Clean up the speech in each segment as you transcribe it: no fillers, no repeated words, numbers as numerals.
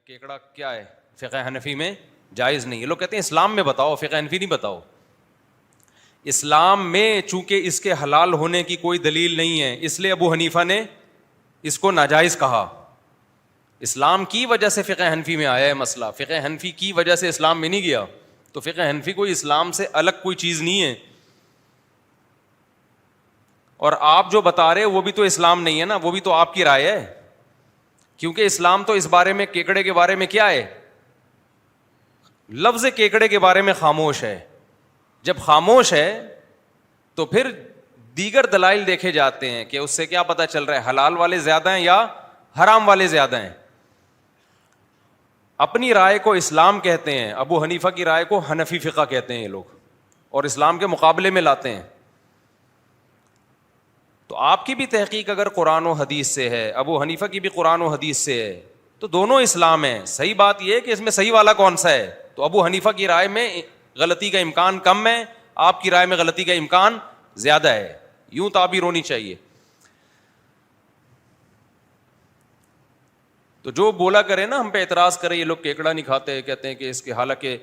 کیکڑا کیا ہے فقہ حنفی میں جائز نہیں. یہ لوگ کہتے ہیں اسلام میں بتاؤ, فقہ حنفی نہیں بتاؤ. اسلام میں چونکہ اس کے حلال ہونے کی کوئی دلیل نہیں ہے, اس لیے ابو حنیفہ نے اس کو ناجائز کہا. اسلام کی وجہ سے فقہ حنفی میں آیا ہے مسئلہ, فقہ حنفی کی وجہ سے اسلام میں نہیں گیا. تو فقہ حنفی کوئی اسلام سے الگ کوئی چیز نہیں ہے. اور آپ جو بتا رہے وہ بھی تو اسلام نہیں ہے نا, وہ بھی تو آپ کی رائے ہے. کیونکہ اسلام تو اس بارے میں, کیکڑے کے بارے میں کیا ہے, لفظ کیکڑے کے بارے میں خاموش ہے. جب خاموش ہے تو پھر دیگر دلائل دیکھے جاتے ہیں کہ اس سے کیا پتہ چل رہا ہے, حلال والے زیادہ ہیں یا حرام والے زیادہ ہیں. اپنی رائے کو اسلام کہتے ہیں, ابو حنیفہ کی رائے کو حنفی فقہ کہتے ہیں یہ لوگ, اور اسلام کے مقابلے میں لاتے ہیں. تو آپ کی بھی تحقیق اگر قرآن و حدیث سے ہے, ابو حنیفہ کی بھی قرآن و حدیث سے ہے, تو دونوں اسلام ہیں. صحیح بات یہ ہے کہ اس میں صحیح والا کون سا ہے. تو ابو حنیفہ کی رائے میں غلطی کا امکان کم ہے, آپ کی رائے میں غلطی کا امکان زیادہ ہے. یوں تعبیر ہونی چاہیے. تو جو بولا کرے نا, ہم پہ اعتراض کرے یہ لوگ کیکڑا نہیں کھاتے, کہتے ہیں کہ اس کے حالانکہ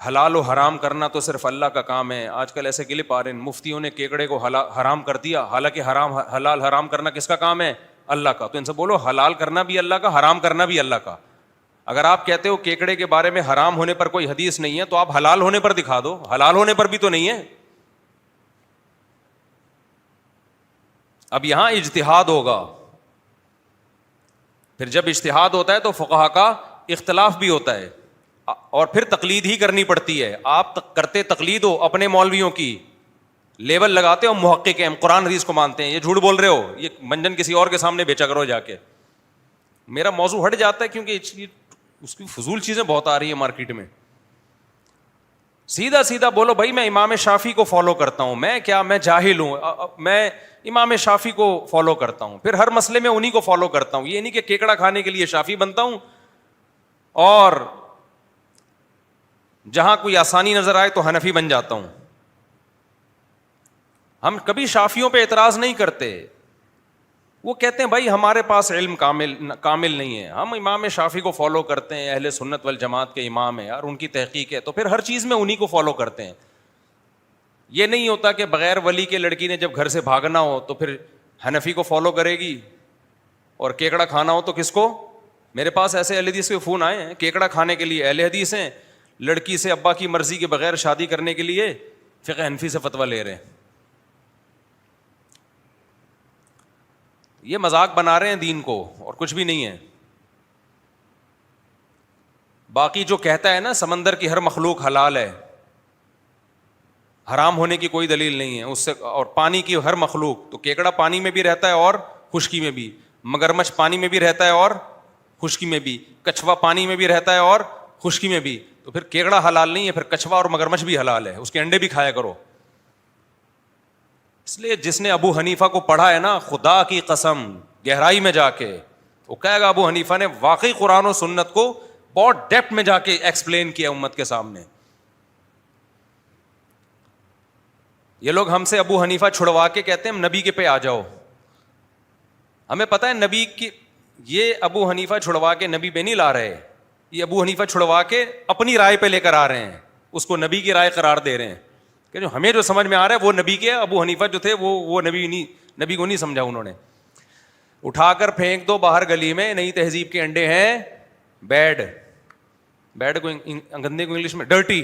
حلال و حرام کرنا تو صرف اللہ کا کام ہے. آج کل ایسے کلپ آ رہے ہیں, مفتیوں نے کیکڑے کو حرام کر دیا, حالانکہ حلال حرام کرنا کس کا کام ہے, اللہ کا. تو ان سے بولو حلال کرنا بھی اللہ کا, حرام کرنا بھی اللہ کا. اگر آپ کہتے ہو کیکڑے کے بارے میں حرام ہونے پر کوئی حدیث نہیں ہے, تو آپ حلال ہونے پر دکھا دو, حلال ہونے پر بھی تو نہیں ہے. اب یہاں اجتہاد ہوگا, پھر جب اجتہاد ہوتا ہے تو فقہا کا اختلاف بھی ہوتا ہے, اور پھر تقلید ہی کرنی پڑتی ہے. آپ کرتے تقلید ہو اپنے مولویوں کی, لیبل لگاتے ہو محقق ہیں, قرآن حدیث کو مانتے ہیں, یہ جھوٹ بول رہے ہو, یہ منجن کسی اور کے سامنے بیچا کرو جا کے. میرا موضوع ہٹ جاتا ہے کیونکہ اس کی فضول چیزیں بہت آ رہی ہیں مارکیٹ میں. سیدھا سیدھا بولو بھائی میں امام شافعی کو فالو کرتا ہوں, میں کیا, میں جاہل ہوں, میں امام شافعی کو فالو کرتا ہوں, پھر ہر مسئلے میں انہی کو فالو کرتا ہوں. یہ نہیں کہ کیکڑا کھانے کے لیے شافعی بنتا ہوں اور جہاں کوئی آسانی نظر آئے تو حنفی بن جاتا ہوں. ہم کبھی شافعیوں پہ اعتراض نہیں کرتے. وہ کہتے ہیں بھائی ہمارے پاس علم کامل نہیں ہے, ہم امام شافعی کو فالو کرتے ہیں, اہل سنت والجماعت کے امام ہیں اور ان کی تحقیق ہے, تو پھر ہر چیز میں انہی کو فالو کرتے ہیں. یہ نہیں ہوتا کہ بغیر ولی کے لڑکی نے جب گھر سے بھاگنا ہو تو پھر حنفی کو فالو کرے گی, اور کیکڑا کھانا ہو تو کس کو. میرے پاس ایسے اہل حدیث کے فون آئے ہیں, کیکڑا کھانے کے لیے اہل حدیث ہیں, لڑکی سے ابا کی مرضی کے بغیر شادی کرنے کے لیے فقہ حنفی سے فتویٰ لے رہے ہیں. یہ مذاق بنا رہے ہیں دین کو, اور کچھ بھی نہیں ہے. باقی جو کہتا ہے نا سمندر کی ہر مخلوق حلال ہے, حرام ہونے کی کوئی دلیل نہیں ہے اس سے, اور پانی کی ہر مخلوق, تو کیکڑا پانی میں بھی رہتا ہے اور خشکی میں بھی, مگرمچھ پانی میں بھی رہتا ہے اور خشکی میں بھی, کچھوا پانی میں بھی رہتا ہے اور خشکی میں بھی. تو پھر کیکڑا حلال نہیں ہے, پھر کچھوا اور مگرمچھ بھی حلال ہے, اس کے انڈے بھی کھایا کرو. اس لیے جس نے ابو حنیفہ کو پڑھا ہے نا, خدا کی قسم گہرائی میں جا کے وہ کہے گا ابو حنیفہ نے واقعی قرآن و سنت کو بہت ڈیپتھ میں جا کے ایکسپلین کیا امت کے سامنے. یہ لوگ ہم سے ابو حنیفہ چھڑوا کے کہتے ہیں نبی کے پہ آ جاؤ. ہمیں پتہ ہے نبی کی, یہ ابو حنیفہ چھڑوا کے نبی پہ نہیں لا رہے, یہ ابو حنیفہ چھڑوا کے اپنی رائے پہ لے کر آ رہے ہیں, اس کو نبی کی رائے قرار دے رہے ہیں کہ جو ہمیں جو سمجھ میں آ رہا ہے وہ نبی کے. ابو حنیفہ جو تھے وہ نبی کو نہیں سمجھا انہوں نے. اٹھا کر پھینک دو باہر گلی میں, نئی تہذیب کے انڈے ہیں بیڈ کو گندے کو انگلش میں ڈرٹی,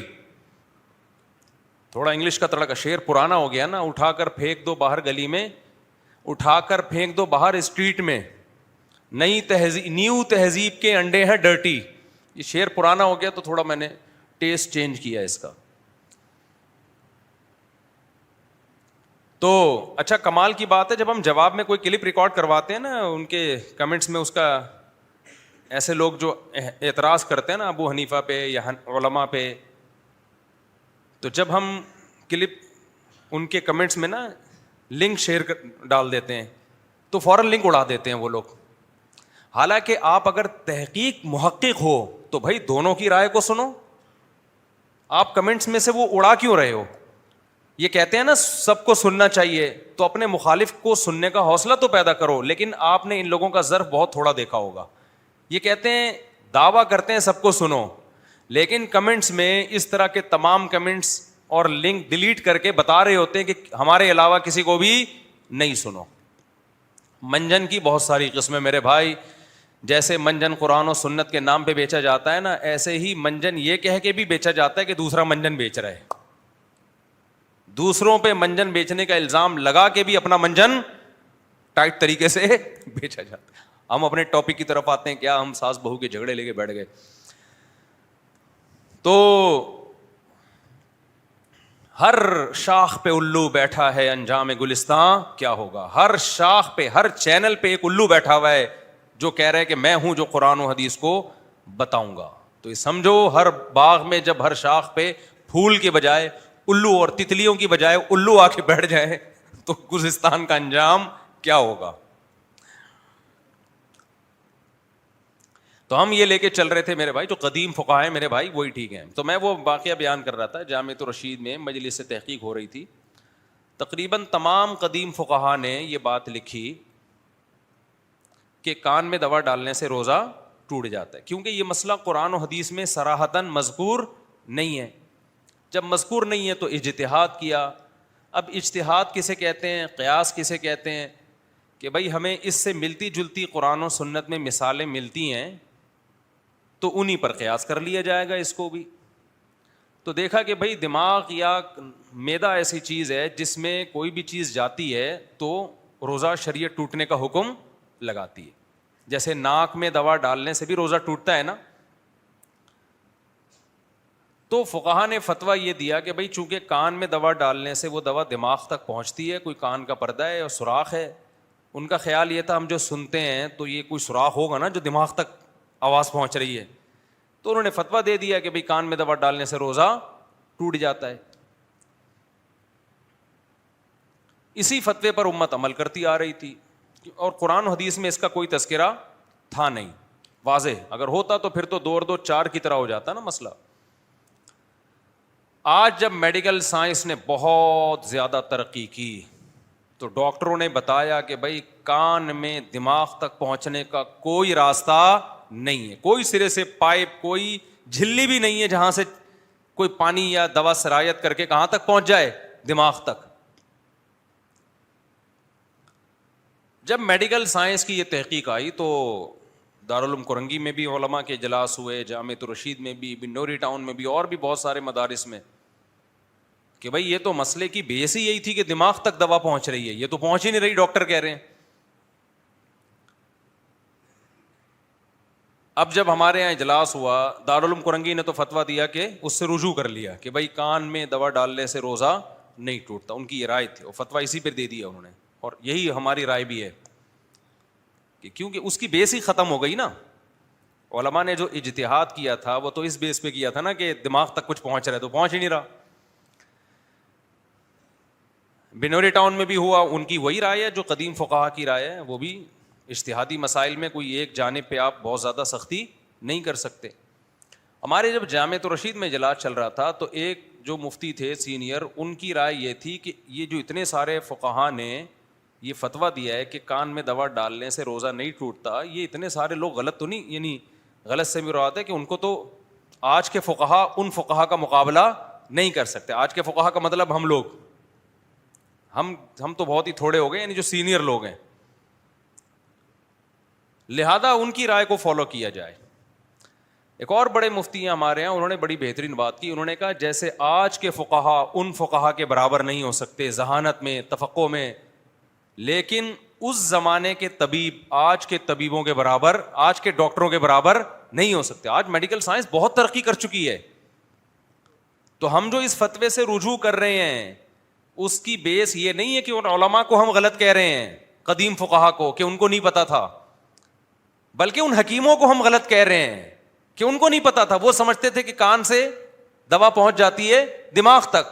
تھوڑا انگلش کا تڑکا, شعر پرانا ہو گیا نا. اٹھا کر پھینک دو باہر گلی میں, اٹھا کر پھینک دو باہر اسٹریٹ میں, نیو تہذیب کے انڈے ہیں ڈرٹی. یہ شعر پرانا ہو گیا تو تھوڑا میں نے ٹیسٹ چینج کیا اس کا. تو اچھا کمال کی بات ہے, جب ہم جواب میں کوئی کلپ ریکارڈ کرواتے ہیں نا, ان کے کمنٹس میں اس کا ایسے لوگ جو اعتراض کرتے ہیں نا ابو حنیفہ پہ یا علماء پہ, تو جب ہم کلپ ان کے کمنٹس میں نا لنک شیئر ڈال دیتے ہیں تو فوراً لنک اڑا دیتے ہیں وہ لوگ. حالانکہ آپ اگر تحقیق محقق ہو تو بھائی دونوں کی رائے کو سنو. آپ کمنٹس میں سے وہ اڑا کیوں رہے ہو؟ یہ کہتے ہیں نا سب کو سننا چاہیے, تو اپنے مخالف کو سننے کا حوصلہ تو پیدا کرو. لیکن آپ نے ان لوگوں کا ظرف بہت تھوڑا دیکھا ہوگا. یہ کہتے ہیں دعویٰ کرتے ہیں سب کو سنو, لیکن کمنٹس میں اس طرح کے تمام کمنٹس اور لنک ڈیلیٹ کر کے بتا رہے ہوتے ہیں کہ ہمارے علاوہ کسی کو بھی نہیں سنو. منجن کی بہت ساری قسمیں میرے بھائی, جیسے منجن قرآن و سنت کے نام پہ بیچا جاتا ہے نا, ایسے ہی منجن یہ کہہ کے بھی بیچا جاتا ہے کہ دوسرا منجن بیچ رہا ہے. دوسروں پہ منجن بیچنے کا الزام لگا کے بھی اپنا منجن ٹائٹ طریقے سے بیچا جاتا ہے. ہم اپنے ٹاپک کی طرف آتے ہیں, کیا ہم ساس بہو کے جھگڑے لے کے بیٹھ گئے. تو ہر شاخ پہ الو بیٹھا ہے, انجام گلستان کیا ہوگا. ہر شاخ پہ, ہر چینل پہ ایک الو بیٹھا ہوا ہے جو کہہ رہا ہے کہ میں ہوں جو قرآن و حدیث کو بتاؤں گا. تو یہ سمجھو ہر باغ میں جب ہر شاخ پہ پھول کے بجائے الو اور تتلیوں کی بجائے الو آ کے بیٹھ جائے تو گلستان کا انجام کیا ہوگا. تو ہم یہ لے کے چل رہے تھے میرے بھائی, جو قدیم فقہاء ہیں میرے بھائی وہی ٹھیک ہیں. تو میں وہ واقعہ بیان کر رہا تھا, جامعۃ الرشید میں مجلس سے تحقیق ہو رہی تھی. تقریباً تمام قدیم فقہاء نے یہ بات لکھی کہ کان میں دوا ڈالنے سے روزہ ٹوٹ جاتا ہے, کیونکہ یہ مسئلہ قرآن و حدیث میں صراحتاً مذکور نہیں ہے. جب مذکور نہیں ہے تو اجتہاد کیا. اب اجتہاد کسے کہتے ہیں, قیاس کسے کہتے ہیں, کہ بھائی ہمیں اس سے ملتی جلتی قرآن و سنت میں مثالیں ملتی ہیں تو انہی پر قیاس کر لیا جائے گا اس کو بھی. تو دیکھا کہ بھائی دماغ یا معدہ ایسی چیز ہے جس میں کوئی بھی چیز جاتی ہے تو روزہ شریعت ٹوٹنے کا حکم لگاتی ہے. جیسے ناک میں دوا ڈالنے سے بھی روزہ ٹوٹتا ہے نا. تو فقہا نے فتویٰ یہ دیا کہ بھائی چونکہ کان میں دوا ڈالنے سے وہ دوا دماغ تک پہنچتی ہے, کوئی کان کا پردہ ہے اور سوراخ ہے. ان کا خیال یہ تھا ہم جو سنتے ہیں تو یہ کوئی سوراخ ہوگا نا جو دماغ تک آواز پہنچ رہی ہے. تو انہوں نے فتویٰ دے دیا کہ بھائی کان میں دوا ڈالنے سے روزہ ٹوٹ جاتا ہے. اسی فتوے پر امت عمل کرتی آ رہی تھی, اور قرآن و حدیث میں اس کا کوئی تذکرہ تھا نہیں واضح. اگر ہوتا تو پھر تو 2 اور 2 4 کی طرح ہو جاتا نا مسئلہ. آج جب میڈیکل سائنس نے بہت زیادہ ترقی کی تو ڈاکٹروں نے بتایا کہ بھائی کان میں دماغ تک پہنچنے کا کوئی راستہ نہیں ہے, کوئی سرے سے پائپ, کوئی جھلی بھی نہیں ہے جہاں سے کوئی پانی یا دوا سرایت کر کے کہاں تک پہنچ جائے, دماغ تک. جب میڈیکل سائنس کی یہ تحقیق آئی تو دارالعلوم کرنگی میں بھی علماء کے اجلاس ہوئے, جامعۃ الرشید میں بھی, بنوری ٹاؤن میں بھی, اور بھی بہت سارے مدارس میں, کہ بھائی یہ تو مسئلے کی بیس ہی یہی تھی کہ دماغ تک دوا پہنچ رہی ہے, یہ تو پہنچ ہی نہیں رہی, ڈاکٹر کہہ رہے ہیں. اب جب ہمارے یہاں اجلاس ہوا, دارالعلوم کرنگی نے تو فتویٰ دیا کہ اس سے رجوع کر لیا کہ بھائی کان میں دوا ڈالنے سے روزہ نہیں ٹوٹتا. ان کی یہ رائے تھی, اور فتویٰ اسی پہ دے دیا انہوں نے, اور یہی ہماری رائے بھی ہے کہ کیونکہ اس کی بیس ہی ختم ہو گئی نا. علماء نے جو اجتہاد کیا تھا وہ تو اس بیس پہ کیا تھا نا کہ دماغ تک کچھ پہنچ رہا ہے, تو پہنچ ہی نہیں رہا. بنوری ٹاؤن میں بھی ہوا, ان کی وہی رائے ہے جو قدیم فقہا کی رائے ہے. وہ بھی اجتہادی مسائل میں کوئی ایک جانب پہ آپ بہت زیادہ سختی نہیں کر سکتے. ہمارے جب جامعۃ الرشید میں اجلاس چل رہا تھا تو ایک جو مفتی تھے سینئر, ان کی رائے یہ تھی کہ یہ جو اتنے سارے فقہا نے یہ فتویٰ دیا ہے کہ کان میں دوا ڈالنے سے روزہ نہیں ٹوٹتا, یہ اتنے سارے لوگ غلط تو نہیں, یعنی غلط سے بھی رہا ہے کہ ان کو تو آج کے فقہا ان فقہا کا مقابلہ نہیں کر سکتے. آج کے فقہا کا مطلب ہم لوگ, ہم تو بہت ہی تھوڑے ہو گئے, یعنی جو سینئر لوگ ہیں, لہذا ان کی رائے کو فالو کیا جائے. ایک اور بڑے مفتی ہیں ہمارے یہاں, انہوں نے بڑی بہترین بات کی. انہوں نے کہا جیسے آج کے فقہا ان فقہا کے برابر نہیں ہو سکتے ذہانت میں, تفقہ میں, لیکن اس زمانے کے طبیب آج کے طبیبوں کے برابر, آج کے ڈاکٹروں کے برابر نہیں ہو سکتے. آج میڈیکل سائنس بہت ترقی کر چکی ہے, تو ہم جو اس فتوے سے رجوع کر رہے ہیں اس کی بیس یہ نہیں ہے کہ ان علماء کو ہم غلط کہہ رہے ہیں, قدیم فقہا کو, کہ ان کو نہیں پتا تھا, بلکہ ان حکیموں کو ہم غلط کہہ رہے ہیں کہ ان کو نہیں پتا تھا. وہ سمجھتے تھے کہ کان سے دوا پہنچ جاتی ہے دماغ تک.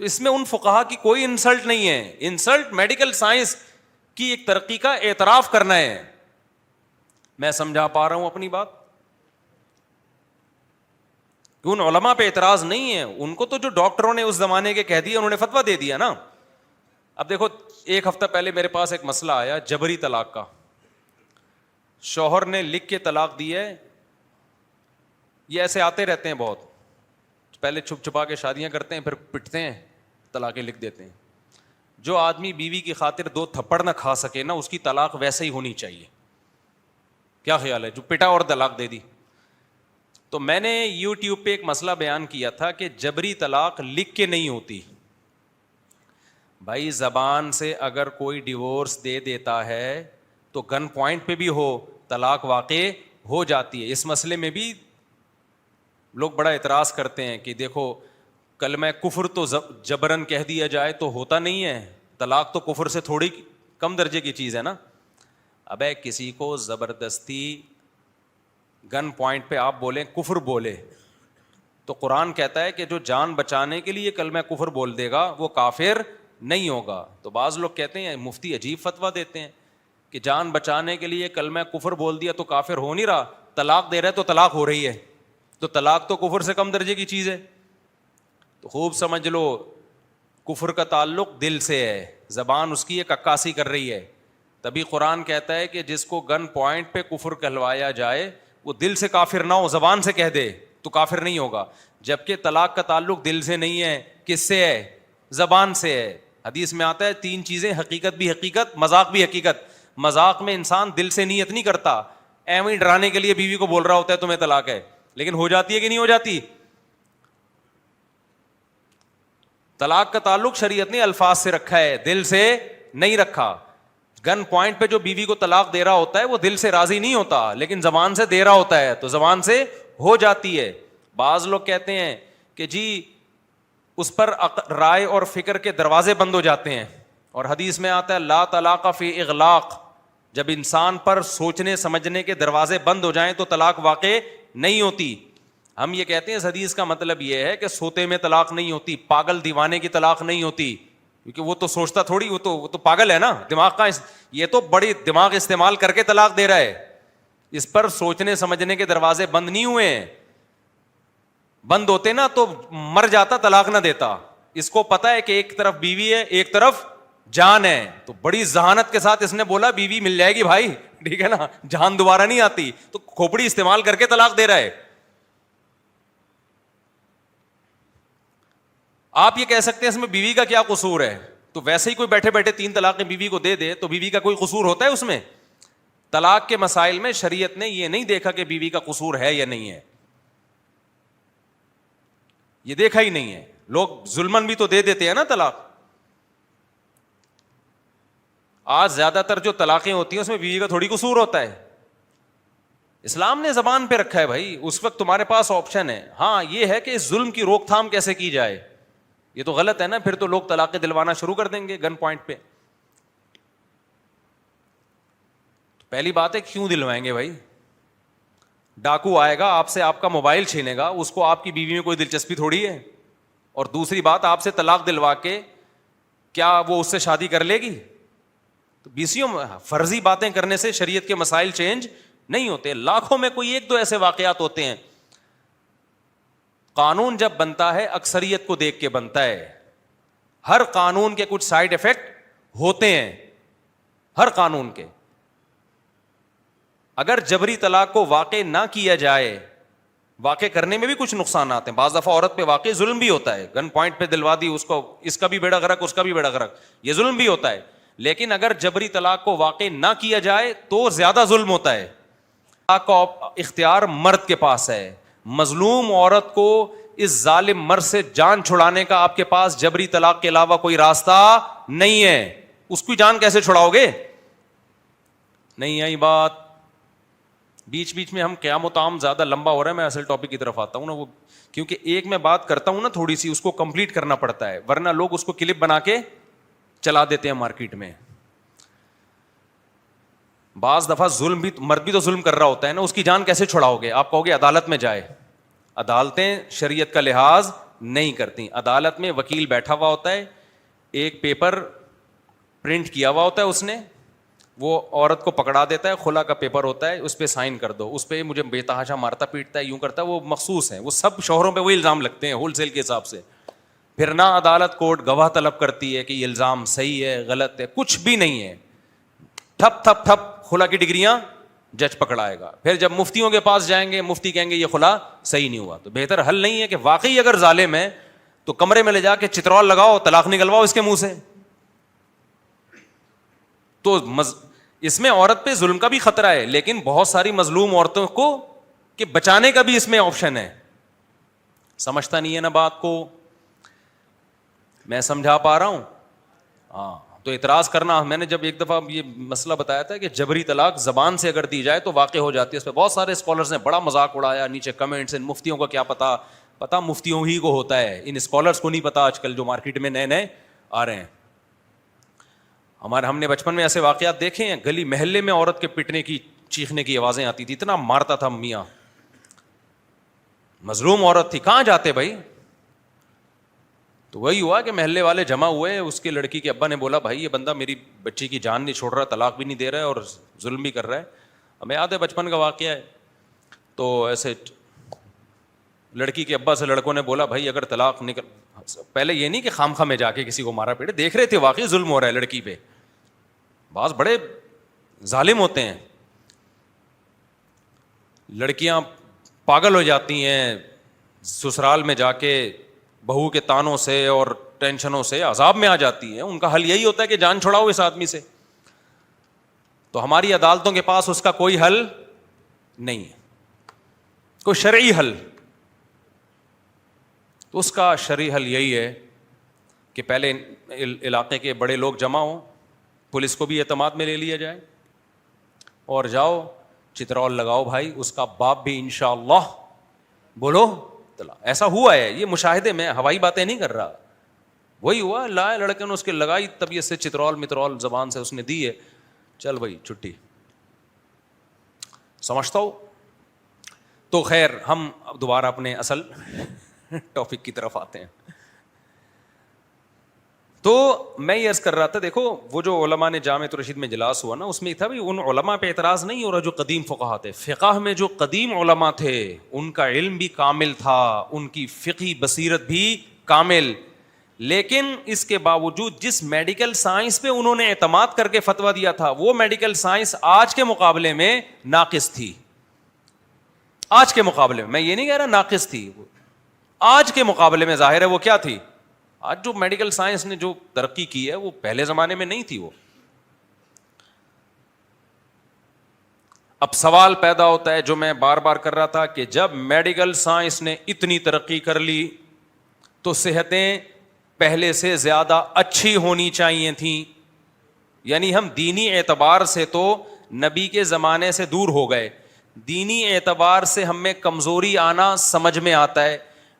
تو اس میں ان فقہا کی کوئی انسلٹ نہیں ہے, انسلٹ میڈیکل سائنس کی ایک ترقی کا اعتراف کرنا ہے. میں سمجھا پا رہا ہوں اپنی بات؟ ان علماء پہ اعتراض نہیں ہے, ان کو تو جو ڈاکٹروں نے اس زمانے کے کہہ دیا انہوں نے فتویٰ دے دیا نا. اب دیکھو, ایک ہفتہ پہلے میرے پاس ایک مسئلہ آیا جبری طلاق کا. شوہر نے لکھ کے طلاق دی ہے, یہ ایسے آتے رہتے ہیں بہت, پہلے چھپ چھپا کے شادیاں کرتے ہیں, پھر پٹتے ہیں, طلاقیں لکھ دیتے ہیں. جو آدمی بیوی کی خاطر 2 تھپڑ نہ کھا سکے نا, اس کی طلاق ویسے ہی ہونی چاہیے. کیا خیال ہے, جو پٹا اور طلاق دے دی؟ تو میں نے یوٹیوب پہ ایک مسئلہ بیان کیا تھا کہ جبری طلاق لکھ کے نہیں ہوتی. بھائی زبان سے اگر کوئی ڈیورس دے دیتا ہے تو گن پوائنٹ پہ بھی ہو, طلاق واقع ہو جاتی ہے. اس مسئلے میں بھی لوگ بڑا اعتراض کرتے ہیں کہ دیکھو کلمہ کفر تو جبرن کہہ دیا جائے تو ہوتا نہیں ہے, طلاق تو کفر سے تھوڑی کم درجے کی چیز ہے نا. ابے کسی کو زبردستی گن پوائنٹ پہ آپ بولیں کفر بولے تو قرآن کہتا ہے کہ جو جان بچانے کے لیے کلمہ کفر بول دے گا وہ کافر نہیں ہوگا. تو بعض لوگ کہتے ہیں, مفتی عجیب فتویٰ دیتے ہیں کہ جان بچانے کے لیے کلمہ کفر بول دیا تو کافر ہو نہیں رہا, طلاق دے رہا ہے تو طلاق ہو رہی ہے, تو طلاق تو کفر سے کم درجے کی چیز ہے. تو خوب سمجھ لو کفر کا تعلق دل سے ہے, زبان اس کی ایک عکاسی کر رہی ہے. تبھی قرآن کہتا ہے کہ جس کو گن پوائنٹ پہ کفر کہلوایا جائے وہ دل سے کافر نہ ہو, زبان سے کہہ دے تو کافر نہیں ہوگا. جبکہ طلاق کا تعلق دل سے نہیں ہے, کس سے ہے؟ زبان سے ہے. حدیث میں آتا ہے 3 چیزیں, حقیقت بھی حقیقت, مذاق بھی حقیقت. مذاق میں انسان دل سے نیت نہیں کرتا, ایویں ہی ڈرانے کے لیے بیوی کو بول رہا ہوتا ہے تمہیں طلاق ہے, لیکن ہو جاتی ہے کہ نہیں ہو جاتی؟ طلاق کا تعلق شریعت نے الفاظ سے رکھا ہے, دل سے نہیں رکھا. گن پوائنٹ پہ جو بیوی کو طلاق دے رہا ہوتا ہے وہ دل سے راضی نہیں ہوتا, لیکن زبان سے دے رہا ہوتا ہے تو زبان سے ہو جاتی ہے. بعض لوگ کہتے ہیں کہ جی اس پر رائے اور فکر کے دروازے بند ہو جاتے ہیں, اور حدیث میں آتا ہے لا طلاق فی اغلاق, جب انسان پر سوچنے سمجھنے کے دروازے بند ہو جائیں تو طلاق واقع نہیں ہوتی. ہم یہ کہتے ہیں اس حدیث کا مطلب یہ ہے کہ سوتے میں طلاق نہیں ہوتی, پاگل دیوانے کی طلاق نہیں ہوتی, کیونکہ وہ تو سوچتا تھوڑی, وہ تو پاگل ہے نا, دماغ کا یہ تو بڑی دماغ استعمال کر کے طلاق دے رہا ہے. اس پر سوچنے سمجھنے کے دروازے بند نہیں ہوئے ہیں, بند ہوتے نا تو مر جاتا, طلاق نہ دیتا. اس کو پتا ہے کہ ایک طرف بیوی ہے ایک طرف جان ہے, تو بڑی ذہانت کے ساتھ اس نے بولا بیوی مل جائے گی بھائی, ٹھیک ہے نا, جان دوبارہ نہیں آتی, تو کھوپڑی استعمال کر کے طلاق دے رہا ہے. آپ یہ کہہ سکتے ہیں اس میں بیوی کا کیا قصور ہے, تو ویسے ہی کوئی بیٹھے بیٹھے 3 طلاقیں بیوی کو دے دے تو بیوی کا کوئی قصور ہوتا ہے اس میں؟ طلاق کے مسائل میں شریعت نے یہ نہیں دیکھا کہ بیوی کا قصور ہے یا نہیں ہے, یہ دیکھا ہی نہیں ہے. لوگ ظلمن بھی تو دے دیتے ہیں نا طلاق. آج زیادہ تر جو طلاقیں ہوتی ہیں اس میں بیوی کا تھوڑی قصور ہوتا ہے. اسلام نے زبان پہ رکھا ہے بھائی, اس وقت تمہارے پاس آپشن ہے. ہاں یہ ہے کہ اس ظلم کی روک تھام کیسے کی جائے, یہ تو غلط ہے نا, پھر تو لوگ طلاقیں دلوانا شروع کر دیں گے گن پوائنٹ پہ. پہلی بات ہے کیوں دلوائیں گے بھائی؟ ڈاکو آئے گا آپ سے, آپ کا موبائل چھینے گا, اس کو آپ کی بیوی میں کوئی دلچسپی تھوڑی ہے. اور دوسری بات, آپ سے طلاق دلوا کے کیا وہ اس سے شادی کر لے گی؟ تو بیسیوں فرضی باتیں کرنے سے شریعت کے مسائل چینج نہیں ہوتے. لاکھوں میں کوئی 1-2 ایسے واقعات ہوتے ہیں. قانون جب بنتا ہے اکثریت کو دیکھ کے بنتا ہے. ہر قانون کے کچھ سائیڈ ایفیکٹ ہوتے ہیں, ہر قانون کے. اگر جبری طلاق کو واقع نہ کیا جائے, واقع کرنے میں بھی کچھ نقصانات ہیں. بعض دفعہ عورت پہ واقع ظلم بھی ہوتا ہے, گن پوائنٹ پہ دلوا دی اس کو, اس کا بھی بیڑا غرق اس کا بھی بیڑا غرق, یہ ظلم بھی ہوتا ہے. لیکن اگر جبری طلاق کو واقع نہ کیا جائے تو زیادہ ظلم ہوتا ہے. طلاق کا اختیار مرد کے پاس ہے. مظلوم عورت کو اس ظالم مرد سے جان چھڑانے کا آپ کے پاس جبری طلاق کے علاوہ کوئی راستہ نہیں ہے. اس کی جان کیسے چھڑاؤ گے؟ نہیں آئی بات. بیچ بیچ میں ہم قیام و طعام زیادہ لمبا ہو رہا ہے, میں اصل ٹاپک کی طرف آتا ہوں نا, وہ کیونکہ ایک میں بات کرتا ہوں نا تھوڑی سی, اس کو کمپلیٹ کرنا پڑتا ہے, ورنہ لوگ اس کو کلپ بنا کے چلا دیتے ہیں مارکیٹ میں. بعض دفعہ ظلم بھی, مرد بھی تو ظلم کر رہا ہوتا ہے نا, اس کی جان کیسے چھڑاؤ گے؟ آپ کہو گے عدالت میں جائے. عدالتیں شریعت کا لحاظ نہیں کرتی. عدالت میں وکیل بیٹھا ہوا ہوتا ہے, ایک پیپر پرنٹ کیا ہوا ہوتا ہے اس نے, وہ عورت کو پکڑا دیتا ہے, خلا کا پیپر ہوتا ہے, اس پہ سائن کر دو, اس پہ مجھے بے تحاشا مارتا پیٹتا ہے, یوں کرتا ہے, وہ مخصوص ہیں, وہ سب شوہروں پہ وہی الزام لگتے ہیں ہول سیل کے حساب سے. پھر نہ عدالت کورٹ گواہ طلب کرتی ہے کہ یہ الزام صحیح ہے غلط ہے, کچھ بھی نہیں ہے, ٹھپ ٹھپ ٹھپ خلا کی ڈگریاں جج پکڑائے گا. پھر جب مفتیوں کے پاس جائیں گے, مفتی کہیں گے یہ خلا صحیح نہیں ہوا. تو بہتر حل نہیں ہے کہ واقعی اگر ظالم ہے تو کمرے میں لے جا کے چترول لگاؤ, طلاق نکلواؤ اس کے منہ سے. تو اس میں عورت پہ ظلم کا بھی خطرہ ہے, لیکن بہت ساری مظلوم عورتوں کو کہ بچانے کا بھی اس میں آپشن ہے. سمجھتا نہیں ہے نا بات کو, میں سمجھا پا رہا ہوں؟ ہاں. تو اعتراض کرنا, میں نے جب ایک دفعہ یہ مسئلہ بتایا تھا کہ جبری طلاق زبان سے اگر دی جائے تو واقع ہو جاتی ہے, اس پہ بہت سارے اسکالرز نے بڑا مذاق اڑایا, نیچے کمنٹس, ان مفتیوں کا کیا پتا مفتیوں ہی کو ہوتا ہے, ان اسکالرز کو نہیں پتا آج کل جو مارکیٹ میں نئے نئے آ رہے ہیں. ہم نے بچپن میں ایسے واقعات دیکھے ہیں, گلی محلے میں عورت کے پٹنے کی چیخنے کی آوازیں آتی تھی, اتنا مارتا تھا میاں, مظلوم عورت تھی, کہاں جاتے بھائی. تو وہی ہوا کہ محلے والے جمع ہوئے, اس کے لڑکی کے ابا نے بولا بھائی یہ بندہ میری بچی کی جان نہیں چھوڑ رہا, طلاق بھی نہیں دے رہا ہے اور ظلم بھی کر رہا ہے. ہمیں یاد ہے بچپن کا واقعہ ہے. تو ایسے لڑکی کے ابا سے لڑکوں نے بولا بھائی اگر طلاق نکل, پہلے یہ نہیں کہ خام خواہ میں جا کے کسی کو مارا پیٹے, دیکھ رہے تھے واقعی ظلم ہو رہا ہے لڑکی پہ, بعض بڑے ظالم ہوتے ہیں. لڑکیاں پاگل ہو جاتی ہیں سسرال میں جا کے, بہو کے تانوں سے اور ٹینشنوں سے عذاب میں آ جاتی ہیں. ان کا حل یہی ہوتا ہے کہ جان چھڑاؤ اس آدمی سے. تو ہماری عدالتوں کے پاس اس کا کوئی حل نہیں ہے, کوئی شرعی حل. تو اس کا شرعی حل یہی ہے کہ پہلے علاقے کے بڑے لوگ جمع ہوں, پولیس کو بھی اعتماد میں لے لیا جائے, اور جاؤ چترول لگاؤ بھائی, اس کا باپ بھی انشاءاللہ بولو. ایسا ہوا ہے, یہ مشاہدے میں, ہوائی باتیں نہیں کر رہا, وہی ہوا. لائے لڑکے نے اس کے لگائی طبیعت سے چترول مترول زبان سے اس نے دی ہے, چل بھائی چھٹی. سمجھتا ہوں. تو خیر ہم دوبارہ اپنے اصل ٹاپک کی طرف آتے ہیں. تو میں یہ عرض کر رہا تھا, دیکھو وہ جو علماء نے جامعۃ الرشید میں اجلاس ہوا نا, اس میں تھا بھی ان علماء پہ اعتراض نہیں ہو رہا جو قدیم فقہا تھے. فقہ میں جو قدیم علماء تھے ان کا علم بھی کامل تھا, ان کی فقہی بصیرت بھی کامل, لیکن اس کے باوجود جس میڈیکل سائنس پہ انہوں نے اعتماد کر کے فتویٰ دیا تھا وہ میڈیکل سائنس آج کے مقابلے میں ناقص تھی. آج کے مقابلے میں, میں یہ نہیں کہہ رہا ناقص تھی, آج کے مقابلے میں ظاہر ہے وہ کیا تھی. آج جو میڈیکل سائنس نے جو ترقی کی ہے وہ پہلے زمانے میں نہیں تھی. وہ اب سوال پیدا ہوتا ہے جو میں بار بار کر رہا تھا کہ جب میڈیکل سائنس نے اتنی ترقی کر لی تو صحتیں پہلے سے زیادہ اچھی ہونی چاہیے تھیں. یعنی ہم دینی اعتبار سے تو نبی کے زمانے سے دور ہو گئے, دینی اعتبار سے ہم میں کمزوری آنا سمجھ میں آتا ہے,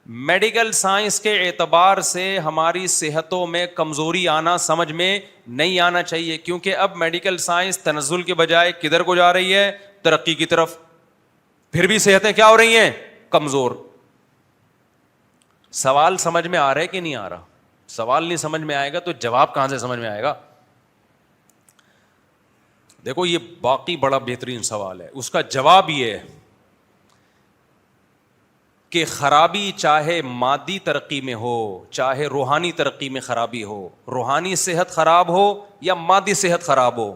میڈیکل سائنس کے اعتبار سے ہماری صحتوں میں کمزوری آنا سمجھ میں نہیں آنا چاہیے, کیونکہ اب میڈیکل سائنس تنزل کے بجائے کدھر کو جا رہی ہے, ترقی کی طرف. پھر بھی صحتیں کیا ہو رہی ہیں, کمزور. سوال سمجھ میں آ رہا ہے کہ نہیں آ رہا؟ سوال نہیں سمجھ میں آئے گا تو جواب کہاں سے سمجھ میں آئے گا؟ دیکھو یہ باقی بڑا بہترین سوال ہے, اس کا جواب یہ ہے کہ خرابی چاہے مادی ترقی میں ہو چاہے روحانی ترقی میں خرابی ہو, روحانی صحت خراب ہو یا مادی صحت خراب ہو,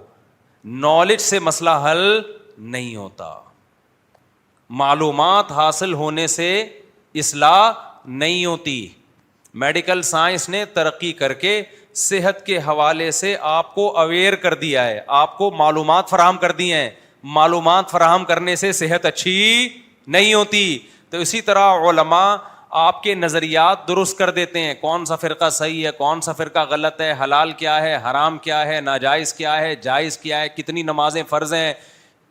نالج سے مسئلہ حل نہیں ہوتا. معلومات حاصل ہونے سے اصلاح نہیں ہوتی. میڈیکل سائنس نے ترقی کر کے صحت کے حوالے سے آپ کو اویئر کر دیا ہے, آپ کو معلومات فراہم کر دی ہیں. معلومات فراہم کرنے سے صحت اچھی نہیں ہوتی. تو اسی طرح علماء آپ کے نظریات درست کر دیتے ہیں, کون سا فرقہ صحیح ہے, کون سا فرقہ غلط ہے, حلال کیا ہے, حرام کیا ہے, ناجائز کیا ہے, جائز کیا ہے, کتنی نمازیں فرض ہیں,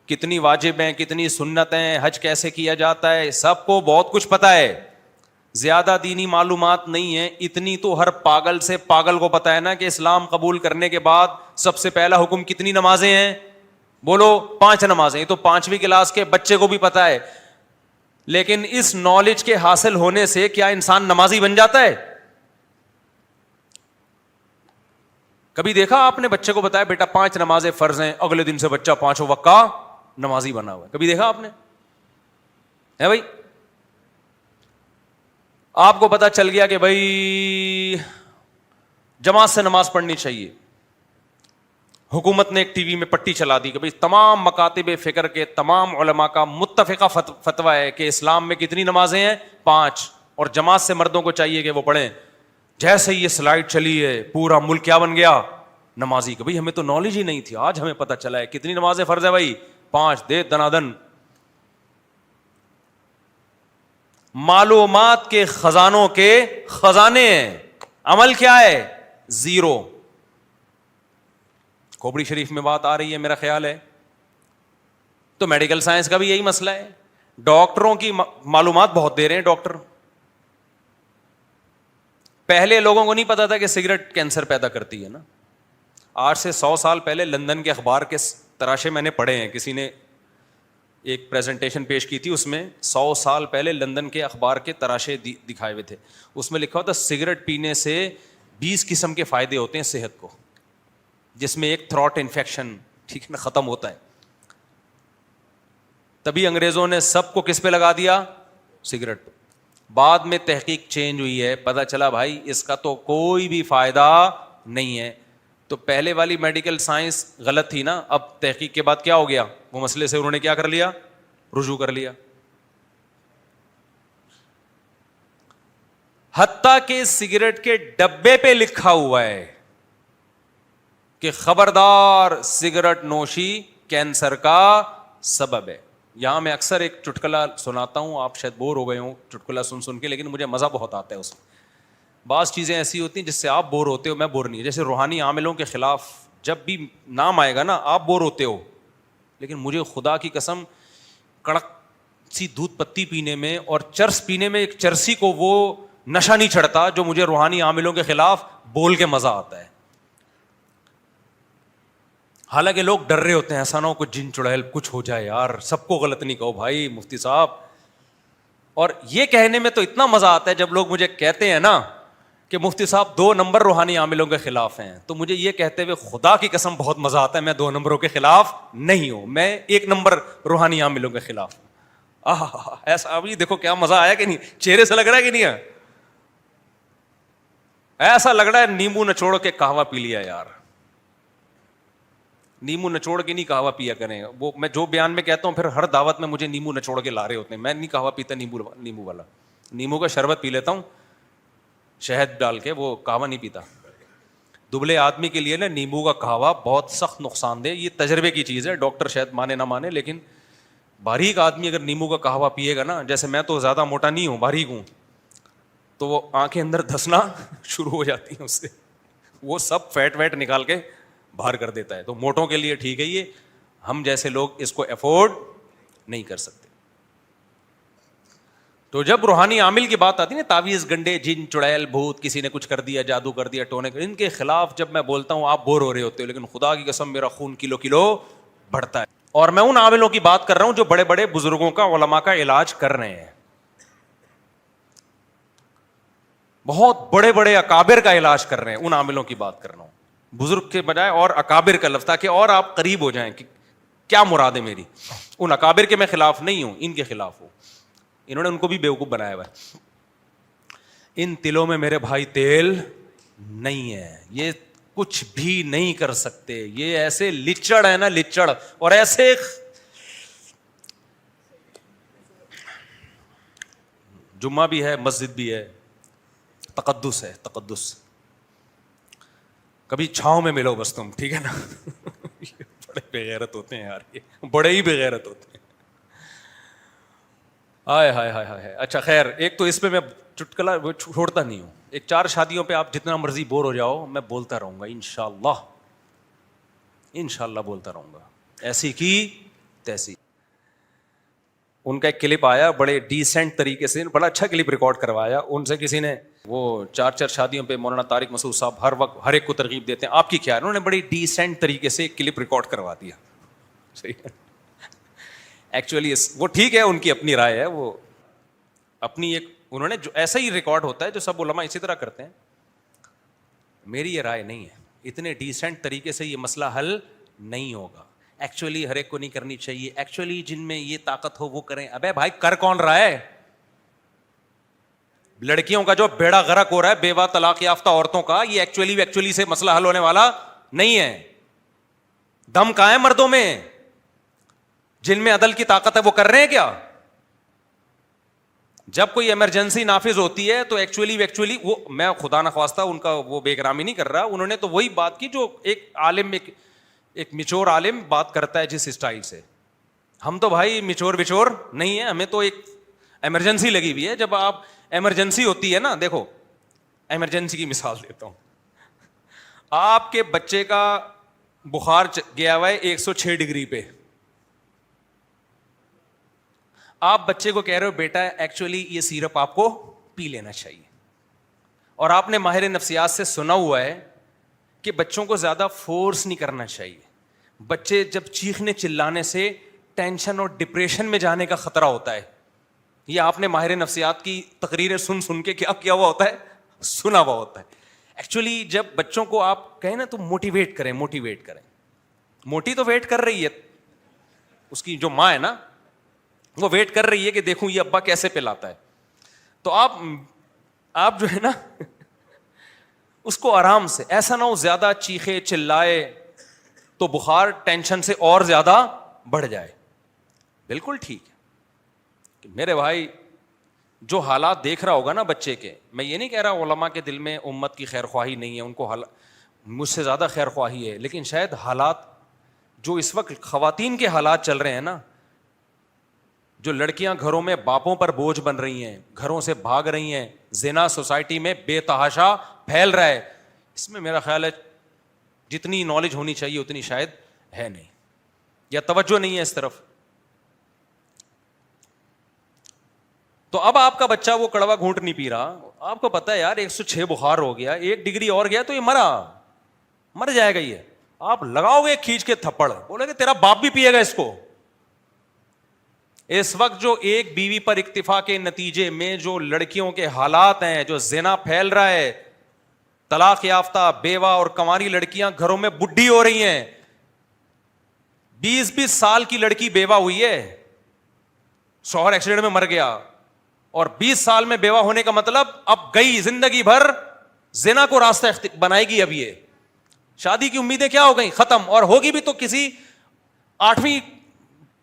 کتنی واجب ہیں, کتنی سنت ہیں, حج کیسے کیا جاتا ہے, سب کو بہت کچھ پتہ ہے. زیادہ دینی معلومات نہیں ہے, اتنی تو ہر پاگل سے پاگل کو پتہ ہے نا کہ اسلام قبول کرنے کے بعد سب سے پہلا حکم کتنی نمازیں ہیں, بولو 5 نمازیں. یہ تو 5ویں کلاس کے بچے کو بھی پتہ ہے. لیکن اس نالج کے حاصل ہونے سے کیا انسان نمازی بن جاتا ہے؟ کبھی دیکھا آپ نے بچے کو بتایا بیٹا 5 نمازیں فرض ہیں, اگلے دن سے بچہ 5 وقت کا نمازی بنا ہوا ہے؟ کبھی دیکھا آپ نے؟ ہے بھائی, آپ کو پتا چل گیا کہ بھائی جماعت سے نماز پڑھنی چاہیے, حکومت نے ایک ٹی وی میں پٹی چلا دی کہ بھائی تمام مکاتب فکر کے تمام علماء کا متفقہ فتویٰ ہے کہ اسلام میں کتنی نمازیں ہیں؟ 5، اور جماعت سے مردوں کو چاہیے کہ وہ پڑھیں. جیسے ہی یہ سلائڈ چلی ہے پورا ملک کیا بن گیا؟ نمازی. کہ بھائی ہمیں تو نالج ہی نہیں تھی, آج ہمیں پتہ چلا ہے کتنی نمازیں فرض ہے بھائی؟ 5. دے دنادن. معلومات کے خزانوں کے خزانے ہیں, عمل کیا ہے؟ 0. کھوپڑی شریف میں بات آ رہی ہے میرا خیال ہے. تو میڈیکل سائنس کا بھی یہی مسئلہ ہے. ڈاکٹروں کی معلومات بہت دے رہے ہیں ڈاکٹر. پہلے لوگوں کو نہیں پتا تھا کہ سگریٹ کینسر پیدا کرتی ہے نا. آج سے 100 سال پہلے لندن کے اخبار کے تراشے میں نے پڑھے ہیں, کسی نے ایک پریزنٹیشن پیش کی تھی, اس میں 100 سال پہلے لندن کے اخبار کے تراشے دکھائے ہوئے تھے. اس میں لکھا ہوتا سگریٹ پینے سے 20 قسم کے فائدے ہوتے ہیں صحت کو, جس میں ایک تھروٹ انفیکشن ٹھیک ہے نا ختم ہوتا ہے. تبھی انگریزوں نے سب کو کس پہ لگا دیا؟ سگریٹ پہ. بعد میں تحقیق چینج ہوئی ہے, پتہ چلا بھائی اس کا تو کوئی بھی فائدہ نہیں ہے. تو پہلے والی میڈیکل سائنس غلط تھی نا. اب تحقیق کے بعد کیا ہو گیا؟ وہ مسئلے سے انہوں نے کیا کر لیا؟ رجوع کر لیا. حتیٰ کہ سگریٹ کے ڈبے پہ لکھا ہوا ہے کہ خبردار سگریٹ نوشی کینسر کا سبب ہے. یہاں میں اکثر ایک چٹکلا سناتا ہوں, آپ شاید بور ہو گئے ہوں چٹکلا سن کے, لیکن مجھے مزہ بہت آتا ہے اس میں. بعض چیزیں ایسی ہوتی ہیں جس سے آپ بور ہوتے ہو, میں بور نہیں. جیسے روحانی عاملوں کے خلاف جب بھی نام آئے گا نا آپ بور ہوتے ہو, لیکن مجھے خدا کی قسم کڑک سی دودھ پتی پینے میں اور چرس پینے میں ایک چرسی کو وہ نشہ نہیں چڑھتا جو مجھے روحانی عاملوں کے خلاف بول کے مزہ آتا ہے. حالانکہ لوگ ڈر رہے ہوتے ہیں ایسا نہ ہو کچھ جن چڑیل کچھ ہو جائے یار, سب کو غلط نہیں کہو بھائی مفتی صاحب. اور یہ کہنے میں تو اتنا مزہ آتا ہے جب لوگ مجھے کہتے ہیں نا کہ مفتی صاحب 2 نمبر روحانی عاملوں کے خلاف ہیں, تو مجھے یہ کہتے ہوئے خدا کی قسم بہت مزہ آتا ہے. میں 2 نمبروں کے خلاف نہیں ہوں, میں 1 نمبر روحانی عاملوں کے خلاف ہوں. ایسا ابھی دیکھو کیا مزہ آیا کہ نہیں, چہرے سے لگ رہا ہے کہ نہیں ہے, ایسا لگ رہا ہے نیمبو نچوڑ کے قہوہ پی لیا یار. نیمبو نچوڑ کے نہیں قہوہ پیا کریں, وہ میں جو بیان میں کہتا ہوں پھر ہر دعوت میں مجھے نیمبو نچوڑ کے لا رہے ہوتے ہیں. میں نہیں قہوہ پیتا نیمبو والا, نیمبو کا شربت پی لیتا ہوں شہد ڈال کے, وہ قہوہ نہیں پیتا. دبلے آدمی کے لیے نا نیمبو کا قہوہ بہت سخت نقصان دہ, یہ تجربے کی چیز ہے, ڈاکٹر شاید مانے نہ مانے, لیکن باریک آدمی اگر نیمبو کا قہوہ پیے گا نا, جیسے میں تو زیادہ موٹا نہیں ہوں باریک ہوں, تو وہ آنکھیں اندر دھسنا شروع ہو جاتی ہیں اس سے, وہ سب فیٹ ویٹ نکال کے باہر کر دیتا ہے. تو موٹوں کے لیے ٹھیک ہے یہ, ہم جیسے لوگ اس کو افورڈ نہیں کر سکتے. تو جب روحانی عامل کی بات آتی ہے نا, تعویذ گنڈے جن چڑیل بھوت, کسی نے کچھ کر دیا, جادو کر دیا, ٹونے کر, ان کے خلاف جب میں بولتا ہوں آپ بور ہو رہے ہوتے ہو, لیکن خدا کی قسم میرا خون کلو کلو بڑھتا ہے. اور میں ان عاملوں کی بات کر رہا ہوں جو بڑے بڑے بزرگوں کا, علماء کا علاج کر رہے ہیں, بہت بڑے بڑے اکابر کا علاج کر رہے ہیں, ان عاملوں کی بات کر رہا ہوں. بزرگ کے بجائے اور اکابر کا لفظ, تاکہ اور آپ قریب ہو جائیں کہ کیا مراد ہے میری. ان اکابر کے میں خلاف نہیں ہوں, ان کے خلاف ہوں. انہوں نے ان کو بھی بیوقوف بنایا ہوا ہے. ان تلوں میں میرے بھائی تیل نہیں ہے, یہ کچھ بھی نہیں کر سکتے, یہ ایسے لچڑ ہے نا لچڑ, اور ایسے جمعہ بھی ہے مسجد بھی ہے, تقدس ہے تقدس. کبھی چھاؤں میں ملو بس تم, ٹھیک ہے نا. بڑے بےغیرت ہوتے ہیں یار, یہ بڑے ہی بےغیرت ہوتے ہیں. ہائے ہائے ہائے ہائے. اچھا خیر, ایک تو اس پہ میں چٹکلا وہ چھوڑتا نہیں ہوں. ایک 4 شادیوں پہ آپ جتنا مرضی بور ہو جاؤ, میں بولتا رہوں گا انشاءاللہ, انشاءاللہ بولتا رہوں گا, ایسی کی تیسی. ان کا ایک کلپ آیا بڑے ڈیسنٹ طریقے سے, بڑا اچھا کلپ ریکارڈ کروایا ان سے کسی نے. وہ 4 شادیوں پہ مولانا طارق مسعود صاحب ہر وقت ہر ایک کو ترغیب دیتے ہیں, آپ کی کیا ہے, انہوں نے بڑی ڈیسنٹ طریقے سے ایک کلپ ریکارڈ کروا دیا. صحیح ہے, ایکچولی وہ ٹھیک ہے, ان کی اپنی رائے ہے, وہ اپنی ایک انہوں نے جو ایسا ہی ریکارڈ ہوتا ہے جو سب علماء اسی طرح کرتے ہیں. میری یہ رائے نہیں ہے, اتنے ڈیسنٹ طریقے سے یہ مسئلہ حل نہیں ہوگا. ایکچولی ہر ایک کو نہیں کرنی چاہیے, ایکچولی جن میں یہ طاقت ہو وہ کریں. ابے بھائی کر کون رہا ہے؟ لڑکیوں کا جو بیڑا غرق ہو رہا ہے, بیوہ طلاق یافتہ عورتوں کا, یہ ایکچولی سے مسئلہ حل ہونے والا نہیں ہے. دم کہاں ہے مردوں میں؟ جن میں عدل کی طاقت ہے وہ کر رہے ہیں کیا؟ جب کوئی ایمرجنسی نافذ ہوتی ہے تو ایکچولی وہ، میں خدا نخواستہ ان کا وہ بے احترامی نہیں کر رہا، انہوں نے تو وہی بات کی جو ایک عالم، ایک میچور عالم بات کرتا ہے جس اسٹائل سے. ہم تو بھائی میچور وچور نہیں ہے، ہمیں تو ایک ایمرجنسی لگی ہوئی ہے. جب آپ ایمرجنسی ہوتی ہے نا، دیکھو ایمرجنسی کی مثال دیتا ہوں. آپ کے بچے کا بخار گیا ہوا ہے 106 ڈگری پہ، آپ بچے کو کہہ رہے ہو بیٹا ایکچولی یہ سیرپ آپ کو پی لینا چاہیے، اور آپ نے ماہر نفسیات سے سنا ہوا ہے کہ بچوں کو زیادہ فورس نہیں کرنا چاہیے. بچے جب چیخنے چلانے سے ٹینشن اور ڈپریشن میں جانے کا خطرہ ہوتا ہے. یہ آپ نے ماہر نفسیات کی تقریریں سن کے کیا ہوا ہوتا ہے، سنا ہوا ہوتا ہے. ایکچولی جب بچوں کو آپ کہیں نا تو موٹیویٹ کریں. موٹی تو ویٹ کر رہی ہے، اس کی جو ماں ہے نا وہ ویٹ کر رہی ہے کہ دیکھوں یہ ابا کیسے پلاتا ہے. تو آپ جو ہے نا اس کو آرام سے، ایسا نہ ہو زیادہ چیخے چلائے تو بخار ٹینشن سے اور زیادہ بڑھ جائے. بالکل ٹھیک ہے کہ میرے بھائی جو حالات دیکھ رہا ہوگا نا بچے کے، میں یہ نہیں کہہ رہا علماء کے دل میں امت کی خیر خواہی نہیں ہے، ان کو مجھ سے زیادہ خیر خواہی ہے، لیکن شاید حالات جو اس وقت خواتین کے حالات چل رہے ہیں نا، جو لڑکیاں گھروں میں باپوں پر بوجھ بن رہی ہیں، گھروں سے بھاگ رہی ہیں، زنا سوسائٹی میں بے تحاشا پھیل رہا ہے، اس میں میرا خیال ہے جتنی نالج ہونی چاہیے اتنی شاید ہے نہیں، یا توجہ نہیں ہے اس طرف. تو اب آپ کا بچہ وہ کڑوا گھونٹ نہیں پی رہا، آپ کو پتا ہے یار 106 بخار ہو گیا، 1 ڈگری اور گیا تو یہ مر جائے گا. یہ آپ لگاؤ گے کھینچ کے تھپڑ، بولے کہ تیرا باپ بھی پیے گا اس کو. اس وقت جو ایک بیوی پر اکتفا کے نتیجے میں جو لڑکیوں کے حالات ہیں، جو زنا پھیل رہا ہے، طلاق یافتہ بیوہ اور کنواری لڑکیاں گھروں میں بڈھی ہو رہی ہیں. 20 سال کی لڑکی بیوہ ہوئی ہے، شوہر ایکسیڈنٹ میں مر گیا، اور 20 سال میں بیوہ ہونے کا مطلب اب گئی زندگی بھر زنا کو راستہ بنائے گی. اب یہ شادی کی امیدیں کیا ہو گئی، ختم. اور ہوگی بھی تو کسی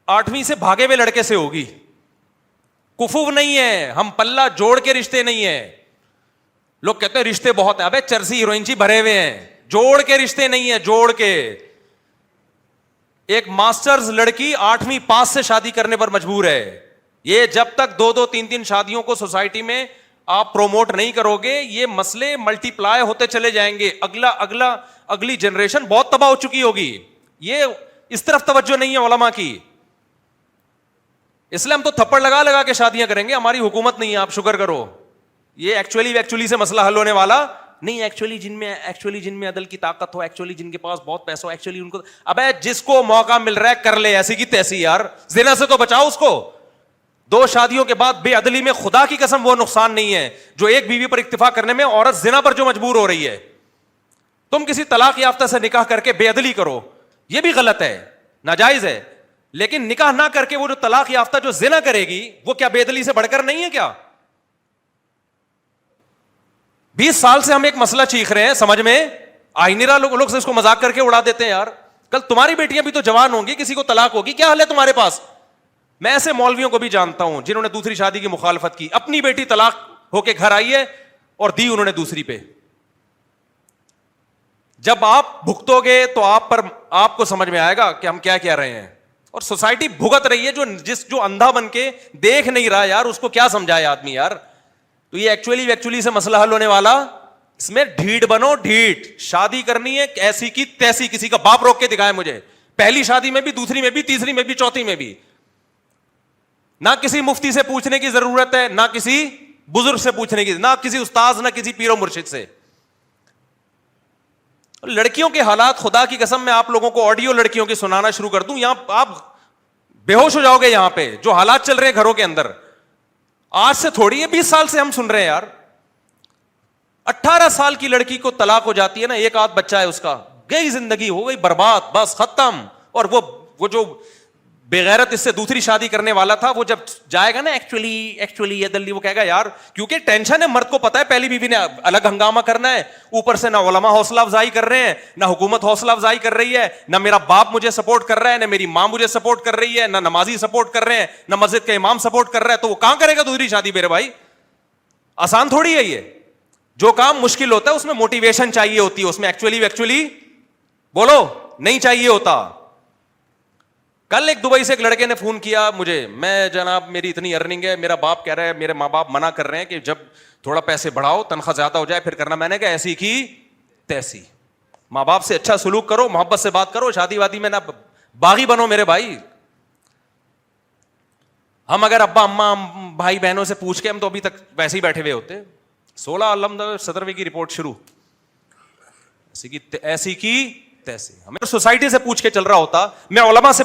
8ویں سے بھاگے ہوئے لڑکے سے ہوگی. کفو نہیں ہے، ہم پلہ جوڑ کے رشتے نہیں ہیں. لوگ کہتے ہیں رشتے بہت ہیں، ابے چرسی ہیروئن جی بھرے ہوئے ہیں، جوڑ کے رشتے نہیں ہیں، جوڑ کے. ایک ماسٹرز لڑکی 8ویں پاس سے شادی کرنے پر مجبور ہے. یہ جب تک 2 3 شادیوں کو سوسائٹی میں آپ پروموٹ نہیں کرو گے، یہ مسئلے ملٹی پلائی ہوتے چلے جائیں گے. اگلی جنریشن بہت تباہ ہو چکی ہوگی. یہ اس طرف توجہ نہیں ہے علماء کی. اس لیے ہم تو تھپڑ لگا کے شادیاں کریں گے، ہماری حکومت نہیں ہے، آپ شکر کرو. یہ ایکچولی سے مسئلہ حل ہونے والا نہیں. ایکچولی جن میں عدل کی طاقت ہو، ایکچولی جن کے پاس بہت پیسہ ہو، ایکچولی ان کو، ابے جس کو موقع مل رہا ہے کر لے ایسی کی تیسی. یار زنا سے تو بچاؤ اس کو. 2 شادیوں کے بعد بے عدلی میں خدا کی قسم وہ نقصان نہیں ہے جو ایک بیوی پر اکتفا کرنے میں عورت زنا پر جو مجبور ہو رہی ہے. تم کسی طلاق یافتہ سے نکاح کر کے بے عدلی کرو، یہ بھی غلط ہے، ناجائز ہے. لیکن نکاح نہ کر کے وہ جو طلاق یافتہ جو زنا کرے گی وہ کیا بے عدلی سے بڑھ کر نہیں ہے کیا؟ 20 سال سے ہم ایک مسئلہ چیخ رہے ہیں، سمجھ میں آ ہی نہیں رہا. لوگ سے اس کو مذاق کر کے اڑا دیتے ہیں. یار کل تمہاری بیٹیاں بھی تو جوان ہوں گی، کسی کو طلاق ہوگی، کیا حل ہے تمہارے پاس؟ میں ایسے مولویوں کو بھی جانتا ہوں جنہوں نے دوسری شادی کی مخالفت کی، اپنی بیٹی طلاق ہو کے گھر آئی ہے اور دی انہوں نے دوسری پہ. جب آپ بھگتو گے تو آپ کو سمجھ میں آئے گا کہ ہم کیا کہہ رہے ہیں. اور سوسائٹی بھگت رہی ہے، جو اندھا بن کے دیکھ نہیں رہا، یار اس کو کیا سمجھائے آدمی. یار تو یہ ایکچولی سے مسئلہ حل ہونے والا، اس میں ڈھیٹ بنو، ڈھیٹ. شادی کرنی ہے ایسی کی تیسی، کسی کا باپ روک کے دکھائے مجھے، پہلی شادی میں بھی، دوسری میں بھی، تیسری میں بھی، چوتھی میں بھی. نہ کسی مفتی سے پوچھنے کی ضرورت ہے، نہ کسی بزرگ سے پوچھنے کی، نہ کسی استاذ، نہ کسی پیر و مرشد سے. لڑکیوں کے حالات خدا کی قسم میں آپ لوگوں کو آڈیو لڑکیوں کی سنانا شروع کر دوں، یہاں آپ بے ہوش ہو جاؤ گے. یہاں پہ جو حالات چل رہے ہیں گھروں کے اندر، آج سے تھوڑی ہے، 20 سال سے ہم سن رہے ہیں. یار 18 سال کی لڑکی کو طلاق ہو جاتی ہے نا، ایک آدھ بچہ ہے اس کا، گئی زندگی، ہو گئی برباد، بس ختم. اور وہ جو بےغیرت اس سے دوسری شادی کرنے والا تھا, وہ جب جائے گا نا ایکچولی یہ دلی, وہ کہے گا یار کیونکہ ٹینشن ہے, مرد کو پتا ہے پہلی بیوی نے الگ ہنگامہ کرنا ہے, اوپر سے نہ علماء حوصلہ افزائی کر رہے ہیں, نہ حکومت حوصلہ افزائی کر رہی ہے, نہ میرا باپ مجھے سپورٹ کر رہا ہے, نہ میری ماں مجھے سپورٹ کر رہی ہے, نہ نمازی سپورٹ کر رہے ہیں, نہ مسجد کا امام سپورٹ کر رہا ہے, تو وہ کہاں کرے گا دوسری شادی میرے بھائی؟ آسان تھوڑی ہے یہ. جو کام مشکل ہوتا ہے اس میں موٹیویشن چاہیے ہوتی ہے, اس میں ایکچولی بولو نہیں چاہیے ہوتا. کل ایک دبئی سے ایک لڑکے نے فون کیا مجھے, میں جناب میری اتنی ارننگ ہے, میرا باپ کہہ رہا ہے, میرے ماں باپ منع کر رہے ہیں کہ جب تھوڑا پیسے بڑھاؤ, تنخواہ زیادہ ہو جائے پھر کرنا. میں نے کہا ایسی کی تیسی, ماں باپ سے اچھا سلوک کرو, محبت سے بات کرو, شادی وادی میں نہ باغی بنو میرے بھائی. ہم اگر ابا اماں بھائی بہنوں سے پوچھ کے, ہم تو ابھی تک ویسے ہی بیٹھے ہوئے ہوتے. 16 الحمد 17ویں کی رپورٹ شروع, ایسی کی تیسی. ہمیں سوسائٹی سے پوچھ کے چل رہا ہوتا, میں علماء سے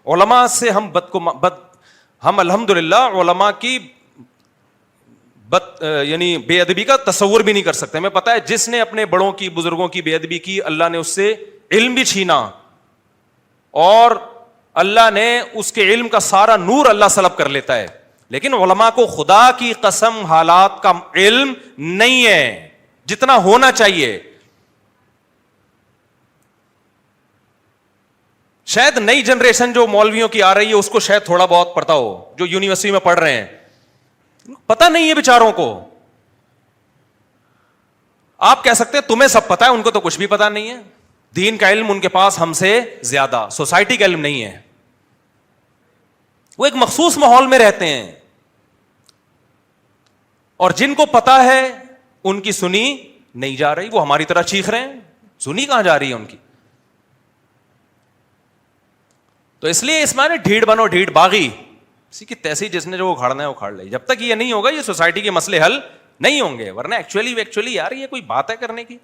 علماء سے ہم الحمدللہ علماء کی یعنی بے ادبی کا تصور بھی نہیں کر سکتے. ہمیں پتا ہے جس نے اپنے بڑوں کی بزرگوں کی بے ادبی کی, اللہ نے اس سے علم بھی چھینا, اور اللہ نے اس کے علم کا سارا نور اللہ سلب کر لیتا ہے. لیکن علماء کو خدا کی قسم حالات کا علم نہیں ہے جتنا ہونا چاہیے. شاید نئی جنریشن جو مولویوں کی آ رہی ہے اس کو شاید تھوڑا بہت پڑھتا ہو, جو یونیورسٹی میں پڑھ رہے ہیں, پتہ نہیں ہے بیچاروں کو. آپ کہہ سکتے ہیں تمہیں سب پتا ہے, ان کو تو کچھ بھی پتا نہیں ہے. دین کا علم ان کے پاس ہم سے زیادہ, سوسائٹی کا علم نہیں ہے. وہ ایک مخصوص ماحول میں رہتے ہیں, اور جن کو پتا ہے ان کی سنی نہیں جا رہی, وہ ہماری طرح چیخ رہے ہیں, سنی کہاں جا رہی ہے ان کی. تو اس لیے اس میں ڈھیڑ بنو, ڈھیڑ باغی, اسی کی تیسی, جس نے جو اکھاڑنا ہے اکھاڑ لے. جب تک یہ نہیں ہوگا یہ سوسائٹی کے مسئلے حل نہیں ہوں گے. ورنہ ایکچولی یار یہ کوئی بات ہے کرنے کی.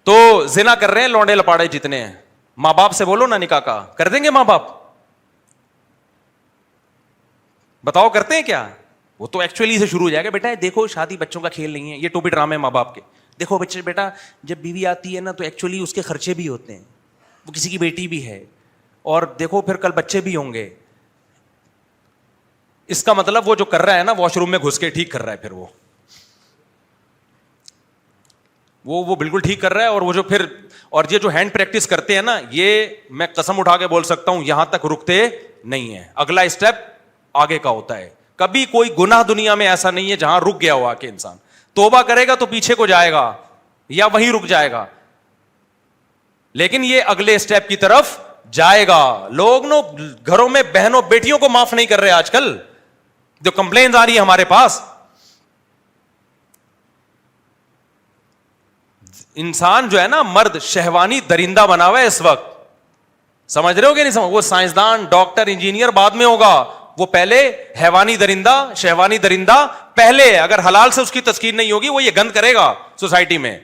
تو زنا کر رہے ہیں لونڈے لپاڑے جتنے ہیں, ماں باپ سے بولو نا نکاح کا کر دیں گے ماں باپ؟ بتاؤ کرتے ہیں کیا؟ وہ تو ایکچولی سے شروع ہو جائے گا, بیٹا دیکھو شادی بچوں کا کھیل نہیں ہے, یہ ٹوپی ڈرامے ماں باپ کے. دیکھو بچے, بیٹا جب بیوی آتی ہے نا تو ایکچولی اس کے خرچے بھی ہوتے ہیں, وہ کسی کی بیٹی بھی ہے, اور دیکھو پھر کل بچے بھی ہوں گے. اس کا مطلب وہ جو کر رہا ہے نا واش روم میں گھس کے ٹھیک کر رہا ہے, پھر وہ بالکل ٹھیک کر رہا ہے. اور وہ جو پھر, اور یہ جو ہینڈ پریکٹس کرتے ہیں نا, یہ میں قسم اٹھا کے بول سکتا ہوں یہاں تک رکتے نہیں ہیں, اگلا اسٹیپ آگے کا ہوتا ہے. کبھی کوئی گناہ دنیا میں ایسا نہیں ہے جہاں رک گیا ہوا کہ انسان توبہ کرے گا تو پیچھے کو جائے گا یا وہیں رک جائے گا, لیکن یہ اگلے اسٹیپ کی طرف جائے گا. لوگ نو گھروں میں بہنوں بیٹیوں کو معاف نہیں کر رہے آج کل, جو کمپلینز آ رہی ہے ہمارے پاس. انسان جو ہے نا مرد شہوانی درندہ بنا ہوا ہے اس وقت, سمجھ رہے ہو کہ نہیں سمجھ؟ وہ سائنسدان ڈاکٹر انجینئر بعد میں ہوگا, وہ پہلے حیوانی درندہ شہوانی درندہ پہلے. اگر حلال سے اس کی تسکین نہیں ہوگی وہ یہ گند کرے گا سوسائٹی میں.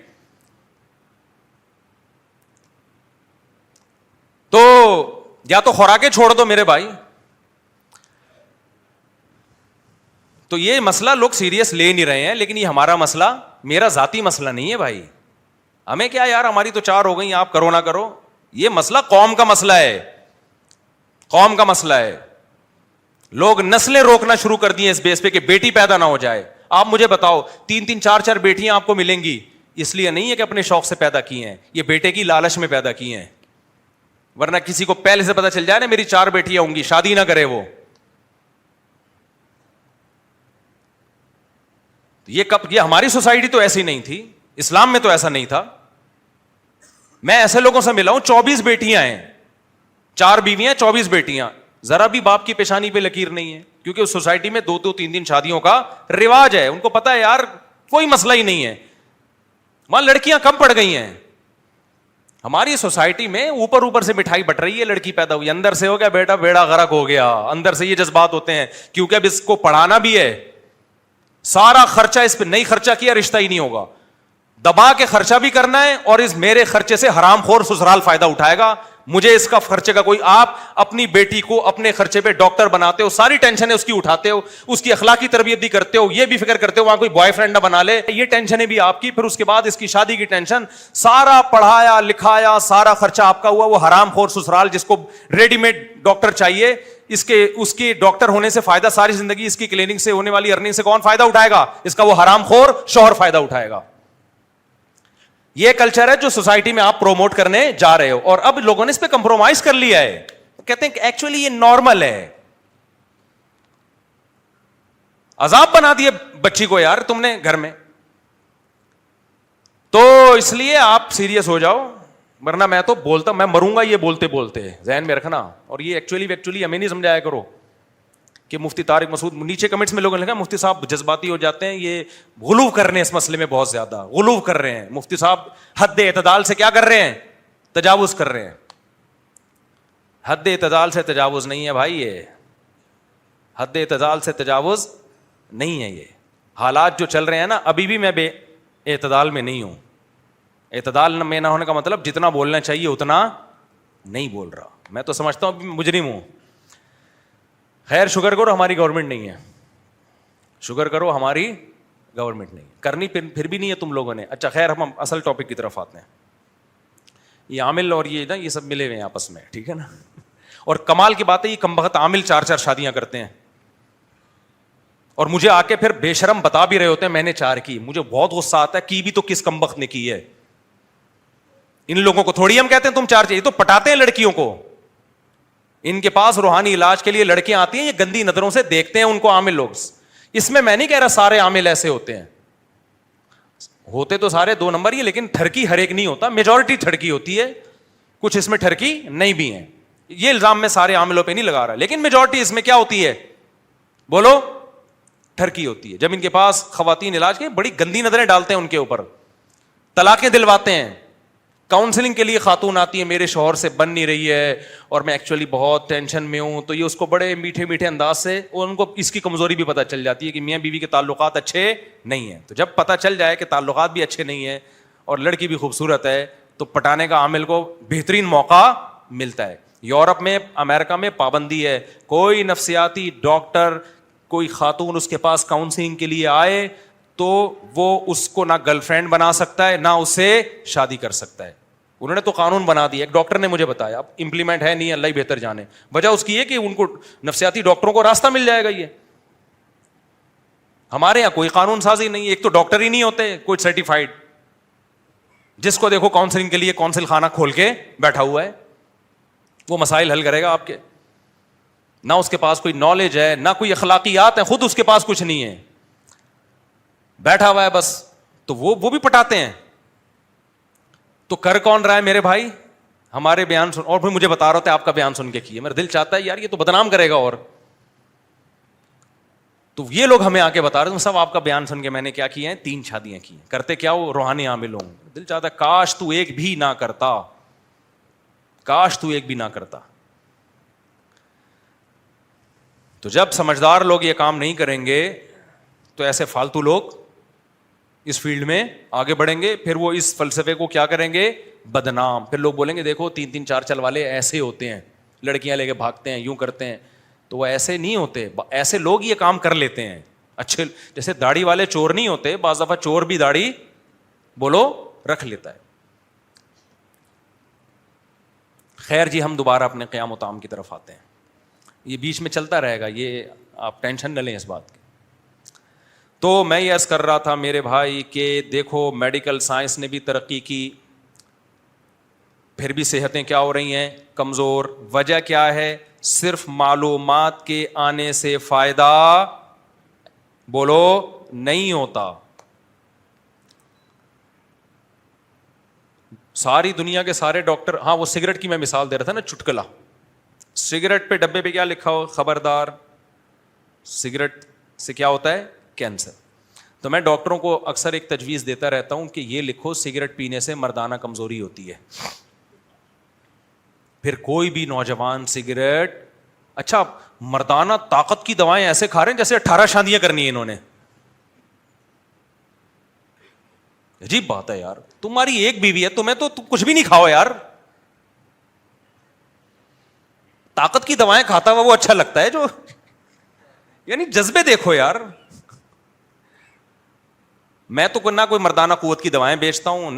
تو یا تو خوراکیں چھوڑ دو میرے بھائی. تو یہ مسئلہ لوگ سیریس لے نہیں رہے ہیں, لیکن یہ ہمارا مسئلہ, میرا ذاتی مسئلہ نہیں ہے بھائی. ہمیں کیا یار, ہماری تو 4 ہو گئی, آپ کرو نہ کرو. یہ مسئلہ قوم کا مسئلہ ہے, قوم کا مسئلہ ہے. لوگ نسلیں روکنا شروع کر دی ہیں اس بیس پہ کہ بیٹی پیدا نہ ہو جائے. آپ مجھے بتاؤ 3 4 بیٹیاں آپ کو ملیں گی, اس لیے نہیں ہے کہ اپنے شوق سے پیدا کی ہیں, یہ بیٹے کی لالچ میں پیدا کی ہیں. ورنہ کسی کو پہلے سے پتا چل جائے نا میری 4 بیٹیاں ہوں گی, شادی نہ کرے وہ. یہ ہماری سوسائٹی تو ایسی نہیں تھی, اسلام میں تو ایسا نہیں تھا. میں ایسے لوگوں سے ملا ہوں 24 بیٹیاں ہیں, 4 بیویاں 24 بیٹیاں, ذرا بھی باپ کی پیشانی پہ لکیر نہیں ہے, کیونکہ اس سوسائٹی میں 2 3 شادیوں کا رواج ہے. ان کو پتا ہے یار کوئی مسئلہ ہی نہیں ہے, وہاں لڑکیاں کم پڑ گئی ہیں. ہماری سوسائٹی میں اوپر سے مٹھائی بٹ رہی ہے, لڑکی پیدا ہوئی, اندر سے ہو گیا بیٹا بیڑا غرق ہو گیا, اندر سے یہ جذبات ہوتے ہیں. کیونکہ اب اس کو پڑھانا بھی ہے, سارا خرچہ اس پہ نہیں خرچہ کیا رشتہ ہی نہیں ہوگا. دبا کے خرچہ بھی کرنا ہے اور اس میرے خرچے سے حرام خور سسرال فائدہ اٹھائے گا. مجھے اس کا خرچے کا کوئی, آپ اپنی بیٹی کو اپنے خرچے پہ ڈاکٹر بناتے ہو, ساری ٹینشنیں اس کی اٹھاتے ہو, اس کی اخلاقی تربیت بھی کرتے ہو, یہ بھی فکر کرتے ہو وہاں کوئی بوائے فرینڈ نہ بنا لے, یہ ٹینشنیں بھی آپ کی, پھر اس کے بعد اس کی شادی کی ٹینشن, سارا پڑھایا لکھایا سارا خرچہ آپ کا ہوا, وہ حرام خور سسرال جس کو ریڈی میڈ ڈاکٹر چاہیے, اس کے ڈاکٹر ہونے سے فائدہ ساری زندگی اس کی کلینک سے ہونے والی ارننگ سے کون فائدہ اٹھائے گا؟ اس کا وہ حرام خور شوہر فائدہ اٹھائے گا. یہ کلچر ہے جو سوسائٹی میں آپ پروموٹ کرنے جا رہے ہو, اور اب لوگوں نے اس پہ کمپرومائز کر لیا ہے, کہتے ہیں کہ ایکچولی یہ نارمل ہے. عذاب بنا دیے بچی کو یار تم نے گھر میں, تو اس لیے آپ سیریس ہو جاؤ, ورنہ میں تو بولتا میں مروں گا یہ بولتے بولتے, ذہن میں رکھنا. اور یہ ایکچولی ہمیں نہیں سمجھایا کرو کہ مفتی طارق مسعود, نیچے کمنٹس میں لوگوں نے کہا مفتی صاحب جذباتی ہو جاتے ہیں, یہ غلو کر رہے ہیں اس مسئلے میں, بہت زیادہ غلو کر رہے ہیں مفتی صاحب, حد اعتدال سے کیا کر رہے ہیں؟ تجاوز کر رہے ہیں. حد اعتدال سے تجاوز نہیں ہے بھائی, یہ حد اعتدال سے تجاوز نہیں ہے. یہ حالات جو چل رہے ہیں نا, ابھی بھی میں بے اعتدال میں نہیں ہوں. اعتدال میں نہ ہونے کا مطلب جتنا بولنا چاہیے اتنا نہیں بول رہا. میں تو سمجھتا ہوں مجرم ہوں. خیر شکر کرو ہماری گورنمنٹ نہیں ہے, شکر کرو ہماری گورنمنٹ نہیں کرنی, پھر بھی نہیں ہے تم لوگوں نے. اچھا خیر ہم اصل ٹاپک کی طرف آتے ہیں. یہ عامل اور یہ نا یہ سب ملے ہوئے ہیں آپس میں, ٹھیک ہے نا. اور کمال کی بات ہے یہ کمبخت عامل 4 شادیاں کرتے ہیں, اور مجھے آ کے پھر بے شرم بتا بھی رہے ہوتے ہیں میں نے 4 کی. مجھے بہت غصہ آتا ہے, کی بھی تو کس کمبخت نے کی ہے. ان لوگوں کو تھوڑی ہم کہتے ہیں تم 4 چاہیے, تو پٹاتے ہیں لڑکیوں کو. ان کے پاس روحانی علاج کے لیے لڑکیاں آتی ہیں, یہ گندی نظروں سے دیکھتے ہیں ان کو عامل لوگ. اس میں نہیں کہہ رہا سارے عامل ایسے ہوتے ہیں, ہوتے تو سارے 2 نمبر ہی, لیکن ٹھرکی ہر ایک نہیں ہوتا, میجورٹی ٹھرکی ہوتی ہے, کچھ اس میں ٹھرکی نہیں بھی ہیں. یہ الزام میں سارے عاملوں پہ نہیں لگا رہا, لیکن میجورٹی اس میں کیا ہوتی ہے بولو, ٹھرکی ہوتی ہے. جب ان کے پاس خواتین علاج کے بڑی گندی نظریں ڈالتے ہیں ان کے اوپر, طلاقیں دلواتے ہیں. کاؤنسلنگ کے لیے خاتون آتی ہے, میرے شوہر سے بن نہیں رہی ہے اور میں ایکچولی بہت ٹینشن میں ہوں, تو یہ اس کو بڑے میٹھے میٹھے انداز سے, اور ان کو اس کی کمزوری بھی پتہ چل جاتی ہے کہ میاں بیوی کے تعلقات اچھے نہیں ہیں. تو جب پتہ چل جائے کہ تعلقات بھی اچھے نہیں ہیں اور لڑکی بھی خوبصورت ہے, تو پٹانے کا عامل کو بہترین موقع ملتا ہے. یورپ میں امریکہ میں پابندی ہے, کوئی نفسیاتی ڈاکٹر کوئی خاتون اس کے پاس کاؤنسلنگ کے لیے آئے تو وہ اس کو نہ گرل فرینڈ بنا سکتا ہے نہ اسے شادی کر سکتا ہے. انہوں نے تو قانون بنا دیا, ایک ڈاکٹر نے مجھے بتایا, اب امپلیمنٹ ہے نہیں, اللہ ہی بہتر جانے. وجہ اس کی ہے کہ ان کو نفسیاتی ڈاکٹروں کو راستہ مل جائے گا. یہ ہمارے یہاں کوئی قانون سازی نہیں ہے, ایک تو ڈاکٹر ہی نہیں ہوتے کوئی سرٹیفائڈ, جس کو دیکھو کاؤنسلنگ کے لیے کونسل خانہ کھول کے بیٹھا ہوا ہے, وہ مسائل حل کرے گا آپ کے. نہ اس کے پاس کوئی نالج ہے نہ کوئی اخلاقیات ہے, خود اس کے پاس کچھ نہیں ہے, بیٹھا ہوا ہے بس. تو وہ بھی پٹاتے ہیں. تو کر کون رہا ہے میرے بھائی؟ ہمارے بیان سن, اور پھر مجھے بتا رہا تھا آپ کا بیان سن کے کیے. میرا دل چاہتا ہے یار یہ تو بدنام کرے گا. اور تو یہ لوگ ہمیں آ کے بتا رہے ہیں سب آپ کا بیان سن کے میں نے کیا کیے ہیں, 3 شادیاں کی ہیں. کرتے کیا وہ روحانی عامل ہوں. دل چاہتا ہے کاش تو ایک بھی نہ کرتا, کاش تو ایک بھی نہ کرتا. تو جب سمجھدار لوگ یہ کام نہیں کریں گے تو ایسے فالتو لوگ اس فیلڈ میں آگے بڑھیں گے. پھر وہ اس فلسفے کو کیا کریں گے, بدنام. پھر لوگ بولیں گے دیکھو 3 4 چل والے ایسے ہوتے ہیں, لڑکیاں لے کے بھاگتے ہیں, یوں کرتے ہیں. تو وہ ایسے نہیں ہوتے, ایسے لوگ یہ کام کر لیتے ہیں اچھے. جیسے داڑھی والے چور نہیں ہوتے, بعض دفعہ چور بھی داڑھی بولو رکھ لیتا ہے. خیر جی, ہم دوبارہ اپنے قیام و طعام کی طرف آتے ہیں. یہ بیچ میں چلتا رہے گا, یہ آپ ٹینشن نہ لیں اس بات کی. تو میں یہ عرض کر رہا تھا میرے بھائی کہ دیکھو میڈیکل سائنس نے بھی ترقی کی, پھر بھی صحتیں کیا ہو رہی ہیں, کمزور. وجہ کیا ہے؟ صرف معلومات کے آنے سے فائدہ بولو نہیں ہوتا. ساری دنیا کے سارے ڈاکٹر, ہاں وہ سگریٹ کی میں مثال دے رہا تھا نا, چٹکلا. سگریٹ پہ ڈبے پہ کیا لکھا ہو, خبردار سگریٹ سے کیا ہوتا ہے, کینسر. تو میں ڈاکٹروں کو اکثر ایک تجویز دیتا رہتا ہوں کہ یہ لکھو سگریٹ پینے سے مردانہ کمزوری ہوتی ہے. پھر کوئی بھی نوجوان سگریٹ, اچھا مردانہ طاقت کی دوائیں ایسے کھا رہے ہیں جیسے 18 شادیاں کرنی ہیں انہوں نے. عجیب بات ہے یار, تمہاری ایک بیوی ہے, تمہیں تو تم کچھ بھی نہیں کھاؤ یار, طاقت کی دوائیں کھاتا ہوا وہ اچھا لگتا ہے جو, یعنی جذبے دیکھو یار. میں تو نہ کوئی مردانہ قوت کی دوائیں بیچتا ہوں,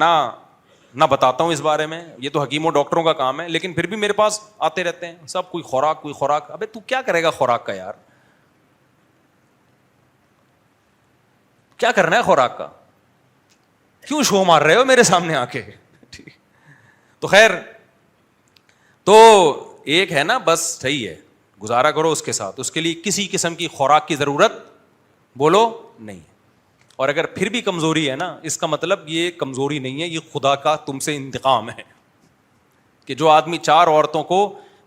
نہ بتاتا ہوں اس بارے میں, یہ تو حکیموں ڈاکٹروں کا کام ہے, لیکن پھر بھی میرے پاس آتے رہتے ہیں سب, کوئی خوراک. ابے تو کیا کرے گا خوراک کا یار, کیا کرنا ہے خوراک کا, کیوں شو مار رہے ہو میرے سامنے آ کے. تو خیر, تو ایک ہے نا, بس صحیح ہے, گزارا کرو اس کے ساتھ, اس کے لیے کسی قسم کی خوراک کی ضرورت بولو نہیں ہے. اور اگر پھر بھی کمزوری ہے نا, اس کا مطلب یہ کمزوری نہیں ہے, یہ خدا کا تم سے انتقام ہے, کہ جو آدمی 4 عورتوں کو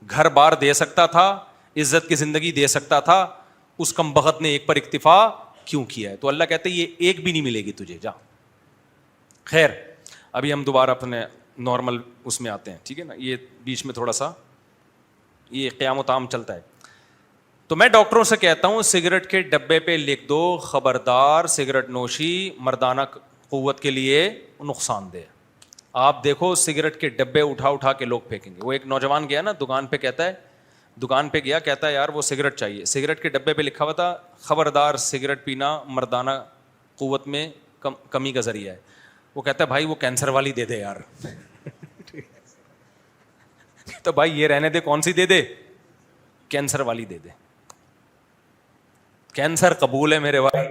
گھر بار دے سکتا تھا, عزت کی زندگی دے سکتا تھا, اس کمبخت نے ایک پر اکتفا کیوں کیا ہے. تو اللہ کہتے یہ ایک بھی نہیں ملے گی تجھے, جا. خیر, ابھی ہم دوبارہ اپنے نارمل اس میں آتے ہیں, ٹھیک ہے نا, یہ بیچ میں تھوڑا سا یہ قیام و طعام چلتا ہے. تو میں ڈاکٹروں سے کہتا ہوں سگریٹ کے ڈبے پہ لکھ دو, خبردار سگریٹ نوشی مردانہ قوت کے لیے نقصان دہ. آپ دیکھو سگریٹ کے ڈبے اٹھا کے لوگ پھینکیں گے. وہ ایک نوجوان گیا نا دکان پہ, کہتا ہے یار وہ سگریٹ چاہیے, سگریٹ کے ڈبے پہ لکھا ہوا تھا خبردار سگریٹ پینا مردانہ قوت میں کمی کا ذریعہ ہے. وہ کہتا ہے بھائی وہ کینسر والی دے دے یار. تو بھائی یہ رہنے دے, کون سی دے دے, کینسر والی دے دے. کینسر قبول ہے میرے بھائی,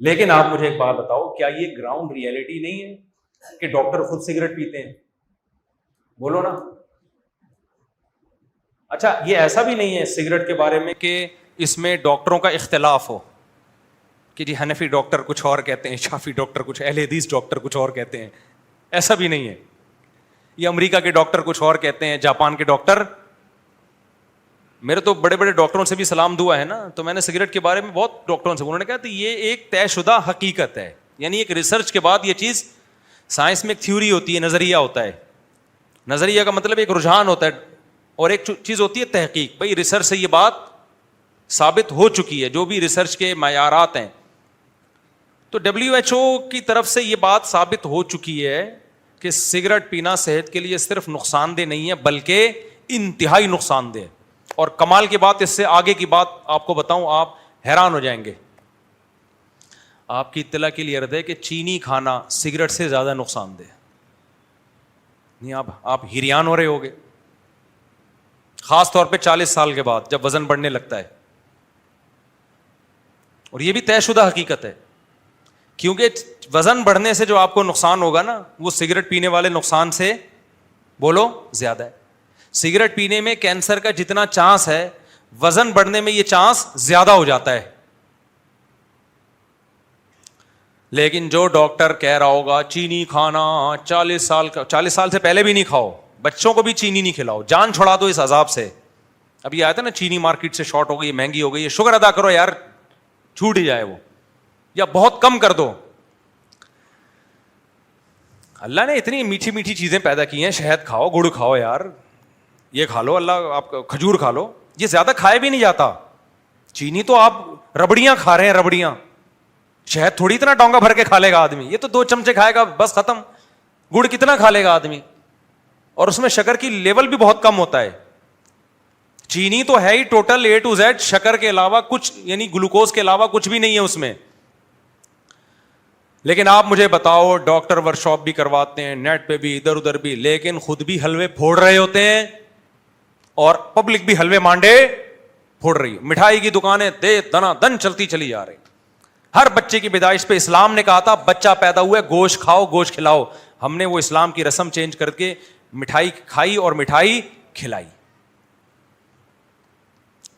لیکن آپ مجھے ایک بات بتاؤ, کیا یہ گراؤنڈ ریئلٹی نہیں ہے کہ ڈاکٹر خود سگریٹ پیتے ہیں؟ بولو نا. اچھا, یہ ایسا بھی نہیں ہے سگریٹ کے بارے میں کہ اس میں ڈاکٹروں کا اختلاف ہو, کہ جی حنفی ڈاکٹر کچھ اور کہتے ہیں, شافی ڈاکٹر کچھ, اہل حدیث ڈاکٹر کچھ اور کہتے ہیں. ایسا بھی نہیں ہے. یہ امریکہ کے ڈاکٹر کچھ اور کہتے ہیں, جاپان کے ڈاکٹر. میرے تو بڑے بڑے ڈاکٹروں سے بھی سلام دعا ہے نا, تو میں نے سگریٹ کے بارے میں بہت ڈاکٹروں سے, انہوں نے کہا تو یہ ایک طے شدہ حقیقت ہے, یعنی ایک ریسرچ کے بعد یہ چیز, سائنس میں ایک تھیوری ہوتی ہے, نظریہ ہوتا ہے, نظریہ کا مطلب ایک رجحان ہوتا ہے, اور ایک چیز ہوتی ہے تحقیق. بھائی ریسرچ سے یہ بات ثابت ہو چکی ہے, جو بھی ریسرچ کے معیارات ہیں. تو WHO کی طرف سے یہ بات ثابت ہو چکی ہے کہ سگریٹ پینا صحت کے لیے صرف نقصان دہ نہیں ہے بلکہ انتہائی نقصان دہ. اور کمال کی بات, اس سے آگے کی بات آپ کو بتاؤں, آپ حیران ہو جائیں گے. آپ کی اطلاع کے لیے عرض ہے کہ چینی کھانا سگریٹ سے زیادہ نقصان دہ نہیں. آپ حیران ہو رہے ہوگے, خاص طور پہ 40 سال کے بعد جب وزن بڑھنے لگتا ہے. اور یہ بھی طے شدہ حقیقت ہے, کیونکہ وزن بڑھنے سے جو آپ کو نقصان ہوگا نا, وہ سگریٹ پینے والے نقصان سے بولو زیادہ ہے. سگریٹ پینے میں کینسر کا جتنا چانس ہے, وزن بڑھنے میں یہ چانس زیادہ ہو جاتا ہے. لیکن جو ڈاکٹر کہہ رہا ہوگا چینی کھانا 40 سال سے پہلے بھی نہیں کھاؤ, بچوں کو بھی چینی نہیں کھلاؤ, جان چھڑا دو اس عذاب سے. ابھی آیا تھا نا چینی مارکیٹ سے شارٹ ہو گئی, مہنگی ہو گئی, یہ شکر ادا کرو یار چھوٹ ہی جائے وہ, یا بہت کم کر دو. اللہ نے اتنی میٹھی میٹھی چیزیں پیدا کی ہیں, شہد کھاؤ, گڑ کھاؤ یار, یہ کھا لو, اللہ آپ کھجور کھا لو, یہ زیادہ کھائے بھی نہیں جاتا. چینی تو آپ ربڑیاں کھا رہے ہیں, ربڑیاں. شہد تھوڑی اتنا ڈونگا بھر کے کھا لے گا آدمی, یہ تو 2 چمچے کھائے گا بس ختم. گڑ کتنا کھا لے گا آدمی, اور اس میں شکر کی لیول بھی بہت کم ہوتا ہے. چینی تو ہے ہی ٹوٹل A to Z شکر کے علاوہ کچھ, یعنی گلوکوز کے علاوہ کچھ بھی نہیں ہے اس میں. لیکن آپ مجھے بتاؤ, ڈاکٹر ورک شاپ بھی کرواتے ہیں, نیٹ پہ بھی, ادھر ادھر بھی, لیکن خود بھی حلوے پھوڑ رہے ہوتے ہیں, اور پبلک بھی حلوے مانڈے پھوڑ رہی ہے. مٹھائی کی دکانیں دے دنا دن چلتی چلی جا رہی. ہر بچے کی پیدائش پہ اسلام نے کہا تھا بچہ پیدا ہوا ہے گوشت کھاؤ, گوشت کھلاؤ. ہم نے وہ اسلام کی رسم چینج کر کے مٹھائی کھائی اور مٹھائی کھلائی.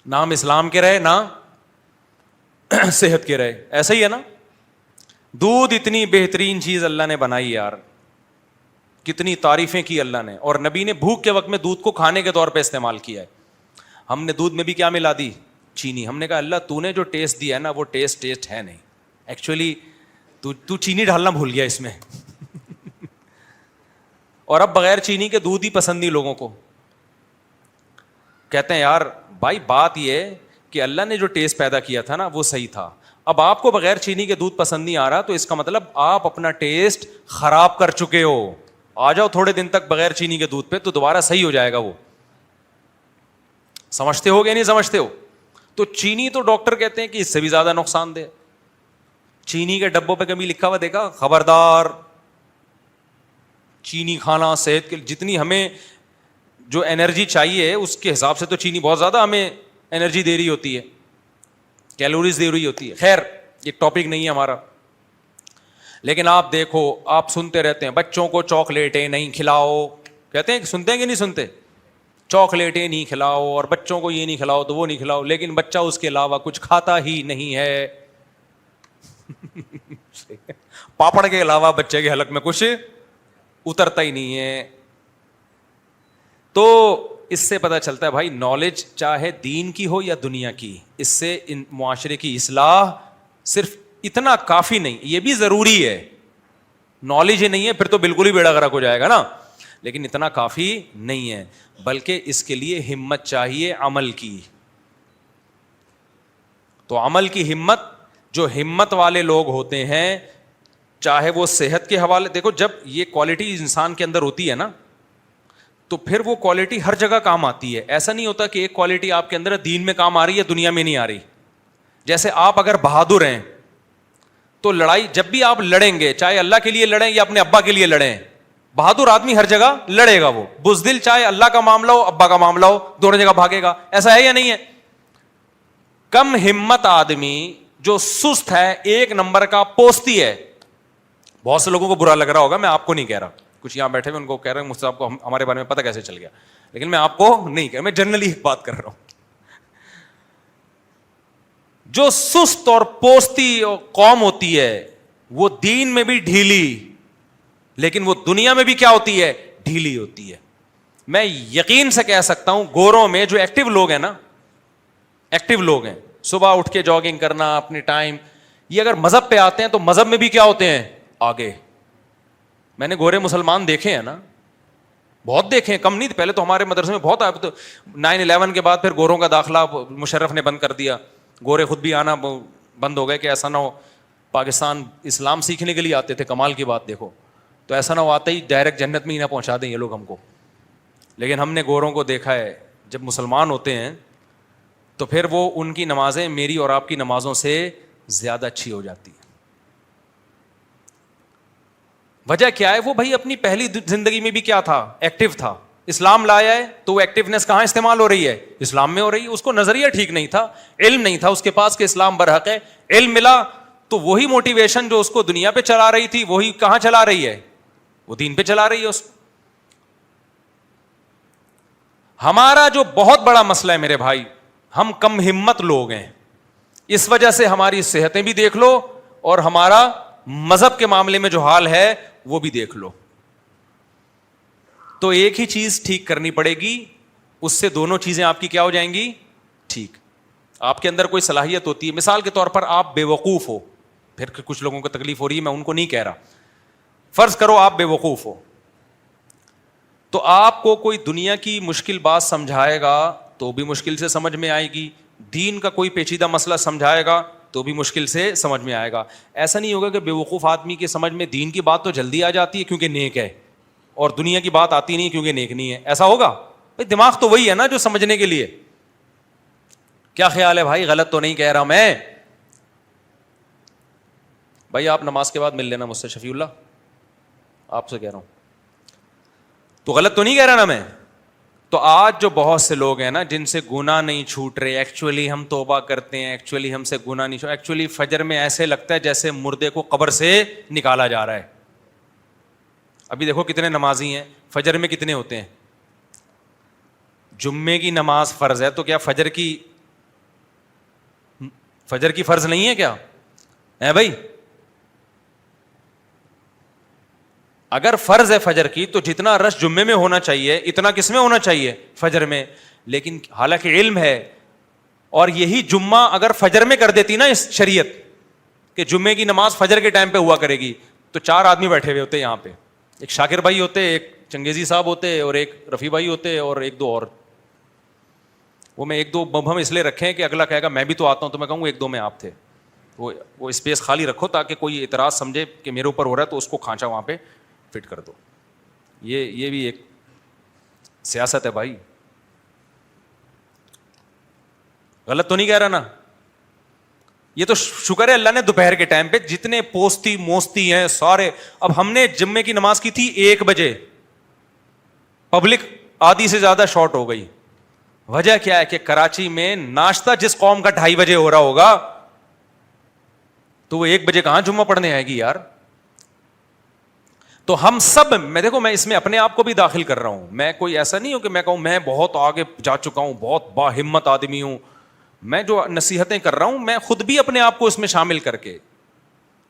نام اسلام کے رہے, نہ صحت کے رہے. ایسا ہی ہے نا. دودھ اتنی بہترین چیز اللہ نے بنائی یار, کتنی تعریفیں کی اللہ نے, اور نبی نے بھوک کے وقت میں دودھ کو کھانے کے طور پہ استعمال کیا ہے. ہم نے دودھ میں بھی کیا ملا دی, چینی. ہم نے کہا اللہ تو نے جو ٹیسٹ دیا ہے نا وہ ٹیسٹ ہے نہیں, ایکچولی تو چینی ڈالنا بھول گیا اس میں. اور اب بغیر چینی کے دودھ ہی پسند نہیں لوگوں کو. کہتے ہیں یار بھائی بات یہ ہے کہ اللہ نے جو ٹیسٹ پیدا کیا تھا نا وہ صحیح تھا, اب آپ کو بغیر چینی کے دودھ پسند نہیں آ رہا تو اس کا مطلب آپ اپنا ٹیسٹ خراب کر چکے ہو. آ جاؤ تھوڑے دن تک بغیر چینی کے دودھ پہ تو دوبارہ صحیح ہو جائے گا وہ. سمجھتے ہو کہ نہیں سمجھتے ہو؟ تو چینی تو ڈاکٹر کہتے ہیں کہ اس سے بھی زیادہ نقصان دہ. چینی کے ڈبوں پہ کبھی لکھا ہوا دیکھا؟ خبردار چینی کھانا صحت کے جتنی ہمیں جو انرجی چاہیے اس کے حساب سے تو چینی بہت زیادہ ہمیں انرجی دے رہی ہوتی ہے, کیلوریز دے رہی ہوتی ہے. خیر یہ ٹاپک نہیں ہے ہمارا. لیکن آپ دیکھو, آپ سنتے رہتے ہیں بچوں کو چاکلیٹیں نہیں کھلاؤ, کہتے ہیں سنتے ہیں کہ نہیں سنتے؟ چاکلیٹیں نہیں کھلاؤ اور بچوں کو یہ نہیں کھلاؤ تو وہ نہیں کھلاؤ, لیکن بچہ اس کے علاوہ کچھ کھاتا ہی نہیں ہے. پاپڑ کے علاوہ بچے کے حلق میں کچھ اترتا ہی نہیں ہے. تو اس سے پتہ چلتا ہے بھائی نالج چاہے دین کی ہو یا دنیا کی, اس سے ان معاشرے کی اصلاح صرف اتنا کافی نہیں, یہ بھی ضروری ہے. نالج ہی نہیں ہے پھر تو بالکل ہی بیڑا غرق ہو جائے گا نا, لیکن اتنا کافی نہیں ہے, بلکہ اس کے لیے ہمت چاہیے عمل کی. تو عمل کی ہمت, جو ہمت والے لوگ ہوتے ہیں چاہے وہ صحت کے حوالے, دیکھو جب یہ کوالٹی انسان کے اندر ہوتی ہے نا تو پھر وہ کوالٹی ہر جگہ کام آتی ہے. ایسا نہیں ہوتا کہ ایک کوالٹی آپ کے اندر دین میں کام آ رہی ہے دنیا میں نہیں آ رہی. جیسے آپ اگر بہادر ہیں تو لڑائی جب بھی آپ لڑیں گے, چاہے اللہ کے لیے لڑیں یا اپنے ابا کے لیے لڑیں, بہادر آدمی ہر جگہ لڑے گا. وہ بزدل چاہے اللہ کا معاملہ ہو ابا کا معاملہ ہو دونوں جگہ بھاگے گا. ایسا ہے یا نہیں ہے؟ کم ہمت آدمی جو سست ہے, ایک نمبر کا پوستی ہے. بہت سے لوگوں کو برا لگ رہا ہوگا, میں آپ کو نہیں کہہ رہا, کچھ یہاں بیٹھے ہوئے ان کو کہہ رہے ہیں مجھ سے آپ کو ہمارے بارے میں پتہ کیسے چل گیا, لیکن میں آپ کو نہیں کہہ رہا, میں جنرلی ایک بات کر رہا ہوں. جو سست اور پوستی قوم ہوتی ہے وہ دین میں بھی ڈھیلی, لیکن وہ دنیا میں بھی کیا ہوتی ہے؟ ڈھیلی ہوتی ہے. میں یقین سے کہہ سکتا ہوں گوروں میں جو ایکٹیو لوگ ہیں نا, ایکٹیو لوگ ہیں, صبح اٹھ کے جاگنگ کرنا اپنے ٹائم, یہ اگر مذہب پہ آتے ہیں تو مذہب میں بھی کیا ہوتے ہیں؟ آگے. میں نے گورے مسلمان دیکھے ہیں نا, بہت دیکھے ہیں, کم نہیں. پہلے تو ہمارے مدرسے میں بہت آئے, تو 9/11 کے بعد پھر گوروں کا داخلہ مشرف نے بند کر دیا, گورے خود بھی آنا بند ہو گئے کہ ایسا نہ ہو. پاکستان اسلام سیکھنے کے لیے آتے تھے, کمال کی بات دیکھو, تو ایسا نہ ہو آتے ہی ڈائریکٹ جنت میں ہی نہ پہنچا دیں یہ لوگ ہم کو. لیکن ہم نے گوروں کو دیکھا ہے جب مسلمان ہوتے ہیں تو پھر وہ ان کی نمازیں میری اور آپ کی نمازوں سے زیادہ اچھی ہو جاتی ہیں. وجہ کیا ہے؟ وہ بھائی اپنی پہلی زندگی میں بھی کیا تھا؟ ایکٹیو تھا. اسلام لایا ہے تو وہ ایکٹیونیس کہاں استعمال ہو رہی ہے؟ اسلام میں ہو رہی ہے. اس کو نظریہ ٹھیک نہیں تھا, علم نہیں تھا اس کے پاس کہ اسلام برحق ہے. علم ملا تو وہی موٹیویشن جو اس کو دنیا پہ چلا رہی تھی وہی کہاں چلا رہی ہے؟ وہ دین پہ چلا رہی ہے اس کو. ہمارا جو بہت بڑا مسئلہ ہے میرے بھائی, ہم کم ہمت لوگ ہیں. اس وجہ سے ہماری صحتیں بھی دیکھ لو اور ہمارا مذہب کے معاملے میں جو حال ہے وہ بھی دیکھ لو. تو ایک ہی چیز ٹھیک کرنی پڑے گی, اس سے دونوں چیزیں آپ کی کیا ہو جائیں گی؟ ٹھیک. آپ کے اندر کوئی صلاحیت ہوتی ہے, مثال کے طور پر آپ بے وقوف ہو, پھر کچھ لوگوں کو تکلیف ہو رہی ہے, میں ان کو نہیں کہہ رہا, فرض کرو آپ بے وقوف ہو, تو آپ کو کوئی دنیا کی مشکل بات سمجھائے گا تو بھی مشکل سے سمجھ میں آئے گی, دین کا کوئی پیچیدہ مسئلہ سمجھائے گا تو بھی مشکل سے سمجھ میں آئے گا. ایسا نہیں ہوگا کہ بے وقوف آدمی کی سمجھ میں دین کی بات تو جلدی آ جاتی ہے کیونکہ نیک ہے, اور دنیا کی بات آتی نہیں کیونکہ نیک نہیں ہے. ایسا ہوگا؟ بھائی دماغ تو وہی ہے نا جو سمجھنے کے لیے. کیا خیال ہے بھائی؟ غلط تو نہیں کہہ رہا میں؟ بھائی آپ نماز کے بعد مل لینا مجھ سے, شفیع اللہ آپ سے کہہ رہا ہوں, تو غلط تو نہیں کہہ رہا نا میں؟ تو آج جو بہت سے لوگ ہیں نا جن سے گناہ نہیں چھوٹ رہے, ایکچولی ہم توبہ کرتے ہیں, ایکچولی ہم سے گناہ نہیں چھوٹ, ایکچولی فجر میں ایسے لگتا ہے جیسے مردے کو قبر سے نکالا جا رہا ہے. ابھی دیکھو کتنے نمازی ہیں, فجر میں کتنے ہوتے ہیں؟ جمعے کی نماز فرض ہے تو کیا فجر کی فرض نہیں ہے کیا ہے بھائی؟ اگر فرض ہے فجر کی تو جتنا رش جمعے میں ہونا چاہیے اتنا کس میں ہونا چاہیے؟ فجر میں. لیکن حالانکہ علم ہے, اور یہی جمعہ اگر فجر میں کر دیتی نا اس شریعت کہ جمعے کی نماز فجر کے ٹائم پہ ہوا کرے گی, تو 4 آدمی بیٹھے ہوئے ہوتے یہاں پہ, ایک شاکر بھائی ہوتے, ایک چنگیزی صاحب ہوتے, اور ایک رفیع بھائی ہوتے, اور 1-2 اور. وہ میں 1-2 مبہم اس لیے رکھے ہیں کہ اگلا کہے گا میں بھی تو آتا ہوں, تو میں کہوں 1-2 میں آپ تھے. وہ اسپیس خالی رکھو تاکہ کوئی اعتراض سمجھے کہ میرے اوپر ہو رہا ہے تو اس کو کھانچا وہاں پہ فٹ کر دو. یہ بھی ایک سیاست ہے بھائی. غلط تو نہیں کہہ رہا نا؟ یہ تو شکر ہے اللہ نے دوپہر کے ٹائم پہ جتنے پوستی موستی ہیں سارے. اب ہم نے جمعے کی نماز کی تھی 1 بجے, پبلک آدھی سے زیادہ شارٹ ہو گئی. وجہ کیا ہے کہ کراچی میں ناشتہ جس قوم کا 2:30 بجے ہو رہا ہوگا تو وہ 1 بجے کہاں جمعہ پڑھنے آئے گی یار. تو ہم سب, میں دیکھو میں اس میں اپنے آپ کو بھی داخل کر رہا ہوں. میں کوئی ایسا نہیں ہوں کہ میں کہوں میں بہت آگے جا چکا ہوں, بہت باہمت آدمی ہوں. میں جو نصیحتیں کر رہا ہوں میں خود بھی اپنے آپ کو اس میں شامل کر کے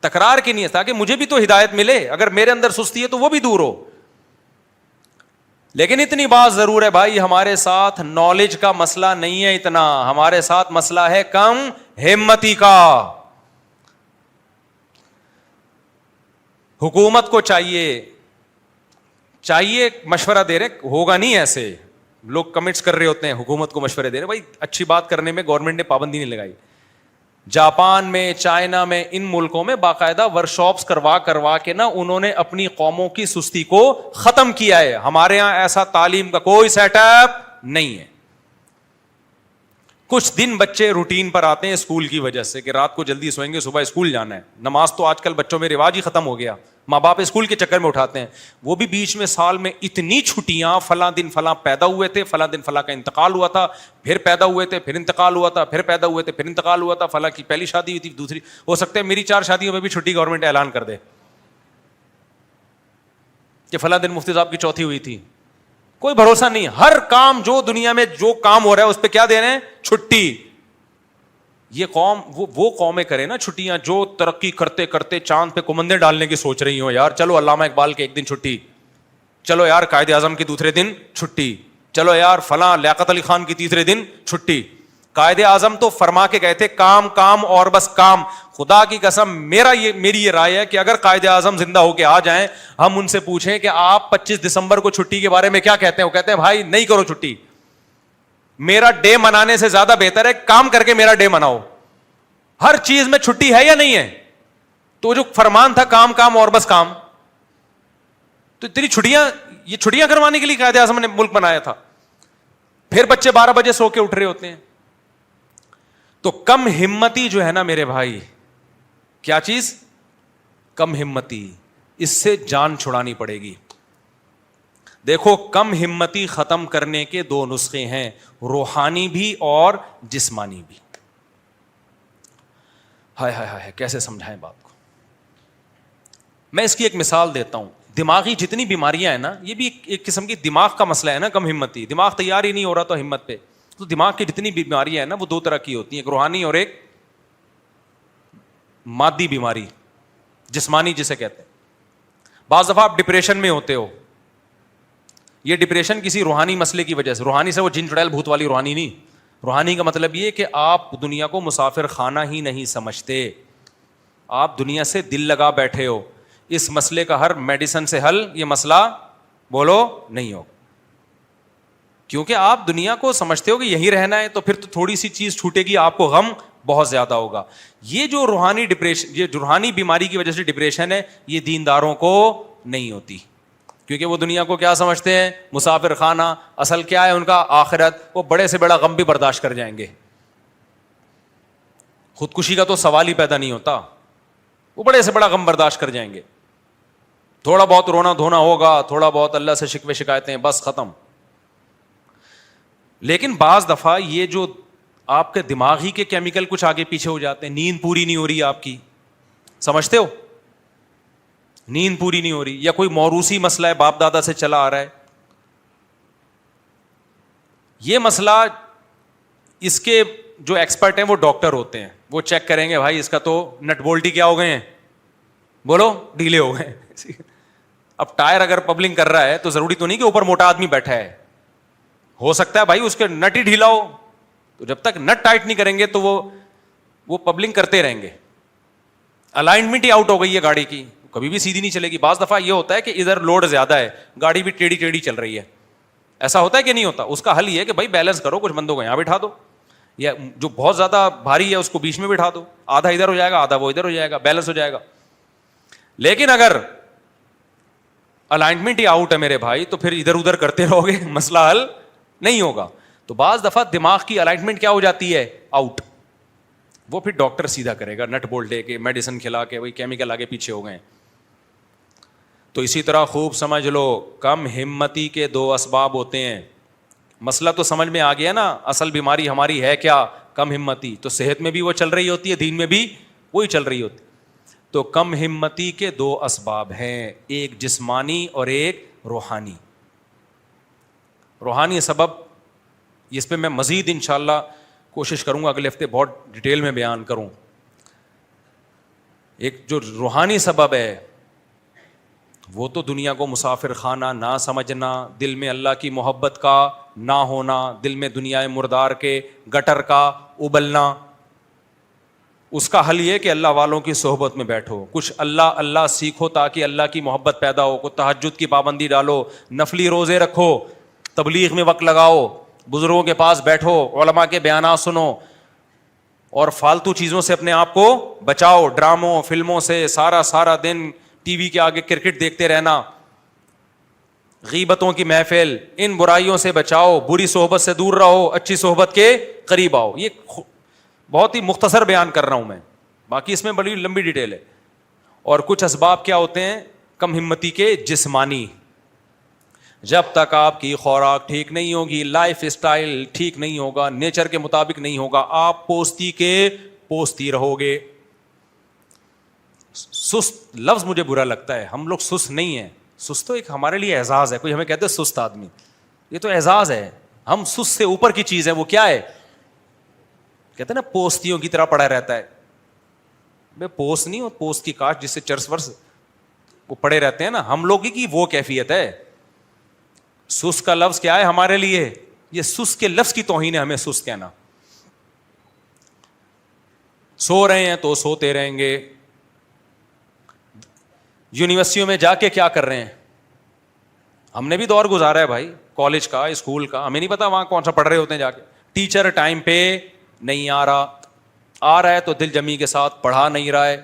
تکرار کی نہیں ہے, تاکہ مجھے بھی تو ہدایت ملے. اگر میرے اندر سستی ہے تو وہ بھی دور ہو. لیکن اتنی بات ضرور ہے بھائی, ہمارے ساتھ نالج کا مسئلہ نہیں ہے اتنا, ہمارے ساتھ مسئلہ ہے کم ہمتی کا. حکومت کو چاہیے مشورہ دے رہے, ہوگا نہیں ایسے. لوگ کمنٹس کر رہے ہوتے ہیں حکومت کو مشورے دے رہے, بھائی اچھی بات کرنے میں گورنمنٹ نے پابندی نہیں لگائی. جاپان میں, چائنا میں, ان ملکوں میں باقاعدہ ورکشاپس کروا کے نا انہوں نے اپنی قوموں کی سستی کو ختم کیا ہے. ہمارے یہاں ایسا تعلیم کا کوئی سیٹ اپ نہیں ہے. کچھ دن بچے روٹین پر آتے ہیں اسکول کی وجہ سے کہ رات کو جلدی سوئیں گے, صبح اسکول جانا ہے. نماز تو آج کل بچوں میں رواج ہی ختم ہو گیا, ماں باپ اسکول کے چکر میں اٹھاتے ہیں. وہ بھی بیچ میں سال میں اتنی چھٹیاں, فلاں دن فلاں پیدا ہوئے تھے, فلاں دن فلاں کا انتقال ہوا تھا, پھر پیدا ہوئے تھے, پھر انتقال ہوا تھا, پھر پیدا ہوئے تھے, پھر انتقال ہوا تھا, فلاں کی پہلی شادی ہوئی تھی, دوسری, ہو سکتا ہے میری 4 شادیوں میں بھی چھٹی گورنمنٹ اعلان کر دے کہ فلاں دن مفتی صاحب کی چوتھی ہوئی تھی. کوئی بھروسہ نہیں. ہر کام جو دنیا میں جو کام ہو رہا ہے اس پہ کیا دے رہے ہیں, چھٹی. یہ قوم وہ قومیں کرے نا چھٹیاں جو ترقی کرتے کرتے چاند پہ کمندیں ڈالنے کی سوچ رہی ہوں. یار چلو علامہ اقبال کے 1 دن چھٹی, چلو یار قائد اعظم کی دوسرے دن چھٹی, چلو یار فلاں لیاقت علی خان کی تیسرے دن چھٹی. قائد اعظم تو فرما کے گئے تھے کام کام اور بس کام. خدا کی قسم میری یہ رائے ہے کہ اگر قائد اعظم زندہ ہو کے آ جائیں, ہم ان سے پوچھیں کہ آپ 25 دسمبر کو چھٹی کے بارے میں کیا کہتے ہیں, وہ کہتے ہیں بھائی نہیں کرو چھٹی, میرا ڈے منانے سے زیادہ بہتر ہے کام کر کے میرا ڈے مناؤ. ہر چیز میں چھٹی ہے یا نہیں ہے؟ تو جو فرمان تھا کام کام اور بس کام, تو اتنی یہ چھٹیاں کروانے کے لیے قائد اعظم نے ملک بنایا تھا. پھر بچے 12 بجے سو کے اٹھ رہے ہوتے ہیں. تو کم ہمتی جو ہے نا میرے بھائی, کیا چیز کم ہمتی, اس سے جان چھڑانی پڑے گی. دیکھو کم ہمتی ختم کرنے کے 2 نسخے ہیں, روحانی بھی اور جسمانی بھی. ہائے ہائے ہائے کیسے سمجھائیں بات کو. میں اس کی ایک مثال دیتا ہوں. دماغی جتنی بیماریاں ہیں نا, یہ بھی ایک قسم کی دماغ کا مسئلہ ہے نا, کم ہمتی. دماغ تیار ہی نہیں ہو رہا تو ہمت پہ. تو دماغ کی جتنی بیماریاں ہیں نا وہ 2 طرح کی ہوتی ہیں, ایک روحانی اور ایک مادی بیماری, جسمانی جسے کہتے ہیں. بعض دفعہ آپ ڈپریشن میں ہوتے ہو, یہ ڈپریشن کسی روحانی مسئلے کی وجہ سے. روحانی سے وہ جن چڑیل بھوت والی روحانی نہیں. روحانی کا مطلب یہ کہ آپ دنیا کو مسافر خانہ ہی نہیں سمجھتے, آپ دنیا سے دل لگا بیٹھے ہو. اس مسئلے کا ہر میڈیسن سے حل یہ مسئلہ بولو نہیں ہوگا, کیونکہ آپ دنیا کو سمجھتے ہو کہ یہی رہنا ہے, تو پھر تو تھوڑی سی چیز چھوٹے گی آپ کو غم بہت زیادہ ہوگا. یہ جو روحانی ڈپریشن, یہ روحانی بیماری کی وجہ سے ڈپریشن ہے, یہ دینداروں کو نہیں ہوتی, کیونکہ وہ دنیا کو کیا سمجھتے ہیں, مسافر خانہ. اصل کیا ہے ان کا, آخرت. وہ بڑے سے بڑا غم بھی برداشت کر جائیں گے, خودکشی کا تو سوال ہی پیدا نہیں ہوتا, وہ بڑے سے بڑا غم برداشت کر جائیں گے. تھوڑا بہت رونا دھونا ہوگا, تھوڑا بہت اللہ سے شکوے شکایتیں, بس ختم. لیکن بعض دفعہ یہ جو آپ کے دماغی کے کیمیکل کچھ آگے پیچھے ہو جاتے ہیں, نیند پوری نہیں ہو رہی آپ کی, سمجھتے ہو, نیند پوری نہیں ہو رہی, یا کوئی موروثی مسئلہ ہے باپ دادا سے چلا آ رہا ہے. یہ مسئلہ اس کے جو ایکسپرٹ ہیں وہ ڈاکٹر ہوتے ہیں, وہ چیک کریں گے بھائی اس کا تو نٹ بولٹی کیا ہو گئے ہیں, بولو ڈھیلے ہو گئے. اب ٹائر اگر پبلنگ کر رہا ہے تو ضروری تو نہیں کہ اوپر موٹا آدمی بیٹھا ہے, ہو سکتا ہے بھائی اس کے نٹ ہی ڈھیلا ہو. تو جب تک نٹ ٹائٹ نہیں کریں گے تو وہ پبلنگ کرتے رہیں گے. الائنمنٹ ہی آؤٹ ہو گئی ہے گاڑی کی, کبھی بھی سیدھی نہیں چلے گی. بعض دفعہ یہ ہوتا ہے کہ ادھر لوڈ زیادہ ہے, گاڑی بھی ٹیڑھی چل رہی ہے. ایسا ہوتا ہے کہ نہیں ہوتا؟ اس کا حل یہ ہے کہ بھائی بیلنس کرو, کچھ بندوں کو یہاں بٹھا دو, یا جو بہت زیادہ بھاری ہے اس کو بیچ میں بٹھا دو, آدھا ادھر ہو جائے گا آدھا وہ ادھر ہو جائے گا, بیلنس ہو جائے گا. لیکن اگر الائنمنٹ ہی آؤٹ ہے میرے بھائی, تو پھر ادھر ادھر کرتے رہو گے, مسئلہ حل نہیں ہوگا. تو بعض دفعہ دماغ کی الائنمنٹ کیا ہو جاتی ہے, آؤٹ. وہ پھر ڈاکٹر سیدھا کرے گا, نٹ بولٹ دے کے میڈیسن کھلا کے, وہی کیمیکل آگے پیچھے ہو گئے. تو اسی طرح خوب سمجھ لو, کم ہمتی کے 2 اسباب ہوتے ہیں. مسئلہ تو سمجھ میں آ گیا نا, اصل بیماری ہماری ہے کیا, کم ہمتی. تو صحت میں بھی وہ چل رہی ہوتی ہے, دین میں بھی وہی چل رہی ہوتی. تو کم ہمتی کے 2 اسباب ہیں, ایک جسمانی اور ایک روحانی. روحانی سبب اس پہ میں مزید انشاءاللہ کوشش کروں گا اگلے ہفتے بہت ڈیٹیل میں بیان کروں. ایک جو روحانی سبب ہے وہ تو دنیا کو مسافر خانہ نہ سمجھنا, دل میں اللہ کی محبت کا نہ ہونا, دل میں دنیا مردار کے گٹر کا ابلنا. اس کا حل یہ کہ اللہ والوں کی صحبت میں بیٹھو, کچھ اللہ اللہ سیکھو تاکہ اللہ کی محبت پیدا ہو. کو تہجد کی پابندی ڈالو, نفلی روزے رکھو, تبلیغ میں وقت لگاؤ, بزرگوں کے پاس بیٹھو, علماء کے بیانات سنو, اور فالتو چیزوں سے اپنے آپ کو بچاؤ, ڈراموں فلموں سے سارا دن ٹی وی کے آگے کرکٹ دیکھتے رہنا, غیبتوں کی محفل, ان برائیوں سے بچاؤ, بری صحبت سے دور رہو, اچھی صحبت کے قریب آؤ. یہ بہت ہی مختصر بیان کر رہا ہوں میں, باقی اس میں بڑی لمبی ڈیٹیل ہے. اور کچھ اسباب کیا ہوتے ہیں کم ہمتی کے, جسمانی. جب تک آپ کی خوراک ٹھیک نہیں ہوگی, لائف اسٹائل ٹھیک نہیں ہوگا, نیچر کے مطابق نہیں ہوگا, آپ پوستی کے پوستی رہو گے. سست لفظ مجھے برا لگتا ہے, ہم لوگ سست نہیں ہیں. سست تو ایک ہمارے لیے اعزاز ہے, کوئی ہمیں کہتے ہیں سست آدمی, یہ تو اعزاز ہے. ہم سست سے اوپر کی چیز ہے, وہ کیا ہے, کہتے ہیں نا پوستیوں کی طرح پڑا رہتا ہے. بے پوست نہیں, وہ پوست کی کاٹ جس سے چرس ورس وہ پڑے رہتے ہیں نا, ہم لوگ کی وہ کیفیت ہے. سست کا لفظ کیا ہے ہمارے لیے, یہ سست کے لفظ کی توہین ہے ہمیں سست کہنا. سو رہے ہیں تو سوتے رہیں گے. یونیورسٹیوں میں جا کے کیا کر رہے ہیں, ہم نے بھی دور گزارا ہے بھائی, کالج کا اسکول کا, ہمیں نہیں پتا وہاں کون سا پڑھ رہے ہوتے ہیں جا کے. ٹیچر ٹائم پہ نہیں آ رہا ہے تو دل جمی کے ساتھ پڑھا نہیں رہا ہے,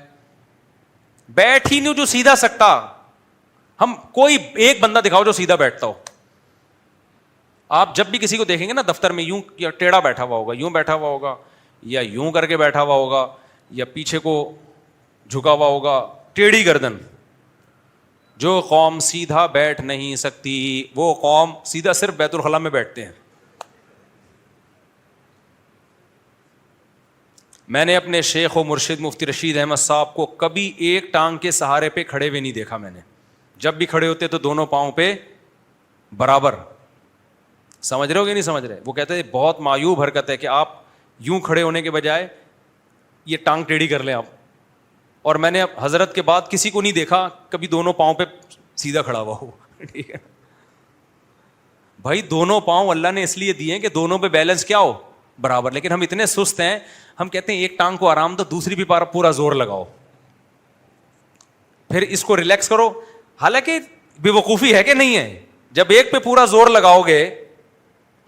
بیٹھ ہی نہیں جو سیدھا سکتا. ہم کوئی ایک بندہ دکھاؤ جو سیدھا بیٹھتا ہو. آپ جب بھی کسی کو دیکھیں گے نا دفتر میں, یوں یا ٹیڑھا بیٹھا ہوا ہوگا, یوں بیٹھا ہوا ہوگا, یا یوں کر کے بیٹھا ہوا ہوگا, یا پیچھے کو جھکا ہوا ہوگا, ٹیڑھی گردن. جو قوم سیدھا بیٹھ نہیں سکتی وہ قوم سیدھا صرف بیت الخلاء میں بیٹھتے ہیں. میں نے اپنے شیخ و مرشد مفتی رشید احمد صاحب کو کبھی ایک ٹانگ کے سہارے پہ کھڑے ہوئے نہیں دیکھا میں نے. جب بھی کھڑے ہوتے تو دونوں پاؤں پہ برابر. سمجھ رہے ہو کہ نہیں سمجھ رہے؟ وہ کہتے ہیں بہت معیوب حرکت ہے کہ آپ یوں کھڑے ہونے کے بجائے یہ ٹانگ ٹیڑھی کر لیں آپ. اور میں نے حضرت کے بعد کسی کو نہیں دیکھا کبھی دونوں پاؤں پہ سیدھا کھڑا ہوا ہو. ٹھیک ہے بھائی, دونوں پاؤں اللہ نے اس لیے دیے ہیں کہ دونوں پہ بیلنس کیا ہو, برابر. لیکن ہم اتنے سست ہیں, ہم کہتے ہیں ایک ٹانگ کو آرام دو, دوسری بھی پورا زور لگاؤ, پھر اس کو ریلیکس کرو. حالانکہ بے وقوفی ہے کہ نہیں ہے, جب ایک پہ پورا زور لگاؤ گے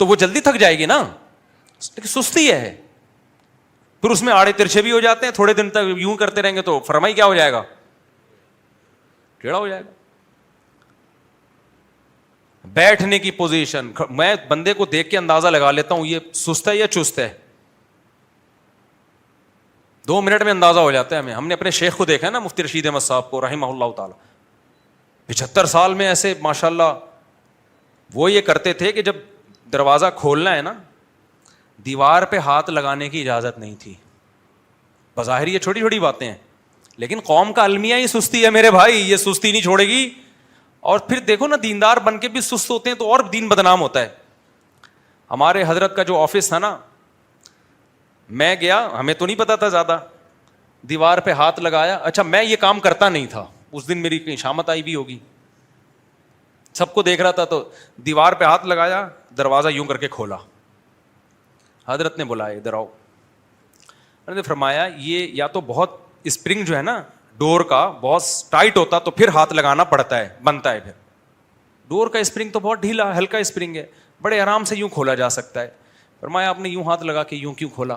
تو وہ جلدی تھک جائے گی نا, سستی ہے. پھر اس میں آڑے ترچھے بھی ہو جاتے ہیں, تھوڑے دن تک یوں کرتے رہیں گے تو فرمائی کیا ہو جائے گا, ٹیڑھا ہو جائے گا. بیٹھنے کی پوزیشن, میں بندے کو دیکھ کے اندازہ لگا لیتا ہوں یہ سست ہے یا چست ہے, 2 منٹ میں اندازہ ہو جاتا ہے ہمیں. ہم نے اپنے شیخ کو دیکھا ہے نا, مفتی رشید احمد صاحب کو رحمہ اللہ تعالی, 75 سال میں ایسے ماشاءاللہ. وہ یہ کرتے تھے کہ جب دروازہ کھولنا ہے نا, دیوار پہ ہاتھ لگانے کی اجازت نہیں تھی. بظاہر یہ چھوٹی چھوٹی باتیں ہیں, لیکن قوم کا المیہ ہی سستی ہے میرے بھائی, یہ سستی نہیں چھوڑے گی. اور پھر دیکھو نا, دیندار بن کے بھی سست ہوتے ہیں تو اور دین بدنام ہوتا ہے. ہمارے حضرت کا جو آفس تھا نا, میں گیا, ہمیں تو نہیں پتا تھا زیادہ, دیوار پہ ہاتھ لگایا. اچھا میں یہ کام کرتا نہیں تھا, اس دن میری کہیں شامت آئی بھی ہوگی, سب کو دیکھ رہا تھا, تو دیوار پہ ہاتھ لگایا, دروازہ یوں کر کے کھولا. حضرت نے بلایا ادھر آؤ. انہوں نے فرمایا یہ یا تو بہت اسپرنگ جو ہے نا ڈور کا بہت ٹائٹ ہوتا تو پھر ہاتھ لگانا پڑتا ہے, بنتا ہے. پھر ڈور کا اسپرنگ تو بہت ڈھیلا ہلکا اسپرنگ ہے, بڑے آرام سے یوں کھولا جا سکتا ہے. فرمایا آپ نے یوں ہاتھ لگا کے یوں کیوں کھولا؟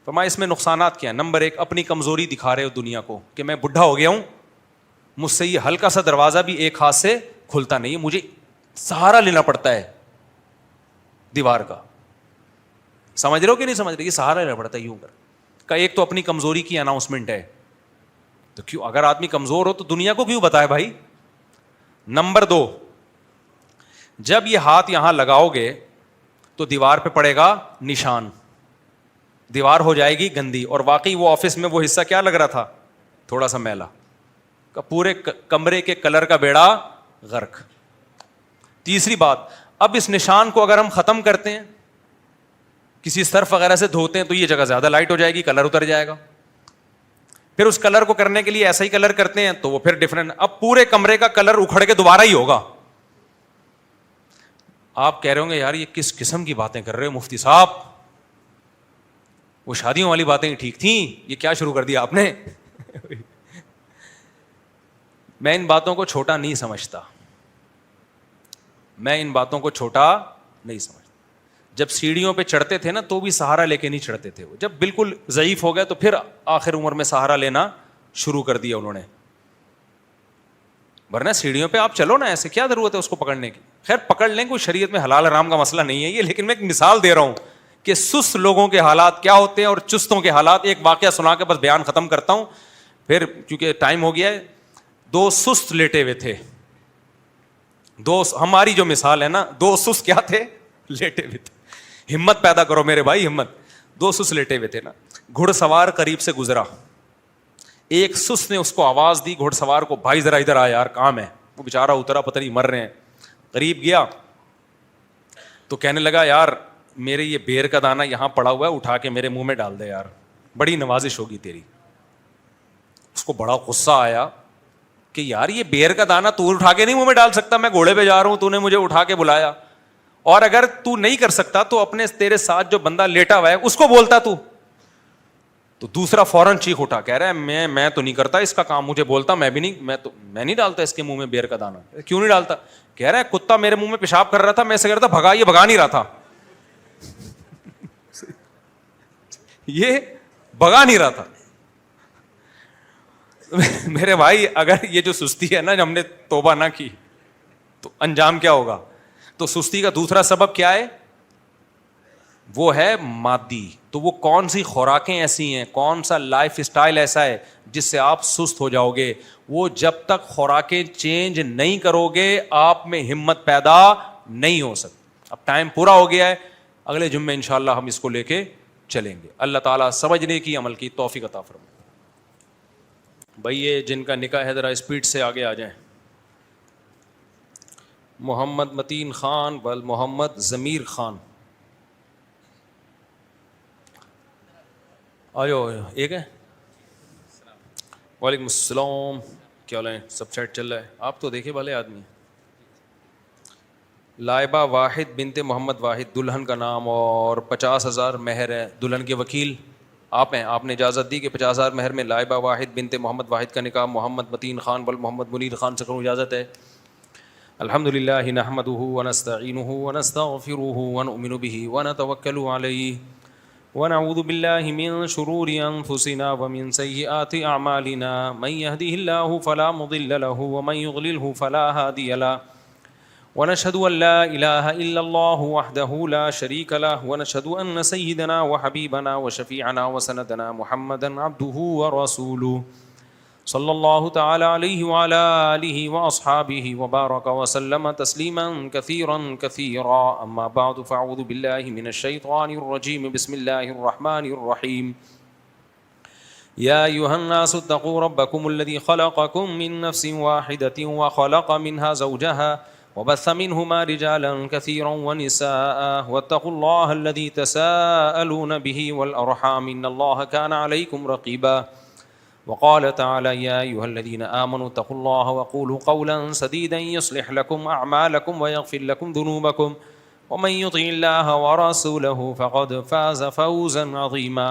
فرمایا اس میں نقصانات کیا ہیں؟ نمبر 1 اپنی کمزوری دکھا رہے ہو دنیا کو کہ میں بڈھا ہو گیا ہوں, مجھ سے یہ ہلکا سا دروازہ بھی ایک ہاتھ سے کھلتا نہیں ہے, مجھے سہارا لینا پڑتا ہے دیوار کا. سمجھ رہے ہو کہ نہیں سمجھ رہے؟ یہ سہارا لینا پڑتا ہے یوں کا. ایک تو اپنی کمزوری کی اناؤنسمنٹ ہے, تو کیوں اگر آدمی کمزور ہو تو دنیا کو کیوں بتائے بھائی. نمبر 2, جب یہ ہاتھ یہاں لگاؤ گے تو دیوار پہ پڑے گا نشان, دیوار ہو جائے گی گندی, اور واقعی وہ آفس میں وہ حصہ کیا لگ رہا تھا, تھوڑا سا میلا, پورے کمرے کے کلر کا بیڑا غرق. تیسری بات, اب اس نشان کو اگر ہم ختم کرتے ہیں, کسی سرف وغیرہ سے دھوتے ہیں, تو یہ جگہ زیادہ لائٹ ہو جائے گی, کلر اتر جائے گا. پھر اس کلر کو کرنے کے لیے ایسا ہی کلر کرتے ہیں تو وہ پھر ڈفرنٹ, اب پورے کمرے کا کلر اکھڑ کے دوبارہ ہی ہوگا. آپ کہہ رہے ہوں گے یار یہ کس قسم کی باتیں کر رہے ہو مفتی صاحب, وہ شادیوں والی باتیں ٹھیک تھیں, یہ کیا شروع کر دیا آپ نے. میں ان باتوں کو چھوٹا نہیں سمجھتا, میں ان باتوں کو چھوٹا نہیں سمجھتا. جب سیڑھیوں پہ چڑھتے تھے نا تو بھی سہارا لے کے نہیں چڑھتے تھے, وہ جب بالکل ضعیف ہو گئے تو پھر آخر عمر میں سہارا لینا شروع کر دیا انہوں نے. ورنہ سیڑھیوں پہ آپ چلو نا, ایسے کیا ضرورت ہے اس کو پکڑنے کی. خیر پکڑ لیں, کوئی شریعت میں حلال حرام کا مسئلہ نہیں ہے یہ, لیکن میں ایک مثال دے رہا ہوں کہ سست لوگوں کے حالات کیا ہوتے ہیں اور چستوں کے حالات. ایک واقعہ سنا کے بس بیان ختم کرتا ہوں, پھر کیونکہ ٹائم ہو گیا ہے. 2 سست لیٹے ہوئے تھے, 2, ہماری جو مثال ہے نا, 2 سست کیا تھے, لیٹے ہوئے تھے. ہمت پیدا کرو میرے بھائی, ہمت. 2 سست لیٹے ہوئے تھے نا, گھڑ سوار قریب سے گزرا, ایک سست نے اس کو آواز دی گھڑ سوار کو, بھائی ذرا ادھر آ یار کام ہے. وہ بےچارہ اترا, پتہ نہیں مر رہے ہیں. قریب گیا تو کہنے لگا یار میرے یہ بیر کا دانہ یہاں پڑا ہوا ہے, اٹھا کے میرے منہ میں ڈال دے یار, بڑی نوازش ہوگی تیری. اس کو بڑا غصہ آیا کہ یار یہ بیر کا دانہ تو اٹھا کے نہیں منہ میں ڈال سکتا, میں گھوڑے پہ جا رہا ہوں, تو نے مجھے اٹھا کے بلایا, اور اگر تو نہیں کر سکتا تو اپنے تیرے ساتھ جو بندہ لیٹا ہوا ہے اس کو بولتا تو دوسرا فوراً چیخ اٹھا, کہہ رہا ہے میں تو نہیں کرتا اس کا کام, مجھے بولتا میں بھی نہیں, میں نہیں ڈالتا اس کے منہ میں بیر کا دانہ. کیوں نہیں ڈالتا؟ کہہ رہا ہے کتا میرے منہ میں پیشاب کر رہا تھا, میں سے کہتا بھگا, یہ بھگا نہیں رہا تھا, یہ بھگا نہیں رہا تھا. میرے بھائی اگر یہ جو سستی ہے نا ہم نے توبہ نہ کی تو انجام کیا ہوگا. تو سستی کا دوسرا سبب کیا ہے, وہ ہے مادی. تو وہ کون سی خوراکیں ایسی ہیں, کون سا لائف اسٹائل ایسا ہے جس سے آپ سست ہو جاؤ گے. وہ جب تک خوراکیں چینج نہیں کرو گے آپ میں ہمت پیدا نہیں ہو سکتی. اب ٹائم پورا ہو گیا ہے, اگلے جمعے انشاءاللہ ہم اس کو لے کے چلیں گے. اللہ تعالیٰ سمجھنے کی عمل کی توفیق عطا فرمائے. بھائی یہ جن کا نکاح ہے ذرا اسپیڈ سے آگے آ جائیں. محمد متین خان بل محمد ضمیر خان, آیو ایک ہے. وعلیکم السلام, کیا حال ہے, سب سیٹ چل رہا ہے؟ آپ تو دیکھے والے آدمی. لائبہ واحد بنت محمد واحد دلہن کا نام, اور 50,000 مہر ہے. دلہن کے وکیل آپ ہیں, آپ نے اجازت دی کہ 50,000 مہر میں لائبہ واحد بنت محمد واحد کا نکاح محمد متین خان بل محمد منیر خان سے کروں, اجازت ہے؟ الحمد للہ نحمده ونستعینه ونستغفره ونؤمن به ونتوکل علیہ ونعوذ باللہ من شرور انفسنا ومن سیئات اعمالنا من يهده الله فلا مضل له ومن يضلله فلا هادي له ونشهد ان لا اله الا الله وحده لا شريك له ونشهد ان سيدنا وحبيبنا وشفيعنا وسندنا محمدا عبده ورسوله صلی اللہ تعالی علیہ وعلی آلہ واصحابہ وبارک وسلم تسلیما کثیرا کثیرا. اما بعد فاعوذ باللہ من الشیطان الرجیم, بسم اللہ الرحمن الرحیم. یا ایھا الناس اتقوا ربکم الذی خلقکم من نفس واحدۃ وخلق منها زوجها وبث منهما رجالا كثيرا ونساء واتقوا الله الذي تساءلون به والأرحام إن الله كان عليكم رقيبا. وقال تعالى يا أيها الذين آمنوا اتقوا الله وقولوا قولا سديدا يصلح لكم أعمالكم ويغفر لكم ذنوبكم ومن يطع الله ورسوله فقد فاز فوزا عظيما.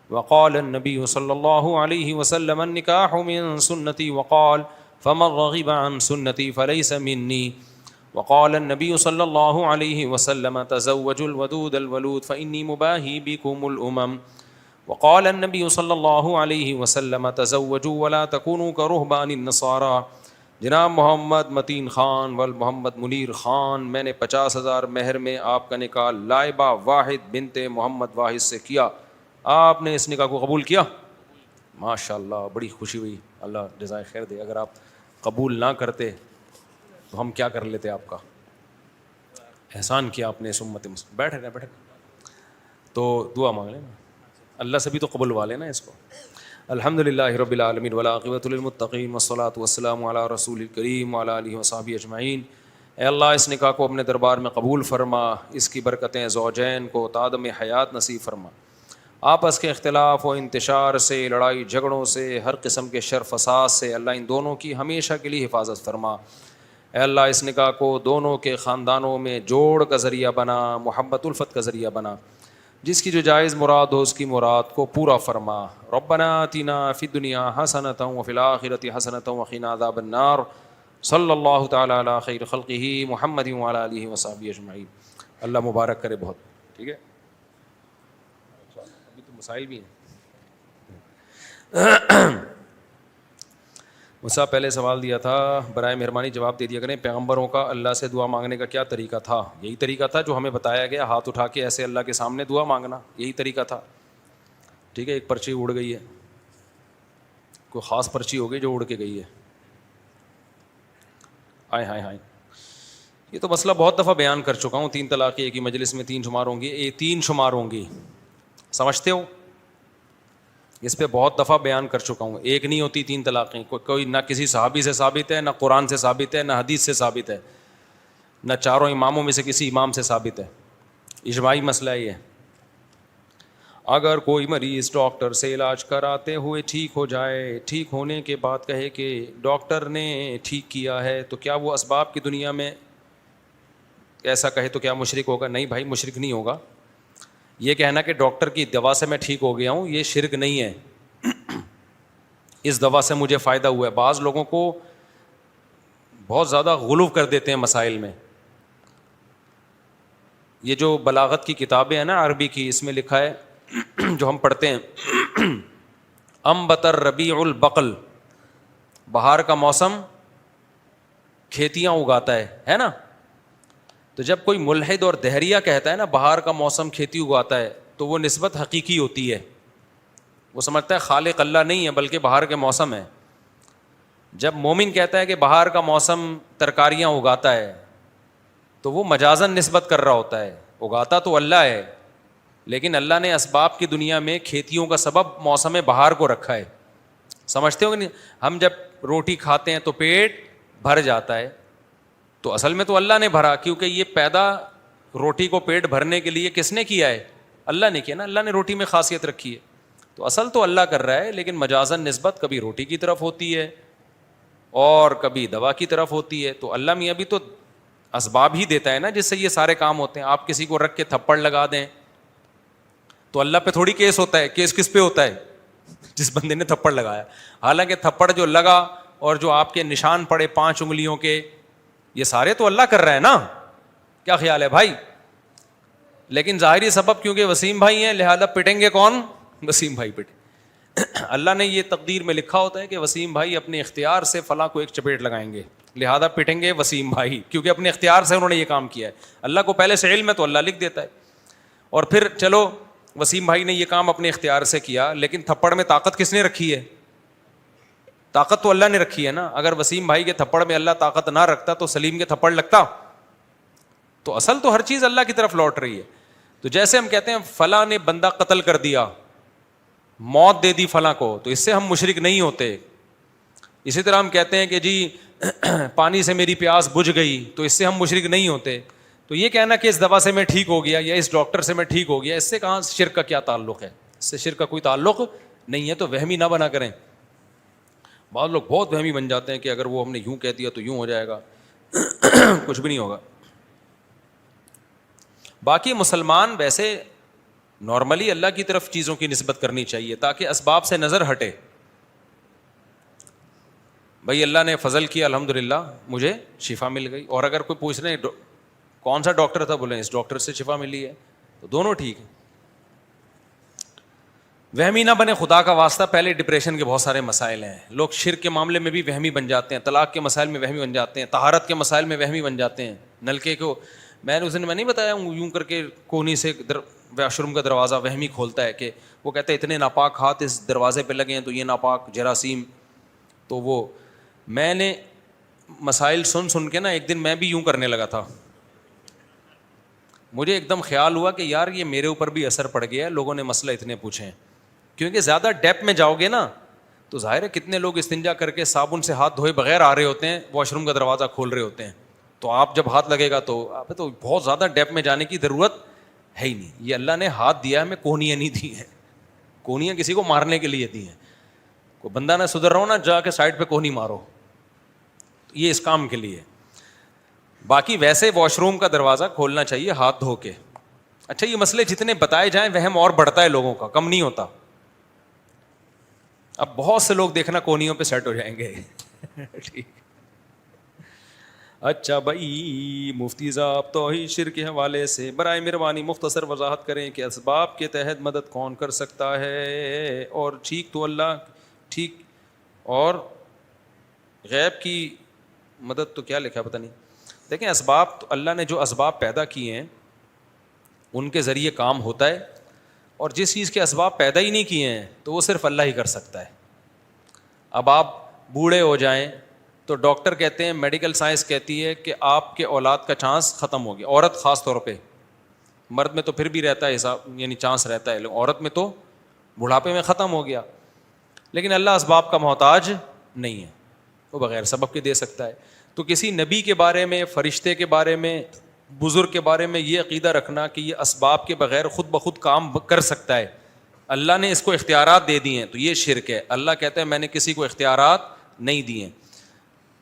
وقال النبي صلى الله عليه وسلم النكاح من سنتي وقال فمن رغب عن سنتي فليس مني. وقال النبی صلی اللہ علیہ وسلم تزوجوا الودود الولود فإنی مباہی بکم الامم. وقال النبی صلی اللہ علیہ وسلم تزوجوا ولا تکونوا کرہبان النصارى. جناب محمد متین خان ول محمد منیر خان، میں نے 50,000 مہر میں آپ کا نکاح لائبہ واحد بنت محمد واحد سے کیا. آپ نے اس نکاح کو قبول کیا؟ ماشاء اللہ، بڑی خوشی ہوئی، اللہ جزائے خیر دے. اگر آپ قبول نہ کرتے تو ہم کیا کر لیتے؟ آپ کا احسان کیا آپ نے اس امت مسلم. بیٹھے تو دعا مانگ لیں نا، اللہ سے بھی تو قبول والے نا اس کو. الحمد للہ رب العالمین والعاقبۃ للمتقین والصلاۃ والسلام علی رسول الکریم وعلی آلہ وصحبہ اجمعین. اے اللہ اس نکاح کو اپنے دربار میں قبول فرما، اس کی برکتیں زوجین کو تادم حیات نصیب فرما. آپس کے اختلاف و انتشار سے، لڑائی جھگڑوں سے، ہر قسم کے شر فساد سے اللہ ان دونوں کی ہمیشہ کے لیے حفاظت فرما. اے اللہ اس نکاح کو دونوں کے خاندانوں میں جوڑ کا ذریعہ بنا، محبت الفت کا ذریعہ بنا. جس کی جو جائز مراد ہو اس کی مراد کو پورا فرما. ربنا آتنا فی الدنیا حسنۃ وفی الآخرۃ حسنۃ وقنا عذاب النار. صلی اللہ تعالی علی خیر خلقہ محمد وعلی آلہ وصحبہ اجمعین. اللہ مبارک کرے بہت. ٹھیک ہے، ابھی تو مسائل بھی ہیں. مجھ سے پہلے سوال دیا تھا، برائے مہربانی جواب دے دیا کریں، پیغمبروں کا اللہ سے دعا مانگنے کا کیا طریقہ تھا؟ یہی طریقہ تھا جو ہمیں بتایا گیا، ہاتھ اٹھا کے ایسے اللہ کے سامنے دعا مانگنا، یہی طریقہ تھا. ٹھیک ہے، ایک پرچی اڑ گئی ہے، کوئی خاص پرچی ہو گئی جو اڑ کے گئی ہے. ہائے یہ تو مسئلہ بہت دفعہ بیان کر چکا ہوں. 3 طلاقیں ایک ہی مجلس میں 3 شمار ہوں گی، 3 شمار ہوں گی، سمجھتے ہو؟ اس پہ بہت دفعہ بیان کر چکا ہوں. ایک نہیں ہوتی 3 طلاقیں. کوئی نہ کسی صحابی سے ثابت ہے، نہ قرآن سے ثابت ہے، نہ حدیث سے ثابت ہے، نہ چاروں اماموں میں سے کسی امام سے ثابت ہے. اجماعی مسئلہ یہ ہے. اگر کوئی مریض ڈاکٹر سے علاج کراتے ہوئے ٹھیک ہو جائے، ٹھیک ہونے کے بعد کہے کہ ڈاکٹر نے ٹھیک کیا ہے، تو کیا وہ اسباب کی دنیا میں ایسا کہے تو کیا مشرک ہوگا؟ نہیں بھائی، مشرک نہیں ہوگا. یہ کہنا کہ ڈاکٹر کی دوا سے میں ٹھیک ہو گیا ہوں، یہ شرک نہیں ہے. اس دوا سے مجھے فائدہ ہوا ہے. بعض لوگوں کو بہت زیادہ غلو کر دیتے ہیں مسائل میں. یہ جو بلاغت کی کتابیں ہیں نا عربی کی، اس میں لکھا ہے جو ہم پڑھتے ہیں، انبت الربیع البقل، بہار کا موسم کھیتیاں اگاتا ہے نا. تو جب کوئی ملحد اور دہریہ کہتا ہے نا بہار کا موسم کھیتی اگاتا ہے، تو وہ نسبت حقیقی ہوتی ہے. وہ سمجھتا ہے خالق اللہ نہیں ہے بلکہ بہار کے موسم ہے. جب مومن کہتا ہے کہ بہار کا موسم ترکاریاں اگاتا ہے، تو وہ مجازن نسبت کر رہا ہوتا ہے. اگاتا تو اللہ ہے، لیکن اللہ نے اسباب کی دنیا میں کھیتیوں کا سبب موسم بہار کو رکھا ہے. سمجھتے ہو کہ نہیں؟ ہم جب روٹی کھاتے ہیں تو پیٹ بھر جاتا ہے، تو اصل میں تو اللہ نے بھرا، کیونکہ یہ پیدا روٹی کو پیٹ بھرنے کے لیے کس نے کیا ہے؟ اللہ نے کیا نا. اللہ نے روٹی میں خاصیت رکھی ہے، تو اصل تو اللہ کر رہا ہے، لیکن مجازن نسبت کبھی روٹی کی طرف ہوتی ہے اور کبھی دوا کی طرف ہوتی ہے. تو اللہ میاں بھی تو اسباب ہی دیتا ہے نا جس سے یہ سارے کام ہوتے ہیں. آپ کسی کو رکھ کے تھپڑ لگا دیں تو اللہ پہ تھوڑی کیس ہوتا ہے. کیس کس پہ ہوتا ہے؟ جس بندے نے تھپڑ لگایا. حالانکہ تھپڑ جو لگا اور جو آپ کے نشان پڑے 5 انگلیوں کے، یہ سارے تو اللہ کر رہا ہے نا. کیا خیال ہے بھائی؟ لیکن ظاہری سبب کیونکہ وسیم بھائی ہیں، لہذا پٹیں گے کون؟ وسیم بھائی پٹے. اللہ نے یہ تقدیر میں لکھا ہوتا ہے کہ وسیم بھائی اپنے اختیار سے فلاں کو ایک چپیٹ لگائیں گے، لہذا پٹیں گے وسیم بھائی، کیونکہ اپنے اختیار سے انہوں نے یہ کام کیا ہے. اللہ کو پہلے سے علم ہے تو اللہ لکھ دیتا ہے. اور پھر چلو وسیم بھائی نے یہ کام اپنے اختیار سے کیا، لیکن تھپڑ میں طاقت کس نے رکھی ہے؟ طاقت تو اللہ نے رکھی ہے نا. اگر وسیم بھائی کے تھپڑ میں اللہ طاقت نہ رکھتا تو سلیم کے تھپڑ لگتا. تو اصل تو ہر چیز اللہ کی طرف لوٹ رہی ہے. تو جیسے ہم کہتے ہیں فلاں نے بندہ قتل کر دیا، موت دے دی فلاں کو، تو اس سے ہم مشرک نہیں ہوتے. اسی طرح ہم کہتے ہیں کہ جی پانی سے میری پیاس بجھ گئی، تو اس سے ہم مشرک نہیں ہوتے. تو یہ کہنا کہ اس دوا سے میں ٹھیک ہو گیا یا اس ڈاکٹر سے میں ٹھیک ہو گیا، اس سے کہاں شرک کا کیا تعلق ہے؟ اس سے شرک کا کوئی تعلق نہیں ہے. تو وہمی نہ بنا کریں. بعض لوگ بہت وہمی بن جاتے ہیں کہ اگر وہ ہم نے یوں کہہ دیا تو یوں ہو جائے گا. کچھ بھی نہیں ہوگا. باقی مسلمان ویسے نارملی اللہ کی طرف چیزوں کی نسبت کرنی چاہیے تاکہ اسباب سے نظر ہٹے. بھائی اللہ نے فضل کیا الحمدللہ مجھے شفا مل گئی. اور اگر کوئی پوچھ رہے ہیں کون سا ڈاکٹر تھا, بولیں اس ڈاکٹر سے شفا ملی ہے, تو دونوں ٹھیک ہیں. وہمی نہ بنے خدا کا واسطہ. پہلے ڈپریشن کے بہت سارے مسائل ہیں, لوگ شرک کے معاملے میں بھی وہمی بن جاتے ہیں, طلاق کے مسائل میں وہمی بن جاتے ہیں, طہارت کے مسائل میں وہمی بن جاتے ہیں. نلکے کو میں نے اس دن میں نہیں بتایا ہوں, یوں کر کے کونی سے واش روم کا دروازہ وہمی کھولتا ہے کہ وہ کہتے ہیں اتنے ناپاک ہاتھ اس دروازے پہ لگے ہیں تو یہ ناپاک جراثیم. تو وہ میں نے مسائل سن کے نا ایک دن میں بھی یوں کرنے لگا تھا. مجھے ایک دم خیال ہوا کہ یار یہ میرے اوپر بھی اثر پڑ گیا ہے, لوگوں نے مسئلہ اتنے پوچھے ہیں. کیونکہ زیادہ ڈیپ میں جاؤ گے نا تو ظاہر ہے کتنے لوگ استنجا کر کے صابن سے ہاتھ دھوئے بغیر آ رہے ہوتے ہیں, واش روم کا دروازہ کھول رہے ہوتے ہیں. تو آپ جب ہاتھ لگے گا تو آپ تو بہت زیادہ ڈیپ میں جانے کی ضرورت ہے ہی نہیں. یہ اللہ نے ہاتھ دیا ہے, ہمیں کونیاں نہیں دی ہیں. کونیاں کسی کو مارنے کے لیے دی ہیں. کوئی بندہ نہ سدھر رہا ہو نا, جا کے سائڈ پہ کونی مارو, یہ اس کام کے لیے. باقی ویسے واش روم کا دروازہ کھولنا چاہیے ہاتھ دھو کے. اچھا یہ مسئلے جتنے بتائے جائیں وہم اور بڑھتا ہے لوگوں کا, کم نہیں ہوتا. اب بہت سے لوگ دیکھنا کونیوں پہ سیٹ ہو جائیں گے. ٹھیک. اچھا بھائی مفتی صاحب توحید شرک کے حوالے سے برائے مہربانی مختصر وضاحت کریں کہ اسباب کے تحت مدد کون کر سکتا ہے, اور ٹھیک تو اللہ ٹھیک, اور غیب کی مدد تو کیا لکھا پتہ نہیں. دیکھیں اسباب تو اللہ نے جو اسباب پیدا کیے ہیں ان کے ذریعے کام ہوتا ہے, اور جس چیز کے اسباب پیدا ہی نہیں کیے ہیں تو وہ صرف اللہ ہی کر سکتا ہے. اب آپ بوڑھے ہو جائیں تو ڈاکٹر کہتے ہیں, میڈیکل سائنس کہتی ہے کہ آپ کے اولاد کا چانس ختم ہو گیا. عورت خاص طور پہ, مرد میں تو پھر بھی رہتا ہے حساب, یعنی چانس رہتا ہے, عورت میں تو بڑھاپے میں ختم ہو گیا. لیکن اللہ اسباب کا محتاج نہیں ہے, وہ بغیر سبب کے دے سکتا ہے. تو کسی نبی کے بارے میں, فرشتے کے بارے میں, بزرگ کے بارے میں یہ عقیدہ رکھنا کہ یہ اسباب کے بغیر خود بخود کام کر سکتا ہے, اللہ نے اس کو اختیارات دے دیے ہیں, تو یہ شرک ہے. اللہ کہتا ہے میں نے کسی کو اختیارات نہیں دیے.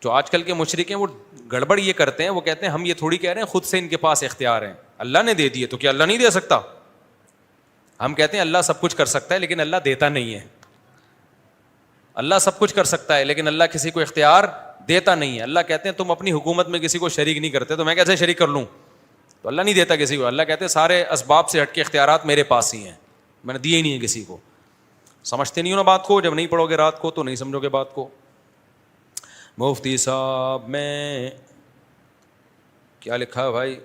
جو آج کل کے مشرک ہیں وہ گڑبڑ یہ کرتے ہیں, وہ کہتے ہیں ہم یہ تھوڑی کہہ رہے ہیں خود سے ان کے پاس اختیار ہیں, اللہ نے دے دیے تو کیا اللہ نہیں دے سکتا. ہم کہتے ہیں اللہ سب کچھ کر سکتا ہے لیکن اللہ دیتا نہیں ہے. اللہ سب کچھ کر سکتا ہے لیکن اللہ کسی کو اختیار دیتا نہیں ہے. اللہ کہتے ہیں تم اپنی حکومت میں کسی کو شریک نہیں کرتے تو میں کیسے شریک کر لوں. تو اللہ نہیں دیتا کسی کو. اللہ کہتے ہیں سارے اسباب سے ہٹ کے اختیارات میرے پاس ہی ہیں, میں نے دیے ہی نہیں ہے کسی کو. سمجھتے نہیں ہو نا بات کو, جب نہیں پڑھو گے رات کو تو نہیں سمجھو گے بات کو. مفتی صاحب میں کیا لکھا ہے بھائی,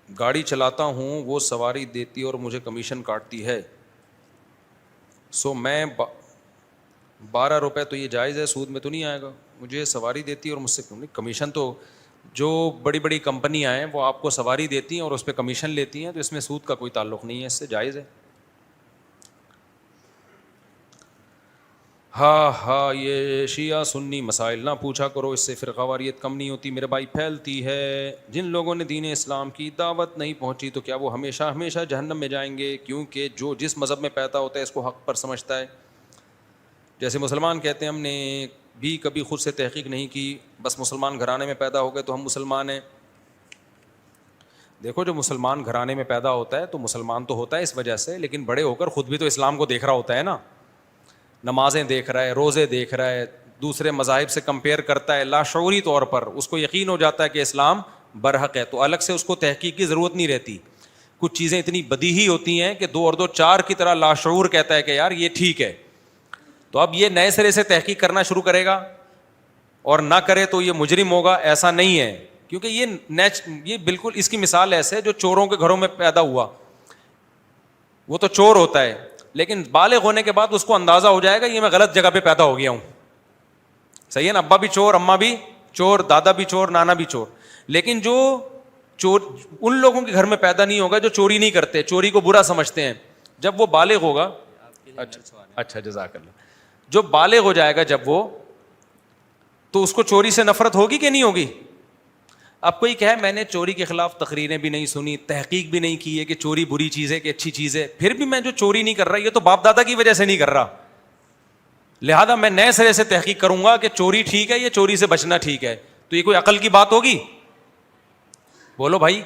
گاڑی چلاتا ہوں وہ سواری دیتی اور مجھے کمیشن کاٹتی ہے, سو میں 12 روپے تو یہ جائز ہے, سود میں تو نہیں آئے گا. مجھے سواری دیتی ہے اور مجھ سے کمیشن, تو جو بڑی بڑی کمپنیاں ہیں وہ آپ کو سواری دیتی ہیں اور اس پہ کمیشن لیتی ہیں, تو اس میں سود کا کوئی تعلق نہیں ہے, اس سے جائز ہے. ہاں یہ شیعہ سنی مسائل نہ پوچھا کرو, اس سے فرقہ واریت کم نہیں ہوتی میرے بھائی, پھیلتی ہے. جن لوگوں نے دین اسلام کی دعوت نہیں پہنچی تو کیا وہ ہمیشہ ہمیشہ جہنم میں جائیں گے, کیونکہ جو جس مذہب میں پیدا ہوتا ہے اس کو حق پر سمجھتا ہے. جیسے مسلمان کہتے ہیں ہم نے بھی کبھی خود سے تحقیق نہیں کی, بس مسلمان گھرانے میں پیدا ہو گئے تو ہم مسلمان ہیں. دیکھو جو مسلمان گھرانے میں پیدا ہوتا ہے تو مسلمان تو ہوتا ہے اس وجہ سے, لیکن بڑے ہو کر خود بھی تو اسلام کو دیکھ رہا ہوتا ہے نا, نمازیں دیکھ رہا ہے, روزے دیکھ رہا ہے, دوسرے مذاہب سے کمپیئر کرتا ہے لاشعوری طور پر, اس کو یقین ہو جاتا ہے کہ اسلام برحق ہے, تو الگ سے اس کو تحقیق کی ضرورت نہیں رہتی. کچھ چیزیں اتنی بدیہی ہوتی ہیں کہ 2 اور 2 4 کی طرح لاشعور کہتا ہے کہ یار یہ ٹھیک ہے. تو اب یہ نئے سرے سے تحقیق کرنا شروع کرے گا اور نہ کرے تو یہ مجرم ہوگا, ایسا نہیں ہے. کیونکہ یہ بالکل اس کی مثال ایسے جو چوروں کے گھروں میں پیدا ہوا, وہ تو چور ہوتا ہے لیکن بالغ ہونے کے بعد اس کو اندازہ ہو جائے گا یہ میں غلط جگہ پہ پیدا ہو گیا ہوں. صحیح ہے نا, ابا بھی چور, اماں بھی چور, دادا بھی چور, نانا بھی چور. لیکن جو چور ان لوگوں کے گھر میں پیدا نہیں ہوگا جو چوری نہیں کرتے, چوری کو برا سمجھتے ہیں, جب وہ بالغ ہوگا, اچھا جزاک اللہ, جو بالغ ہو جائے گا جب وہ, تو اس کو چوری سے نفرت ہوگی کہ نہیں ہوگی. اب کوئی کہے میں نے چوری کے خلاف تقریریں بھی نہیں سنی, تحقیق بھی نہیں کی ہے کہ چوری بری چیز ہے کہ اچھی چیز ہے, پھر بھی میں جو چوری نہیں کر رہا یہ تو باپ دادا کی وجہ سے نہیں کر رہا, لہذا میں نئے سرے سے تحقیق کروں گا کہ چوری ٹھیک ہے, یہ چوری سے بچنا ٹھیک ہے. تو یہ کوئی عقل کی بات ہوگی؟ بولو بھائی.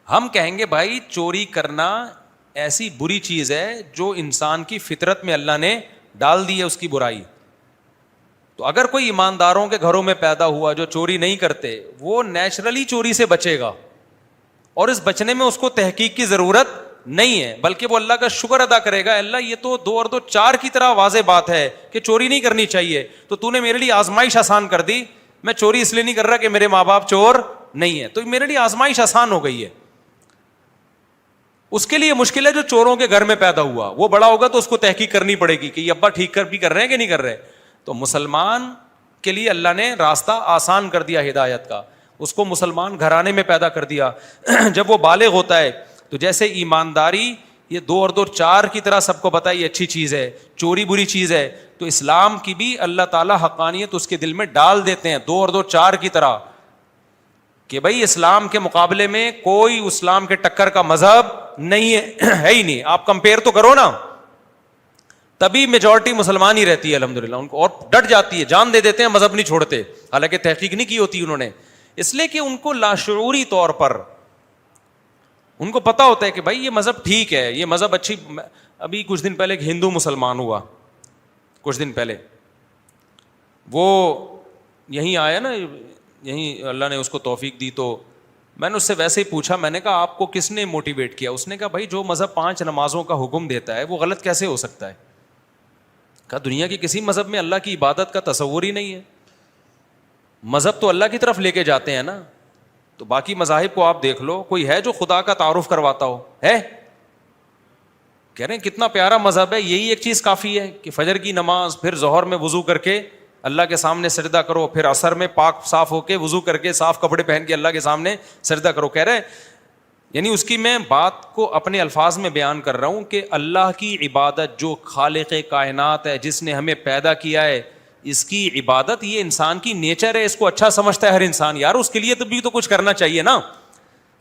ہم کہیں گے بھائی چوری کرنا ایسی بری چیز ہے جو انسان کی فطرت میں اللہ نے ڈال دی ہے اس کی برائی, تو اگر کوئی ایمانداروں کے گھروں میں پیدا ہوا جو چوری نہیں کرتے, وہ نیچرلی چوری سے بچے گا, اور اس بچنے میں اس کو تحقیق کی ضرورت نہیں ہے, بلکہ وہ اللہ کا شکر ادا کرے گا, اللہ یہ تو 2 اور 2 4 کی طرح واضح بات ہے کہ چوری نہیں کرنی چاہیے, تو نے میرے لیے آزمائش آسان کر دی. میں چوری اس لیے نہیں کر رہا کہ میرے ماں باپ چور نہیں ہے, تو میرے لیے آزمائش آسان ہو گئی ہے. اس کے لیے مشکل ہے جو چوروں کے گھر میں پیدا ہوا, وہ بڑا ہوگا تو اس کو تحقیق کرنی پڑے گی کہ یہ ابا ٹھیک بھی کر رہے ہیں کہ نہیں کر رہے. تو مسلمان کے لیے اللہ نے راستہ آسان کر دیا ہدایت کا, اس کو مسلمان گھرانے میں پیدا کر دیا. جب وہ بالغ ہوتا ہے تو جیسے ایمانداری یہ 2 اور 2 4 کی طرح سب کو پتا یہ اچھی چیز ہے, چوری بری چیز ہے, تو اسلام کی بھی اللہ تعالیٰ حقانیت اس کے دل میں ڈال دیتے ہیں 2 اور 2 4 کی طرح, کہ بھائی اسلام کے مقابلے میں کوئی اسلام کے ٹکر کا مذہب نہیں ہے ہی نہیں. آپ کمپیئر تو کرو نا, تبھی میجورٹی مسلمان ہی رہتی ہے الحمدللہ, ان کو اور ڈٹ جاتی ہے, جان دے دیتے ہیں, مذہب نہیں چھوڑتے, حالانکہ تحقیق نہیں کی ہوتی انہوں نے, اس لیے کہ ان کو لاشعوری طور پر ان کو پتا ہوتا ہے کہ بھائی یہ مذہب ٹھیک ہے, یہ مذہب اچھی. ابھی کچھ دن پہلے ایک ہندو مسلمان ہوا, کچھ دن پہلے وہ یہیں آیا نا, یہیں اللہ نے اس کو توفیق دی, تو میں نے اس سے ویسے ہی پوچھا, میں نے کہا آپ کو کس نے موٹیویٹ کیا؟ اس نے کہا بھائی جو مذہب 5 نمازوں کا حکم دیتا ہے وہ غلط کیسے ہو سکتا ہے؟ کہا دنیا کے کسی مذہب میں اللہ کی عبادت کا تصور ہی نہیں ہے, مذہب تو اللہ کی طرف لے کے جاتے ہیں نا. تو باقی مذاہب کو آپ دیکھ لو, کوئی ہے جو خدا کا تعارف کرواتا ہو؟ ہے؟ کہہ رہے ہیں کتنا پیارا مذہب ہے, یہی ایک چیز کافی ہے کہ فجر کی نماز, پھر ظہر میں وضو کر کے اللہ کے سامنے سجدہ کرو, پھر عصر میں پاک صاف ہو کے وضو کر کے صاف کپڑے پہن کے اللہ کے سامنے سجدہ کرو. کہہ رہے یعنی اس کی میں بات کو اپنے الفاظ میں بیان کر رہا ہوں کہ اللہ کی عبادت جو خالق کائنات ہے, جس نے ہمیں پیدا کیا ہے, اس کی عبادت یہ انسان کی نیچر ہے, اس کو اچھا سمجھتا ہے ہر انسان. یار اس کے لیے تو بھی تو کچھ کرنا چاہیے نا.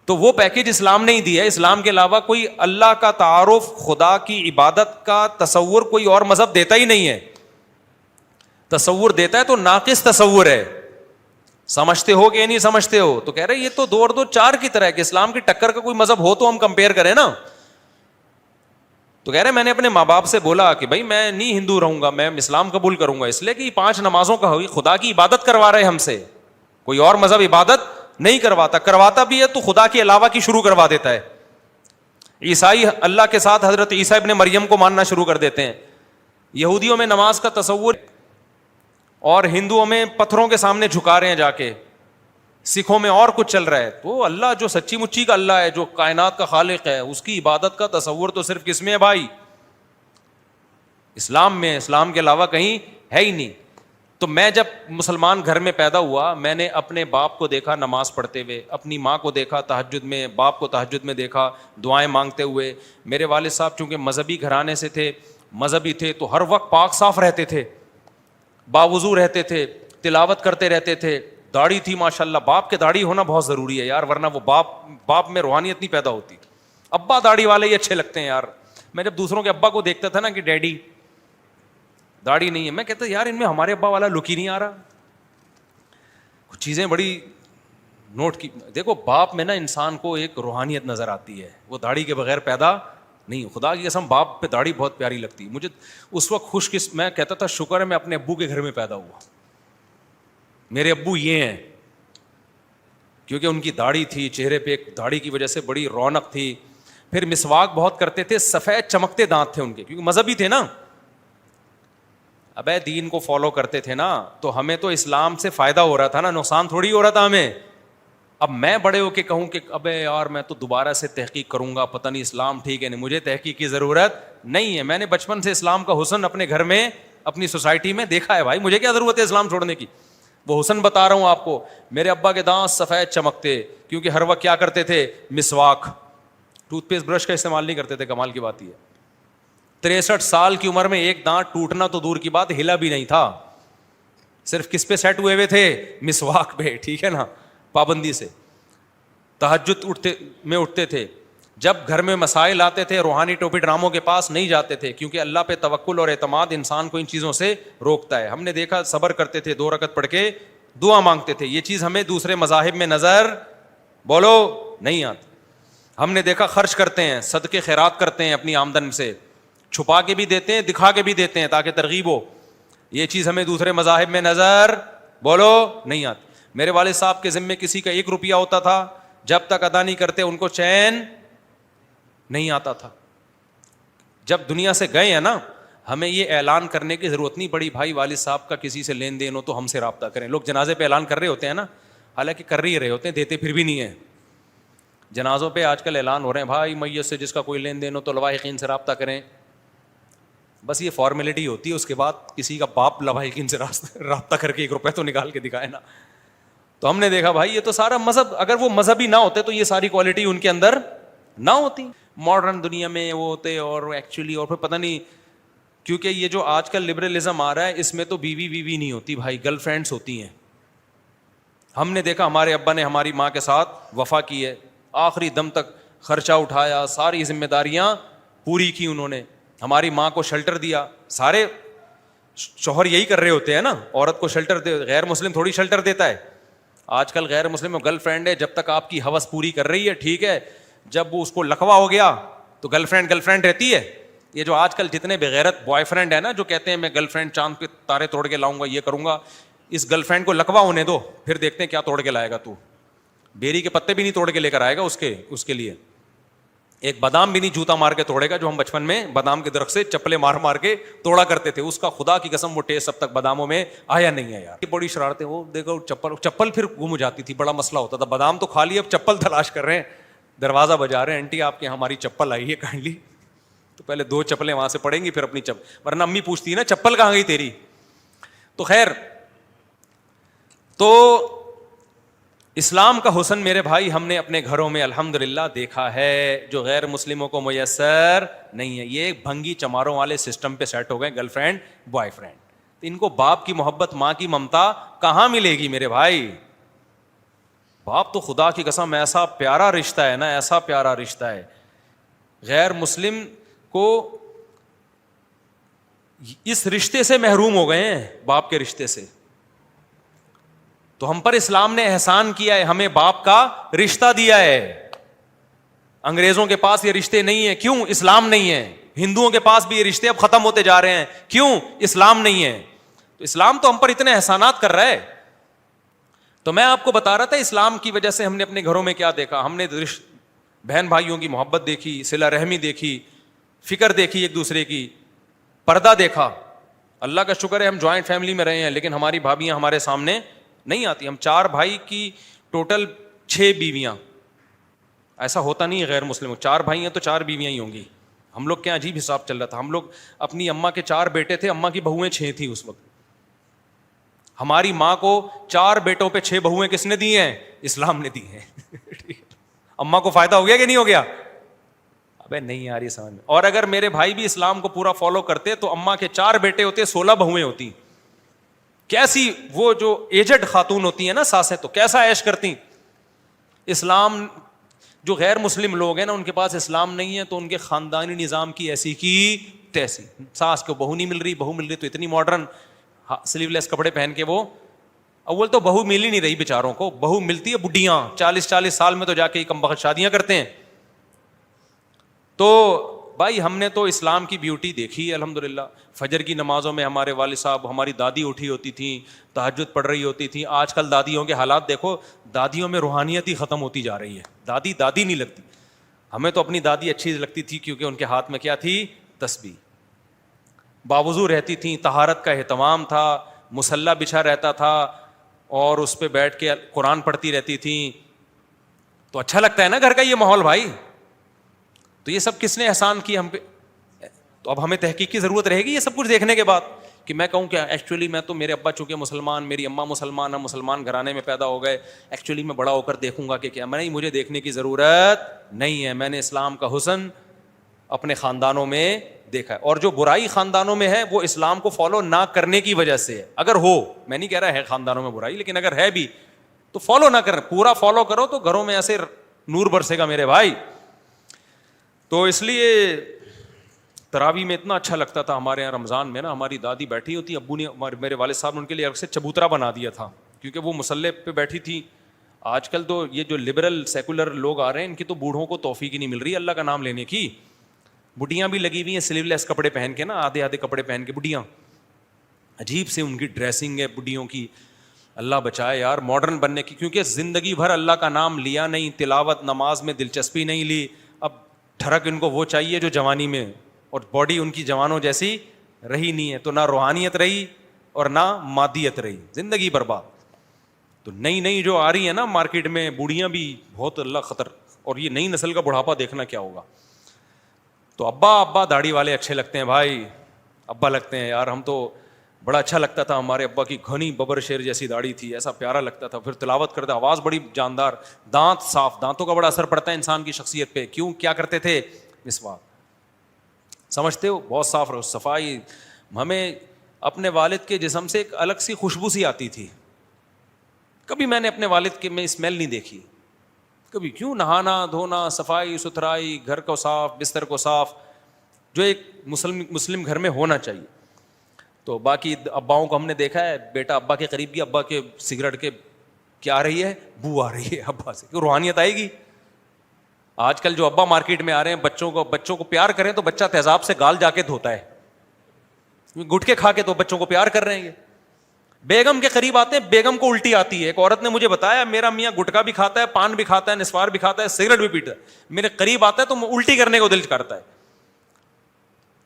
تو وہ پیکیج اسلام نہیں دیا ہے. اسلام کے علاوہ کوئی اللہ کا تعارف, خدا کی عبادت کا تصور کوئی اور مذہب دیتا ہی نہیں ہے. تصور دیتا ہے تو ناقص تصور ہے. سمجھتے ہو کہ نہیں سمجھتے ہو؟ تو کہہ رہے یہ تو 2 اور 2 4 کی طرح ہے کہ اسلام کی ٹکر کا کوئی مذہب ہو تو ہم کمپیئر کریں نا. تو کہہ رہے میں نے اپنے ماں باپ سے بولا کہ بھائی میں نہیں ہندو رہوں گا, میں اسلام قبول کروں گا, اس لیے کہ 5 نمازوں کا ہوئی, خدا کی عبادت کروا رہے ہم سے, کوئی اور مذہب عبادت نہیں کرواتا. کرواتا بھی ہے تو خدا کے علاوہ کی شروع کروا دیتا ہے. عیسائی اللہ کے ساتھ حضرت عیسیٰ ابن مریم کو ماننا شروع کر دیتے ہیں. یہودیوں میں نماز کا تصور, اور ہندوؤں میں پتھروں کے سامنے جھکا رہے ہیں جا کے, سکھوں میں اور کچھ چل رہا ہے. تو اللہ جو سچی مچی کا اللہ ہے, جو کائنات کا خالق ہے, اس کی عبادت کا تصور تو صرف کس میں ہے بھائی؟ اسلام میں. اسلام کے علاوہ کہیں ہے ہی نہیں. تو میں جب مسلمان گھر میں پیدا ہوا, میں نے اپنے باپ کو دیکھا نماز پڑھتے ہوئے, اپنی ماں کو دیکھا تہجد میں, باپ کو تہجد میں دیکھا دعائیں مانگتے ہوئے. میرے والد صاحب چونکہ مذہبی گھرانے سے تھے, مذہبی تھے, تو ہر وقت پاک صاف رہتے تھے, باوضو رہتے تھے, تلاوت کرتے رہتے تھے, داڑھی تھی ماشاءاللہ. باپ کے داڑھی ہونا بہت ضروری ہے یار, ورنہ وہ باپ میں روحانیت نہیں پیدا ہوتی. ابا داڑھی والے ہی اچھے لگتے ہیں یار. میں جب دوسروں کے ابا کو دیکھتا تھا نا کہ ڈیڈی داڑھی نہیں ہے, میں کہتا یار ان میں ہمارے ابا والا لک ہی نہیں آ رہا. کچھ چیزیں بڑی نوٹ کی. دیکھو باپ میں نا انسان کو ایک روحانیت نظر آتی ہے, وہ داڑھی کے بغیر پیدا نہیں. خدا کی قسم باپ پہ داڑھی بہت پیاری لگتی مجھے. اس وقت میں کہتا تھا شکر ہے میں اپنے ابو کے گھر میں پیدا ہوا, میرے ابو یہ ہیں, کیونکہ ان کی داڑھی تھی, چہرے پہ ایک داڑھی کی وجہ سے بڑی رونق تھی. پھر مسواک بہت کرتے تھے, سفید چمکتے دانت تھے ان کے, کیونکہ مذہبی تھے نا. ابے دین کو فالو کرتے تھے نا, تو ہمیں تو اسلام سے فائدہ ہو رہا تھا نا, نقصان تھوڑی ہو رہا تھا ہمیں. اب میں بڑے ہو کے کہوں کہ ابے یار میں تو دوبارہ سے تحقیق کروں گا, پتہ نہیں اسلام ٹھیک ہے نہیں, مجھے تحقیق کی ضرورت نہیں ہے. میں نے بچپن سے اسلام کا حسن اپنے گھر میں, اپنی سوسائٹی میں دیکھا ہے بھائی, مجھے کیا ضرورت ہے اسلام چھوڑنے کی. وہ حسن بتا رہا ہوں آپ کو. میرے ابا کے دانت سفید چمکتے, کیونکہ ہر وقت کیا کرتے تھے, مسواک, ٹوتھ پیسٹ برش کا استعمال نہیں کرتے تھے. کمال کی بات یہ ہے 63 سال کی عمر میں ایک دانت ٹوٹنا تو دور کی بات, ہلا بھی نہیں تھا. صرف کس پہ سیٹ ہوئے تھے؟ مسواک پہ, ٹھیک ہے نا, پابندی سے. تہجد اٹھتے تھے. جب گھر میں مسائل آتے تھے, روحانی ٹوپی ڈراموں کے پاس نہیں جاتے تھے, کیونکہ اللہ پہ توکل اور اعتماد انسان کو ان چیزوں سے روکتا ہے. ہم نے دیکھا صبر کرتے تھے, 2 رکعت پڑھ کے دعا مانگتے تھے. یہ چیز ہمیں دوسرے مذاہب میں نظر بولو نہیں آتی. ہم نے دیکھا خرچ کرتے ہیں, صدقے خیرات کرتے ہیں, اپنی آمدن سے چھپا کے بھی دیتے ہیں, دکھا کے بھی دیتے ہیں تاکہ ترغیب ہو. یہ چیز ہمیں دوسرے مذاہب میں نظر بولو نہیں آتی. میرے والد صاحب کے ذمے کسی کا 1 روپیہ ہوتا تھا, جب تک ادا نہیں کرتے ان کو چین نہیں آتا تھا. جب دنیا سے گئے ہیں نا, ہمیں یہ اعلان کرنے کی ضرورت نہیں پڑی بھائی والد صاحب کا کسی سے لین دین ہو تو ہم سے رابطہ کریں. لوگ جنازے پہ اعلان کر رہے ہوتے ہیں نا, حالانکہ کر ہی رہے ہوتے ہیں, دیتے پھر بھی نہیں ہیں. جنازوں پہ آج کل اعلان ہو رہے ہیں بھائی میت سے جس کا کوئی لین دین ہو تو لواحقین سے رابطہ کریں. بس یہ فارمیلٹی ہوتی ہے, اس کے بعد کسی کا باپ لواحقین سے رابطہ کر کے 1 روپے تو نکال کے دکھائے نا. تو ہم نے دیکھا بھائی یہ تو سارا مذہب, اگر وہ مذہبی نہ ہوتے تو یہ ساری کوالٹی ان کے اندر نہ ہوتی. ماڈرن دنیا میں وہ ہوتے اور ایکچولی, اور پھر پتہ نہیں, کیونکہ یہ جو آج کل لبرلزم آ رہا ہے اس میں تو بیوی نہیں ہوتی بھائی, گرل فرینڈس ہوتی ہیں. ہم نے دیکھا ہمارے ابا نے ہماری ماں کے ساتھ وفا کی ہے, آخری دم تک خرچہ اٹھایا, ساری ذمہ داریاں پوری کی انہوں نے, ہماری ماں کو شیلٹر دیا. سارے شوہر یہی کر رہے ہوتے ہیں نا, عورت کو شیلٹر دے. غیر مسلم تھوڑی شیلٹر دیتا ہے. آج کل غیر مسلم گرل فرینڈ ہے, جب تک آپ کی ہوس پوری کر رہی ہے ٹھیک ہے, جب وہ اس کو لکوا ہو گیا تو گرل فرینڈ رہتی ہے. یہ جو آج کل جتنے بغیرت بوائے فرینڈ ہے نا, جو کہتے ہیں میں گرل فرینڈ چاند پہ تارے توڑ کے لاؤں گا, یہ کروں گا, اس گرل فرینڈ کو لکوا ہونے دو, پھر دیکھتے ہیں کیا توڑ کے لائے گا. تو بیری کے پتے بھی نہیں توڑ کے لے کر آئے گا اس کے لیے. ایک بادام بھی نہیں جوتا مار کے توڑے گا, جو ہم بچپن میں بادام کے درخت سے چپلے مار کے توڑا کرتے تھے, اس کا خدا کی قسم وہ ٹیسٹ اب تک باداموں میں آیا نہیں ہے یار. بڑی شرارتیں, وہ دیکھو چپل پھر گم ہو جاتی تھی, بڑا مسئلہ ہوتا تھا. بادام تو کھا لیے, اب چپل تلاش کر رہے ہیں, دروازہ بجا رہے ہیں, آنٹی آپ کے یہاں ہماری چپل آئی ہے کائنڈلی. تو پہلے 2 چپلیں وہاں سے پڑیں گی پھر اپنی ورنہ امی پوچھتی ہے نا چپل کہاں گئی تیری. تو خیر, تو اسلام کا حسن میرے بھائی ہم نے اپنے گھروں میں الحمدللہ دیکھا ہے, جو غیر مسلموں کو میسر نہیں ہے. یہ بھنگی چماروں والے سسٹم پہ سیٹ ہو گئے, گرل فرینڈ بوائے فرینڈ. ان کو باپ کی محبت, ماں کی ممتا کہاں ملے گی میرے بھائی. باپ تو خدا کی قسم ایسا پیارا رشتہ ہے نا, ایسا پیارا رشتہ ہے. غیر مسلم کو اس رشتے سے محروم ہو گئے ہیں, باپ کے رشتے سے. تو ہم پر اسلام نے احسان کیا ہے, ہمیں باپ کا رشتہ دیا ہے. انگریزوں کے پاس یہ رشتے نہیں ہیں, کیوں؟ اسلام نہیں ہے. ہندوؤں کے پاس بھی یہ رشتے اب ختم ہوتے جا رہے ہیں, کیوں؟ اسلام نہیں ہے. تو اسلام تو ہم پر اتنے احسانات کر رہا ہے. تو میں آپ کو بتا رہا تھا اسلام کی وجہ سے ہم نے اپنے گھروں میں کیا دیکھا. ہم نے بہن بھائیوں کی محبت دیکھی, صلہ رحمی دیکھی, فکر دیکھی ایک دوسرے کی, پردہ دیکھا. اللہ کا شکر ہے ہم جوائنٹ فیملی میں رہے ہیں, لیکن ہماری بھابیاں ہمارے سامنے نہیں آتی. ہم 4 بھائی کی ٹوٹل 6 بیویاں. ایسا ہوتا نہیں ہے غیر مسلم, 4 بھائی ہیں تو 4 بیویاں ہی ہوں گی. ہم لوگ کیا عجیب حساب چل رہا تھا. ہم لوگ اپنی اماں کے 4 بیٹے تھے, اماں کی بہویں 6 تھیں اس وقت. ہماری ماں کو 4 بیٹوں پہ 6 بہویں کس نے دی ہیں؟ اسلام نے دی ہیں. اماں کو فائدہ ہو گیا کہ نہیں ہو گیا؟ ابے نہیں آ رہی سمجھ میں. اور اگر میرے بھائی بھی اسلام کو پورا فالو کرتے تو اماں کے 4 بیٹے ہوتے, 16 بہویں ہوتی. کیسی وہ جو ایجڈ خاتون ہوتی ہیں نا ساسیں, تو کیسا عیش کرتی. اسلام, جو غیر مسلم لوگ ہیں نا ان کے پاس اسلام نہیں ہے, تو ان کے خاندانی نظام کی ایسی کی تیسی. ساس کو بہو نہیں مل رہی, بہو مل رہی تو اتنی ماڈرن سلیو لیس کپڑے پہن کے. وہ اول تو بہو مل ہی نہیں رہی بیچاروں کو, بہو ملتی ہے بڈھیاں 40 سال میں, تو جا کے کم بخت شادیاں کرتے ہیں. تو بھائی ہم نے تو اسلام کی بیوٹی دیکھی ہے الحمدللہ. فجر کی نمازوں میں ہمارے والد صاحب, ہماری دادی اٹھی ہوتی تھیں, تہجد پڑھ رہی ہوتی تھیں. آج کل دادیوں کے حالات دیکھو, دادیوں میں روحانیت ہی ختم ہوتی جا رہی ہے. دادی نہیں لگتی. ہمیں تو اپنی دادی اچھی لگتی تھی کیونکہ ان کے ہاتھ میں کیا تھی؟ تسبیح. باوضو رہتی تھیں, طہارت کا اہتمام تھا, مصلی بچھا رہتا تھا, اور اس پہ بیٹھ کے قرآن پڑھتی رہتی تھیں. تو اچھا لگتا ہے نا گھر کا یہ ماحول بھائی. تو یہ سب کس نے احسان کی ہم پہ؟ تو اب ہمیں تحقیق کی ضرورت رہے گی یہ سب کچھ دیکھنے کے بعد, کہ میں کہوں کیا ایکچولی میں تو, میرے ابا چونکہ مسلمان, میری اماں مسلمان, ہم مسلمان گھرانے میں پیدا ہو گئے, ایکچولی میں بڑا ہو کر دیکھوں گا کہ کیا. میں نہیں, مجھے دیکھنے کی ضرورت نہیں ہے. میں نے اسلام کا حسن اپنے خاندانوں میں دیکھا ہے. اور جو برائی خاندانوں میں ہے وہ اسلام کو فالو نہ کرنے کی وجہ سے ہے. اگر ہو, میں نہیں کہہ رہا ہے خاندانوں میں برائی, لیکن اگر ہے بھی تو فالو نہ کریں, پورا فالو کرو تو گھروں میں ایسے نور برسے گا میرے بھائی. تو اس لیے تراویح میں اتنا اچھا لگتا تھا ہمارے یہاں رمضان میں نا, ہماری دادی بیٹھی ہوتی, ابو نے, میرے والد صاحب نے ان کے لیے الگ سے چبوترا بنا دیا تھا کیونکہ وہ مصلی پہ بیٹھی تھی. آج کل تو یہ جو لبرل سیکولر لوگ آ رہے ہیں, ان کی تو بوڑھوں کو توفیق ہی نہیں مل رہی اللہ کا نام لینے کی. بڈیاں بھی لگی ہوئی ہیں سلیو لیس کپڑے پہن کے نا, آدھے کپڑے پہن کے بڈیاں عجیب سے ان کی ڈریسنگ ہے بڈھیوں کی. اللہ بچائے یار ماڈرن بننے کی, کیونکہ زندگی بھر اللہ کا نام لیا نہیں, تلاوت نماز میں دلچسپی نہیں لی, اب ٹھڑک ان کو وہ چاہیے جو جوانی میں, اور باڈی ان کی جوانوں جیسی رہی نہیں ہے, تو نہ روحانیت رہی اور نہ مادیت رہی, زندگی برباد. تو نئی نئی جو آ رہی ہیں نا مارکیٹ میں بوڑھیاں بھی بہت اللہ خطر, اور یہ نئی نسل کا بڑھاپا دیکھنا کیا ہوگا. تو ابا داڑھی والے اچھے لگتے ہیں بھائی, ابا لگتے ہیں یار, ہم تو بڑا اچھا لگتا تھا, ہمارے ابا کی گھنی ببر شیر جیسی داڑھی تھی, ایسا پیارا لگتا تھا, پھر تلاوت کرتے آواز بڑی جاندار, دانت صاف, دانتوں کا بڑا اثر پڑتا ہے انسان کی شخصیت پہ. کیوں, کیا کرتے تھے, مسواک, سمجھتے ہو, بہت صاف رہو, صفائی. ہمیں اپنے والد کے جسم سے ایک الگ سی خوشبو سی آتی تھی, کبھی میں نے اپنے والد کے میں اسمیل نہیں دیکھی کبھی. کیوں, نہانا دھونا, صفائی ستھرائی, گھر کو صاف, بستر کو صاف, جو ایک مسلم گھر میں ہونا چاہیے. تو باقی اباؤں کو ہم نے دیکھا ہے, بیٹا ابا کے قریب گیا, ابا کے سگریٹ کے کیا آ رہی ہے, بو آ رہی ہے ابا سے, کیوں, روحانیت آئے گی. آج کل جو ابا مارکیٹ میں آ رہے ہیں, بچوں کو پیار کریں تو بچہ تیزاب سے گال جا کے دھوتا ہے, گٹکے کھا کے تو بچوں کو پیار کر رہے ہیں. بیگم کے قریب آتے ہیں, بیگم کو الٹی آتی ہے. ایک عورت نے مجھے بتایا, میرا میاں گٹکا بھی کھاتا ہے, پان بھی کھاتا ہے, نسوار بھی کھاتا ہے, سگریٹ بھی پیتا ہے, میرے قریب آتا ہے تو الٹی کرنے کو دل کرتا ہے.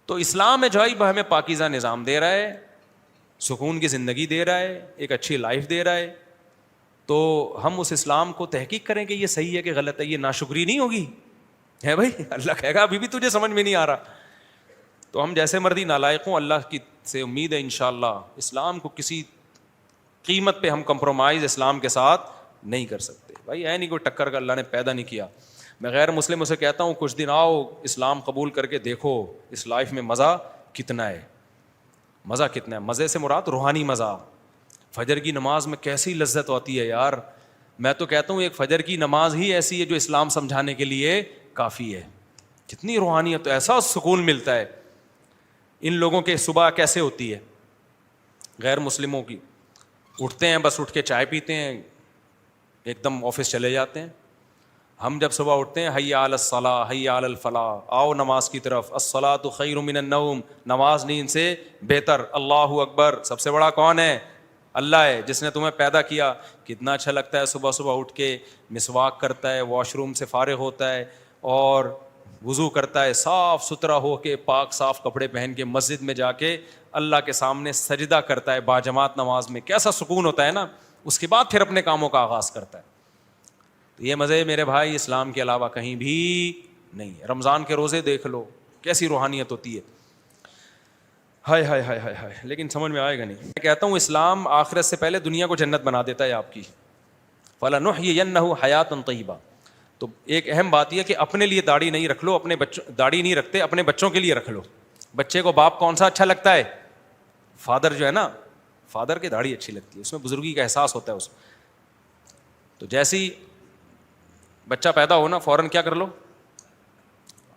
تو اسلام ہے جو ہے ہمیں پاکیزہ نظام دے رہا ہے, سکون کی زندگی دے رہا ہے, ایک اچھی لائف دے رہا ہے. تو ہم اس اسلام کو تحقیق کریں کہ یہ صحیح ہے کہ غلط ہے. یہ ناشکری نہیں ہوگی ہے بھائی, اللہ کہے گا ابھی بھی تجھے سمجھ میں نہیں آ رہا. تو ہم جیسے مرضی نالائق ہوں, اللہ کی سے امید ہے انشاءاللہ اسلام کو کسی قیمت پہ ہم کمپرومائز اسلام کے ساتھ نہیں کر سکتے. بھائی ہے نہیں کوئی ٹکر کا, اللہ نے پیدا نہیں کیا. میں غیر مسلموں سے کہتا ہوں کچھ دن آؤ اسلام قبول کر کے دیکھو اس لائف میں مزہ کتنا ہے, مزہ کتنا ہے. مزے سے مراد روحانی مزہ. فجر کی نماز میں کیسی لذت ہوتی ہے یار, میں تو کہتا ہوں ایک فجر کی نماز ہی ایسی ہے جو اسلام سمجھانے کے لیے کافی ہے. کتنی روحانیت, ایسا سکون ملتا ہے. ان لوگوں کے صبح کیسے ہوتی ہے, غیر مسلموں کی, اٹھتے ہیں بس, اٹھ کے چائے پیتے ہیں, ایک دم آفس چلے جاتے ہیں. ہم جب صبح اٹھتے ہیں, حی علی الصلاۃ حی علی الفلاح, آؤ نماز کی طرف, الصلاۃ خیر من النوم, نماز نیند سے بہتر, اللہ اکبر, سب سے بڑا کون ہے, اللہ ہے جس نے تمہیں پیدا کیا. کتنا اچھا لگتا ہے صبح صبح اٹھ کے مسواک کرتا ہے, واش روم سے فارغ ہوتا ہے اور وضو کرتا ہے, صاف ستھرا ہو کے, پاک صاف کپڑے پہن کے مسجد میں جا کے اللہ کے سامنے سجدہ کرتا ہے باجماعت نماز میں. کیسا سکون ہوتا ہے نا. اس کے بعد پھر اپنے کاموں کا آغاز کرتا ہے. تو یہ مزے میرے بھائی اسلام کے علاوہ کہیں بھی نہیں ہے. رمضان کے روزے دیکھ لو کیسی روحانیت ہوتی ہے, ہائے ہائے ہائے ہائے ہائے, لیکن سمجھ میں آئے گا نہیں. میں کہتا ہوں اسلام آخرت سے پہلے دنیا کو جنت بنا دیتا ہے آپ کی. فَلَنُحْيِيَنَّهُ حَيَاةً طَيِّبَةً. تو ایک اہم بات یہ کہ اپنے لیے داڑھی نہیں رکھ لو, اپنے بچوں داڑھی نہیں رکھتے, اپنے بچوں کے لیے رکھ لو. بچے کو باپ کون سا اچھا لگتا ہے, فادر جو ہے نا, فادر کی داڑھی اچھی لگتی ہے, اس میں بزرگی کا احساس ہوتا ہے اس. تو جیسی بچہ پیدا ہو نا فوراً کیا کر لو,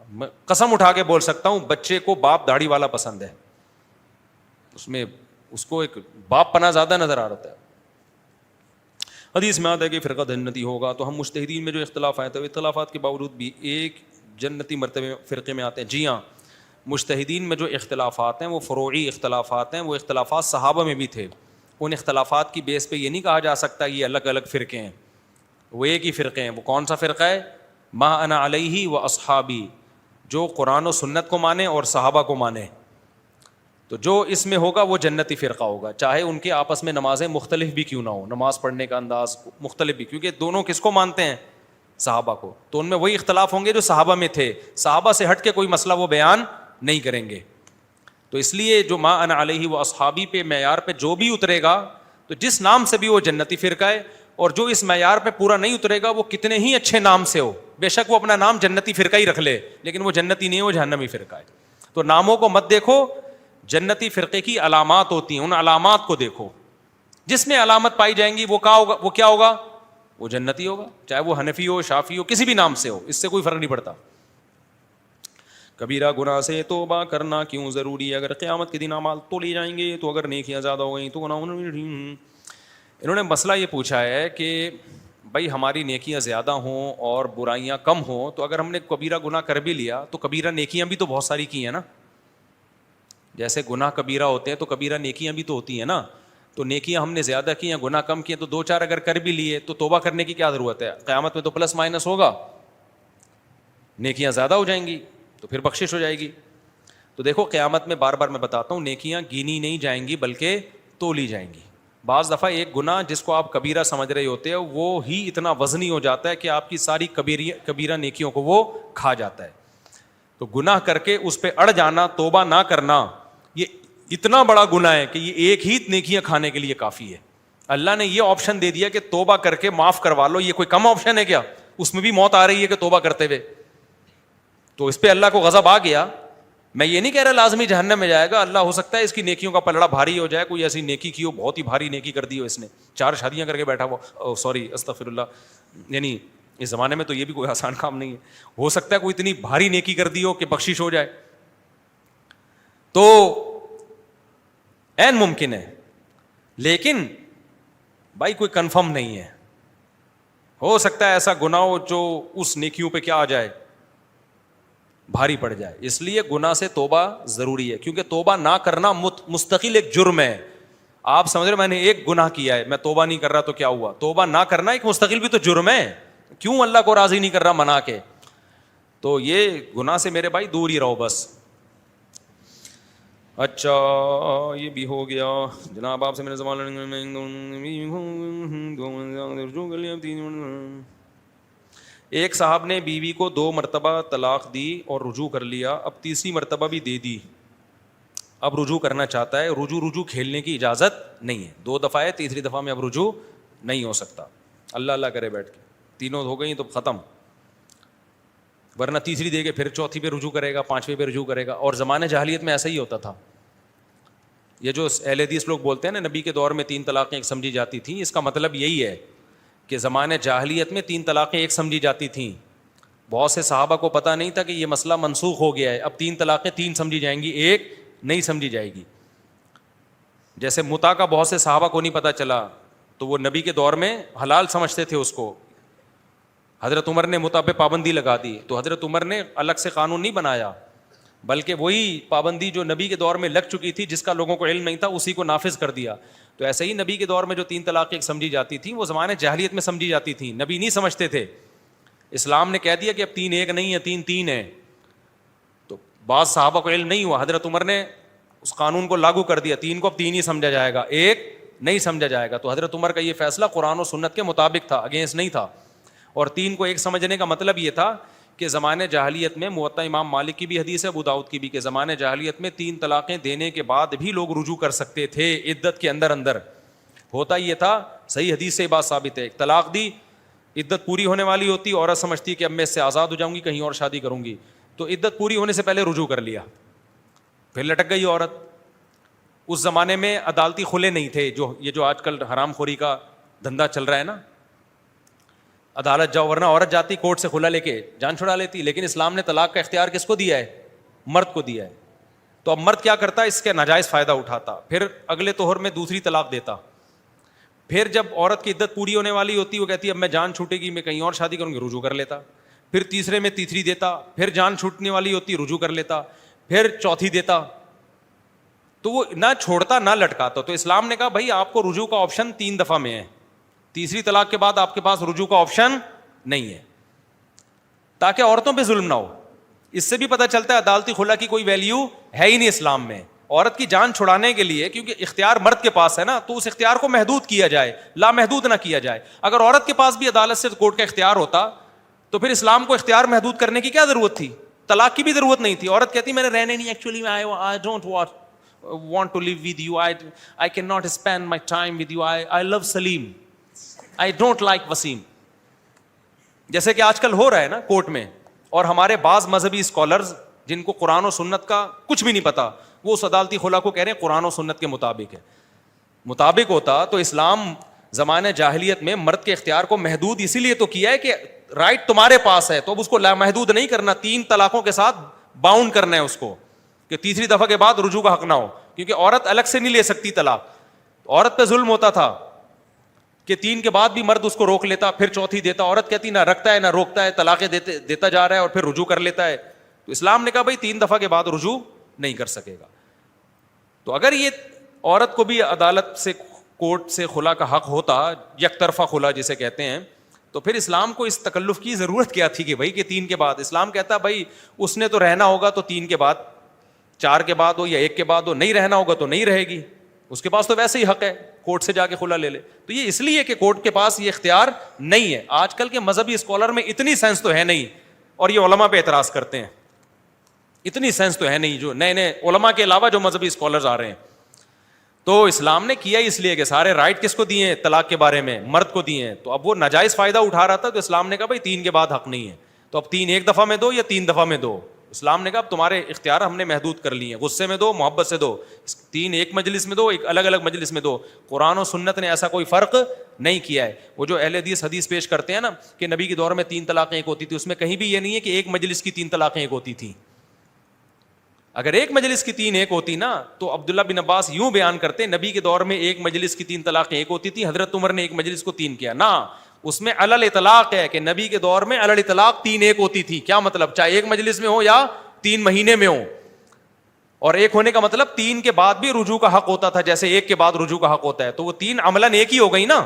میں قسم اٹھا کے بول سکتا ہوں بچے کو باپ داڑھی والا پسند ہے, اس میں اس کو ایک باپ پنا زیادہ نظر آ رہا ہے. حدیث میں آتا ہے کہ فرقہ جنتی ہوگا. تو ہم مجتہدین میں جو اختلاف آئے تھے, اختلافات کے باوجود بھی ایک جنتی مرتبے فرقے میں آتے ہیں. جی ہاں, مجتہدین میں جو اختلافات ہیں وہ فروعی اختلافات ہیں, وہ اختلافات صحابہ میں بھی تھے. ان اختلافات کی بیس پہ یہ نہیں کہا جا سکتا یہ الگ الگ فرقے ہیں, وہ ایک ہی فرقے ہیں. وہ کون سا فرقہ ہے, ما انا علیہ و اصحابی, جو قرآن و سنت کو مانے اور صحابہ کو مانے. تو جو اس میں ہوگا وہ جنتی فرقہ ہوگا, چاہے ان کے آپس میں نمازیں مختلف بھی کیوں نہ ہو, نماز پڑھنے کا انداز مختلف بھی, کیونکہ دونوں کس کو مانتے ہیں, صحابہ کو. تو ان میں وہی اختلاف ہوں گے جو صحابہ میں تھے, صحابہ سے ہٹ کے کوئی مسئلہ وہ بیان نہیں کریں گے. تو اس لیے جو ما انا علیہ و اصحابی پہ معیار پہ جو بھی اترے گا, تو جس نام سے بھی وہ جنتی فرقہ ہے, اور جو اس معیار پہ پورا نہیں اترے گا وہ کتنے ہی اچھے نام سے ہو, بے شک وہ اپنا نام جنتی فرقہ ہی رکھ لے, لیکن وہ جنتی نہیں ہے, وہ جہنمی فرقہ ہے. تو ناموں کو مت دیکھو, جنتی فرقے کی علامات ہوتی ہیں, ان علامات کو دیکھو. جس میں علامت پائی جائیں گی وہ کیا ہوگا, وہ جنتی ہوگا, چاہے وہ حنفی ہو, شافی ہو, کسی بھی نام سے ہو, اس سے کوئی فرق نہیں پڑتا. کبیرہ گناہ سے توبہ کرنا کیوں ضروری ہے, اگر قیامت کے دن اعمال تو لے جائیں گے, تو اگر نیکیاں زیادہ ہو گئیں تو گناہ. انہوں نے مسئلہ یہ پوچھا ہے کہ بھائی ہماری نیکیاں زیادہ ہوں اور برائیاں کم ہوں, تو اگر ہم نے کبیرہ گناہ کر بھی لیا تو کبیرہ نیکیاں بھی تو بہت ساری کی ہیں نا. جیسے گناہ کبیرہ ہوتے ہیں تو کبیرہ نیکیاں بھی تو ہوتی ہیں نا, تو نیکیاں ہم نے زیادہ کی ہیں, گناہ کم کیے, تو 2-4 اگر کر بھی لیے تو توبہ کرنے کی کیا ضرورت ہے, قیامت میں تو پلس مائنس ہوگا, نیکیاں زیادہ ہو جائیں گی تو پھر بخشش ہو جائے گی. تو دیکھو قیامت میں بار بار میں بتاتا ہوں نیکیاں گینی نہیں جائیں گی بلکہ تولی جائیں گی. بعض دفعہ ایک گناہ جس کو آپ کبیرہ سمجھ رہے ہوتے ہیں وہ ہی اتنا وزنی ہو جاتا ہے کہ آپ کی ساری کبیرہ نیکیوں کو وہ کھا جاتا ہے. تو گناہ کر کے اس پہ اڑ جانا, توبہ نہ کرنا, یہ اتنا بڑا گناہ ہے کہ یہ ایک ہی نیکیاں کھانے کے لیے کافی ہے. اللہ نے یہ آپشن دے دیا کہ توبہ کر کے معاف کروا لو, یہ کوئی کم آپشن ہے کیا؟ اس میں بھی موت آ رہی ہے کہ توبہ کرتے ہوئے, تو اس پہ اللہ کو غضب آ گیا. میں یہ نہیں کہہ رہا لازمی جہنم میں جائے گا, اللہ ہو سکتا ہے اس کی نیکیوں کا پلڑا بھاری ہو جائے, کوئی ایسی نیکی کی ہو بہت ہی بھاری نیکی کر دی ہو, اس نے 4 شادیاں کر کے بیٹھا ہوا, سوری استغفر اللہ, یعنی اس زمانے میں تو یہ بھی کوئی آسان کام نہیں ہے, ہو سکتا ہے کوئی اتنی بھاری نیکی کر دی ہو کہ بخشش ہو جائے, تو عین ممکن ہے. لیکن بھائی کوئی کنفرم نہیں ہے, ہو سکتا ہے ایسا گناہ ہو جو اس نیکیوں پہ کیا آ جائے, بھاری پڑ جائے. اس لیے گناہ سے توبہ ضروری ہے, کیونکہ توبہ نہ کرنا مستقل ایک جرم ہے. آپ سمجھ رہے میں نے ایک گناہ کیا ہے, میں توبہ نہیں کر رہا تو کیا ہوا؟ توبہ نہ کرنا ایک مستقل بھی تو جرم ہے. کیوں اللہ کو راضی نہیں کر رہا منا کے؟ تو یہ گناہ سے میرے بھائی دور ہی رہو بس. اچھا یہ بھی ہو گیا جناب, آپ سے میرے زبان. ایک صاحب نے بیوی کو 2 مرتبہ طلاق دی اور رجوع کر لیا, اب تیسری مرتبہ بھی دے دی, اب رجوع کرنا چاہتا ہے. رجوع کھیلنے کی اجازت نہیں ہے, 2 دفعہ ہے, تیسری دفعہ میں اب رجوع نہیں ہو سکتا. اللہ اللہ کرے بیٹھ کے, 3 ہو گئی تو ختم, ورنہ تیسری دے کے پھر چوتھی پہ رجوع کرے گا, 5ویں پہ رجوع کرے گا. اور زمانے جاہلیت میں ایسا ہی ہوتا تھا. یہ جو اہل حدیث لوگ بولتے ہیں نا نبی کے دور میں 3 طلاقیں ایک سمجھی جاتی تھیں, اس کا مطلب یہی ہے کہ زمانے جاہلیت میں 3 طلاقیں ایک سمجھی جاتی تھیں. بہت سے صحابہ کو پتہ نہیں تھا کہ یہ مسئلہ منسوخ ہو گیا ہے, اب 3 طلاقیں 3 سمجھی جائیں گی, ایک نہیں سمجھی جائے گی. جیسے متع کا بہت سے صحابہ کو نہیں پتہ چلا تو وہ نبی کے دور میں حلال سمجھتے تھے اس کو. حضرت عمر نے متع پہ پابندی لگا دی, تو حضرت عمر نے الگ سے قانون نہیں بنایا, بلکہ وہی پابندی جو نبی کے دور میں لگ چکی تھی, جس کا لوگوں کو علم نہیں تھا, اسی کو نافذ کر دیا. تو ایسے ہی نبی کے دور میں جو 3 طلاقیں ایک سمجھی جاتی تھیں وہ زمانے جاہلیت میں سمجھی جاتی تھیں, نبی نہیں سمجھتے تھے. اسلام نے کہہ دیا کہ اب 3 ایک نہیں ہے, 3 3 ہے. تو بعض صحابہ کو علم نہیں ہوا, حضرت عمر نے اس قانون کو لاگو کر دیا, 3 کو اب 3 ہی سمجھا جائے گا, ایک نہیں سمجھا جائے گا. تو حضرت عمر کا یہ فیصلہ قرآن و سنت کے مطابق تھا, اگینسٹ نہیں تھا. اور 3 کو ایک سمجھنے کا مطلب یہ تھا کہ زمانے جاہلیت میں, موطا امام مالک کی بھی حدیث ہے, ابو داؤد کی بھی, کہ زمانے جاہلیت میں 3 طلاقیں دینے کے بعد بھی لوگ رجوع کر سکتے تھے عدت کے اندر اندر. ہوتا یہ تھا, صحیح حدیث سے یہ بات ثابت ہے, ایک طلاق دی, عدت پوری ہونے والی ہوتی, عورت سمجھتی کہ اب میں اس سے آزاد ہو جاؤں گی, کہیں اور شادی کروں گی, تو عدت پوری ہونے سے پہلے رجوع کر لیا, پھر لٹک گئی عورت. اس زمانے میں عدالتی کھلے نہیں تھے, جو آج کل حرام خوری کا دھندا چل رہا ہے نا, عدالت جاؤ, ورنہ عورت جاتی کورٹ سے کھلا لے کے جان چھڑا لیتی. لیکن اسلام نے طلاق کا اختیار کس کو دیا ہے؟ مرد کو دیا ہے. تو اب مرد کیا کرتا, اس کے ناجائز فائدہ اٹھاتا, پھر اگلے طہر میں دوسری طلاق دیتا. پھر جب عورت کی عدت پوری ہونے والی ہوتی, وہ کہتی اب میں جان چھوٹے گی, میں کہیں اور شادی کروں گی, رجوع کر لیتا. پھر تیسرے میں تیسری دیتا, پھر جان چھوٹنے والی ہوتی, رجوع کر لیتا, پھر چوتھی دیتا. تو وہ نہ چھوڑتا نہ لٹکاتا. تو اسلام نے کہا بھائی آپ کو رجوع کا آپشن 3 دفعہ میں ہے, تیسری طلاق کے بعد آپ کے پاس رجوع کا آپشن نہیں ہے, تاکہ عورتوں پہ ظلم نہ ہو. اس سے بھی پتہ چلتا ہے عدالتی خلا کی کوئی ویلیو ہے ہی نہیں اسلام میں. عورت کی جان چھڑانے کے لیے, کیونکہ اختیار مرد کے پاس ہے نا, تو اس اختیار کو محدود کیا جائے, لامحدود نہ کیا جائے. اگر عورت کے پاس بھی عدالت سے کورٹ کا اختیار ہوتا تو پھر اسلام کو اختیار محدود کرنے کی کیا ضرورت تھی؟ طلاق کی بھی ضرورت نہیں تھی. عورت کہتی میں نے رہنے نہیں, actually I don't want to live with you, I cannot spend my time with you, I love Salim, I don't like Wasim. جیسے کہ آج کل ہو رہا ہے نا کورٹ میں. اور ہمارے بعض مذہبی اسکالرز جن کو قرآن و سنت کا کچھ بھی نہیں پتا, وہ اس عدالتی خلا کو کہہ رہے ہیں قرآن و سنت کے مطابق ہے. مطابق ہوتا تو اسلام زمانے جاہلیت میں مرد کے اختیار کو محدود اسی لیے تو کیا ہے کہ رائٹ تمہارے پاس ہے, تو اب اس کو لامحدود نہیں کرنا, 3 طلاقوں کے ساتھ باؤنڈ کرنا ہے اس کو, کہ تیسری دفعہ کے بعد رجوع کا حق نہ ہو. کیونکہ عورت الگ سے نہیں لے سکتی طلاق, عورت پہ ظلم ہوتا تھا کہ 3 کے بعد بھی مرد اس کو روک لیتا, پھر چوتھی دیتا. عورت کہتی نہ رکھتا ہے نہ روکتا ہے, طلاقیں دیتا جا رہا ہے اور پھر رجوع کر لیتا ہے. تو اسلام نے کہا بھائی 3 دفعہ کے بعد رجوع نہیں کر سکے گا. تو اگر یہ عورت کو بھی عدالت سے کورٹ سے خلا کا حق ہوتا, یک طرفہ خلا جسے کہتے ہیں, تو پھر اسلام کو اس تکلف کی ضرورت کیا تھی کہ بھائی کہ 3 کے بعد. اسلام کہتا بھائی اس نے تو رہنا ہوگا تو 3 کے بعد, 4 کے بعد ہو یا 1 کے بعد ہو, نہیں رہنا ہوگا تو نہیں رہے گی, اس کے پاس تو ویسے ہی حق ہے کورٹ سے جا کے خلا لے لے. تو یہ اس لیے کہ کورٹ کے پاس یہ اختیار نہیں ہے. آج کل کے مذہبی اسکالر میں اتنی سینس تو ہے نہیں, اور یہ علماء پہ اعتراض کرتے ہیں, اتنی سینس تو ہے نہیں جو نئے نئے علماء کے علاوہ جو مذہبی اسکالرز آ رہے ہیں. تو اسلام نے کیا اس لیے کہ سارے رائٹ کس کو دیے ہیں طلاق کے بارے میں, مرد کو دیے ہیں. تو اب وہ ناجائز فائدہ اٹھا رہا تھا, تو اسلام نے کہا بھائی 3 کے بعد حق نہیں ہے, تو اب 3 ایک دفعہ میں دو یا 3 دفعہ میں دو. اسلام نے کہا اب تمہارے اختیار ہم نے محدود کر لیے ہیں, غصے میں دو, محبت سے دو, 3 ایک مجلس میں دو, ایک الگ الگ مجلس میں دو. قرآن و سنت نے ایسا کوئی فرق نہیں کیا ہے. وہ جو اہل حدیث پیش کرتے ہیں نا کہ نبی کے دور میں 3 طلاقیں ایک ہوتی تھی, اس میں کہیں بھی یہ نہیں ہے کہ ایک مجلس کی 3 طلاقیں ایک ہوتی تھیں. اگر ایک مجلس کی 3 ایک ہوتی نا تو عبداللہ بن عباس یوں بیان کرتے نبی کے دور میں ایک مجلس کی 3 طلاقیں ایک ہوتی تھی, حضرت عمر نے ایک مجلس کو 3 کیا. نہ, اس میں علل اطلاق ہے کہ نبی کے دور میں علل اطلاق 3 ایک ہوتی تھی. کیا مطلب, چاہے ایک مجلس میں ہو یا 3 مہینے میں ہو. اور ایک ہونے کا مطلب 3 کے بعد بھی رجوع کا حق ہوتا تھا جیسے 1 کے بعد رجوع کا حق ہوتا ہے. تو وہ 3 عملاً ایک ہی ہو گئی نا,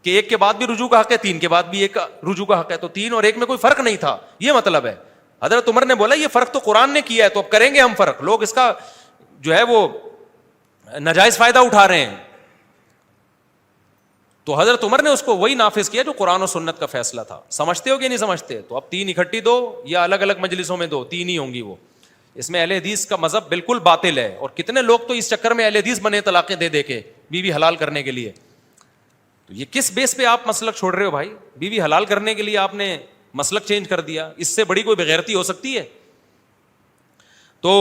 کہ 1 کے بعد بھی رجوع کا حق ہے, 3 کے بعد بھی ایک رجوع کا حق ہے. تو 3 اور 1 میں کوئی فرق نہیں تھا, یہ مطلب ہے. حضرت عمر نے بولا یہ فرق تو قرآن نے کیا ہے, تو اب کریں گے ہم فرق. لوگ اس کا جو ہے وہ ناجائز فائدہ اٹھا رہے ہیں. تو حضرت عمر نے اس کو وہی نافذ کیا جو قرآن و سنت کا فیصلہ تھا. سمجھتے ہو کہ نہیں سمجھتے؟ تو اب 3 اکٹھی دو یا الگ الگ مجلسوں میں دو, 3 ہی ہوں گی وہ. اس میں اہل حدیث کا مذہب بالکل باطل ہے, اور کتنے لوگ تو اس چکر میں اہل حدیث بنے طلاقیں دے دے کے بیوی حلال کرنے کے لیے. تو یہ کس بیس پہ آپ مسلک چھوڑ رہے ہو بھائی؟ بیوی حلال کرنے کے لیے آپ نے مسلک چینج کر دیا, اس سے بڑی کوئی بغیرتی ہو سکتی ہے؟ تو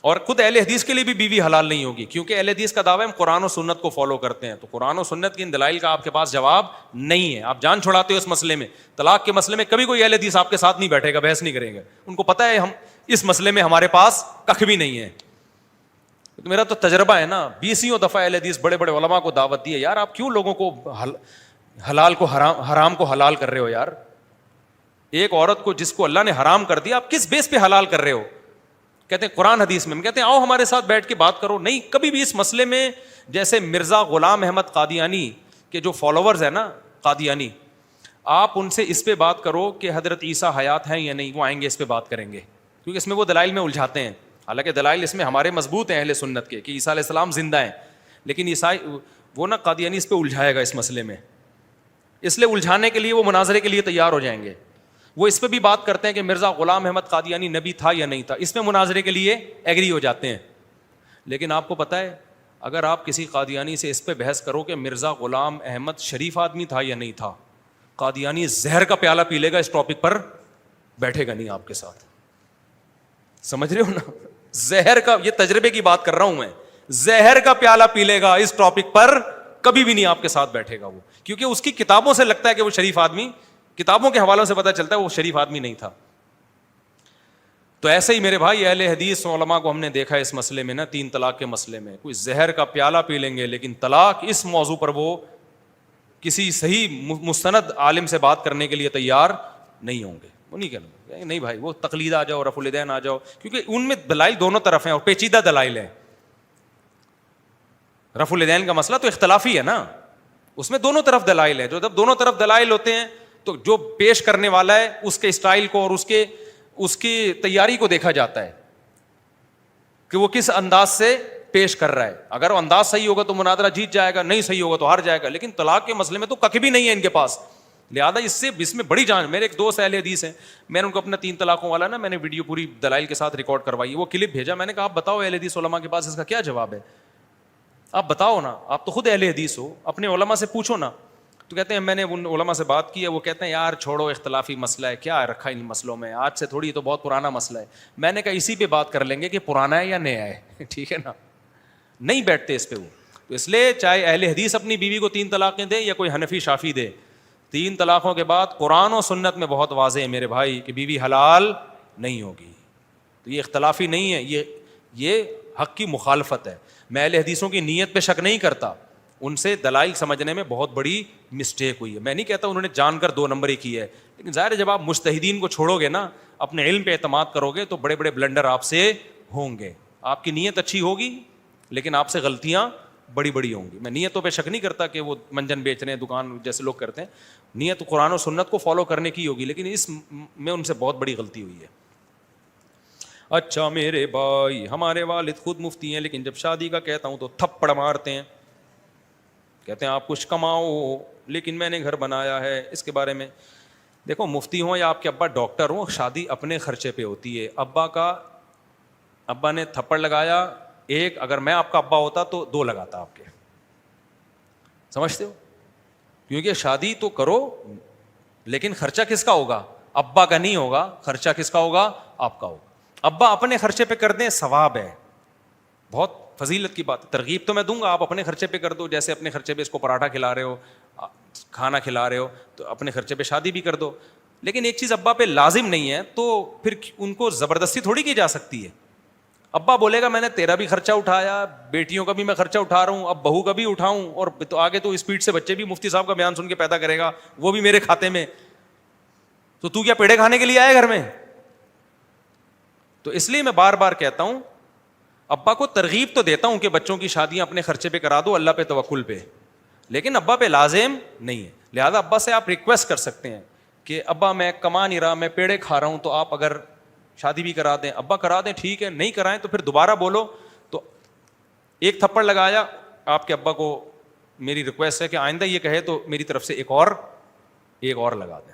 اور خود اہل حدیث کے لیے بھی بیوی حلال نہیں ہوگی, کیونکہ اہل حدیث کا دعویٰ ہے ہم قرآن و سنت کو فالو کرتے ہیں. تو قرآن و سنت کی ان دلائل کا آپ کے پاس جواب نہیں ہے, آپ جان چھڑاتے ہو اس مسئلے میں. طلاق کے مسئلے میں کبھی کوئی اہل حدیث آپ کے ساتھ نہیں بیٹھے گا, بحث نہیں کریں گے. ان کو پتہ ہے ہم اس مسئلے میں ہمارے پاس کخ بھی نہیں ہے. تو میرا تو تجربہ ہے نا, 20 دفعہ اہل حدیث بڑے بڑے علماء کو دعوت دی ہے, یار آپ کیوں لوگوں کو حلال کو حرام کو حلال کر رہے ہو یار؟ ایک عورت کو جس کو اللہ نے حرام کر دیا آپ کس بیس پہ حلال کر رہے ہو؟ کہتے ہیں قرآن حدیث میں. ہم کہتے ہیں آؤ ہمارے ساتھ بیٹھ کے بات کرو. نہیں, کبھی بھی اس مسئلے میں جیسے مرزا غلام احمد قادیانی کے جو فالوورز ہیں نا قادیانی, آپ ان سے اس پہ بات کرو کہ حضرت عیسیٰ حیات ہیں یا نہیں, وہ آئیں گے اس پہ بات کریں گے, کیونکہ اس میں وہ دلائل میں الجھاتے ہیں. حالانکہ دلائل اس میں ہمارے مضبوط ہیں اہل سنت کے کہ عیسیٰ علیہ السلام زندہ ہیں, لیکن عیسائی وہ نا قادیانی اس پہ الجھائے گا اس مسئلے میں, اس لیے الجھانے کے لیے وہ مناظرے کے لیے تیار ہو جائیں گے. وہ اس پہ بھی بات کرتے ہیں کہ مرزا غلام احمد قادیانی نبی تھا یا نہیں تھا, اس میں مناظرے کے لیے ایگری ہو جاتے ہیں. لیکن آپ کو پتہ ہے اگر آپ کسی قادیانی سے اس پہ بحث کرو کہ مرزا غلام احمد شریف آدمی تھا یا نہیں تھا, قادیانی زہر کا پیالہ پی لے گا, اس ٹاپک پر بیٹھے گا نہیں آپ کے ساتھ. سمجھ رہے ہو نا, زہر کا, یہ تجربے کی بات کر رہا ہوں میں, زہر کا پیالہ پی لے گا, اس ٹاپک پر کبھی بھی نہیں آپ کے ساتھ بیٹھے گا وہ, کیونکہ اس کی کتابوں سے لگتا ہے کہ وہ شریف آدمی, کتابوں کے حوالوں سے پتہ چلتا ہے وہ شریف آدمی نہیں تھا. تو ایسے ہی میرے بھائی اہل حدیث علماء کو ہم نے دیکھا ہے اس مسئلے میں نا, 3 طلاق کے مسئلے میں کوئی زہر کا پیالہ پی لیں گے, لیکن طلاق اس موضوع پر وہ کسی صحیح مستند عالم سے بات کرنے کے لیے تیار نہیں ہوں گے. وہ نہیں کہنا نہیں بھائی وہ تقلید آ جاؤ, رفع الیدین آ جاؤ, کیونکہ ان میں دلائل دونوں طرف ہیں اور پیچیدہ دلائل ہیں. رفع الیدین کا مسئلہ تو اختلافی ہے نا, اس میں دونوں طرف دلائل ہے. جو جب دونوں طرف دلائل ہوتے ہیں تو جو پیش کرنے والا ہے اس کے اسٹائل کو اور اس کی تیاری کو دیکھا جاتا ہے کہ وہ کس انداز سے پیش کر رہا ہے. اگر وہ انداز صحیح ہوگا تو مناظرہ جیت جائے گا, نہیں صحیح ہوگا تو ہار جائے گا. لیکن طلاق کے مسئلے میں تو کخ بھی نہیں ہے ان کے پاس, لہٰذا اس میں بڑی جان. میرے ایک دوست اہل حدیث ہیں, میں نے ان کو اپنا 3 طلاقوں والا نا میں نے ویڈیو پوری دلائل کے ساتھ ریکارڈ کروائی, وہ کلپ بھیجا. میں نے کہا آپ بتاؤ اہل حدیث علماء کے پاس اس کا کیا جواب ہے, آپ بتاؤ نا, آپ تو خود اہل حدیث ہو, اپنے علماء سے پوچھو نا. تو کہتے ہیں میں نے ان علماء سے بات کی ہے, وہ کہتے ہیں یار چھوڑو اختلافی مسئلہ ہے, کیا رکھا ان مسئلوں میں, آج سے تھوڑی, یہ تو بہت پرانا مسئلہ ہے. میں نے کہا اسی پہ بات کر لیں گے کہ پرانا ہے یا نیا ہے, ٹھیک ہے نا. نہیں بیٹھتے اس پہ وہ. تو اس لیے چاہے اہل حدیث اپنی بیوی کو 3 طلاقیں دے یا کوئی حنفی شافی دے, 3 طلاقوں کے بعد قرآن و سنت میں بہت واضح ہے میرے بھائی کہ بیوی حلال نہیں ہوگی. تو یہ اختلافی نہیں ہے, یہ حق کی مخالفت ہے. میں اہل حدیثوں کی نیت پہ شک نہیں کرتا, ان سے دلائل سمجھنے میں بہت بڑی مسٹیک ہوئی ہے. میں نہیں کہتا انہوں نے جان کر 2 نمبری کی ہے, لیکن ظاہر ہے جب آپ مجتہدین کو چھوڑو گے نا, اپنے علم پہ اعتماد کرو گے تو بڑے بڑے بلنڈر آپ سے ہوں گے. آپ کی نیت اچھی ہوگی لیکن آپ سے غلطیاں بڑی بڑی ہوں گی. میں نیتوں پہ شک نہیں کرتا کہ وہ منجن بیچ رہے ہیں دکان جیسے لوگ کرتے ہیں, نیت قرآن و سنت کو فالو کرنے کی ہوگی, لیکن اس میں ان سے بہت بڑی غلطی ہوئی ہے. اچھا میرے بھائی, ہمارے والد خود مفتی ہیں لیکن جب شادی کا کہتا ہوں تو تھپڑ مارتے ہیں, کہتے ہیں آپ کچھ کماؤ لیکن میں نے گھر بنایا ہے. اس کے بارے میں دیکھو, مفتی ہوں یا آپ کے ابا ڈاکٹر ہوں, شادی اپنے خرچے پہ ہوتی ہے. ابا نے تھپڑ لگایا ایک, اگر میں آپ کا ابا ہوتا تو 2 لگاتا آپ کے. سمجھتے ہو؟ کیونکہ شادی تو کرو لیکن خرچہ کس کا ہوگا؟ ابا کا نہیں ہوگا. خرچہ کس کا ہوگا؟ آپ کا ہوگا. ابا اپنے خرچے پہ کر دیں, ثواب ہے, بہت فضیلت کی بات. ترغیب تو میں دوں گا, آپ اپنے خرچے پہ کر دو. جیسے اپنے خرچے پہ اس کو پراٹھا کھلا رہے ہو, کھانا کھلا رہے ہو, تو اپنے خرچے پہ شادی بھی کر دو. لیکن ایک چیز ابا پہ لازم نہیں ہے تو پھر ان کو زبردستی تھوڑی کی جا سکتی ہے. ابا بولے گا میں نے تیرا بھی خرچہ اٹھایا, بیٹیوں کا بھی میں خرچہ اٹھا رہا ہوں, اب بہو کا بھی اٹھاؤں, اور تو آگے تو اسپیڈ سے بچے بھی مفتی صاحب کا بیان سن کے پیدا کرے گا, وہ بھی میرے کھاتے میں, تو کیا پیڑے کھانے کے لیے آئے گھر میں؟ تو اس لیے میں بار بار کہتا ہوں, ابا کو ترغیب تو دیتا ہوں کہ بچوں کی شادیاں اپنے خرچے پہ کرا دو, اللہ پہ توکل پہ, لیکن ابا پہ لازم نہیں ہے. لہذا ابا سے آپ ریکویسٹ کر سکتے ہیں کہ ابا میں کما نہیں رہا, میں پیڑے کھا رہا ہوں, تو آپ اگر شادی بھی کرا دیں. ابا کرا دیں ٹھیک ہے, نہیں کرائیں تو پھر دوبارہ بولو. تو ایک تھپڑ لگایا آپ کے ابا کو, میری ریکویسٹ ہے کہ آئندہ یہ کہے تو میری طرف سے ایک اور لگا دیں.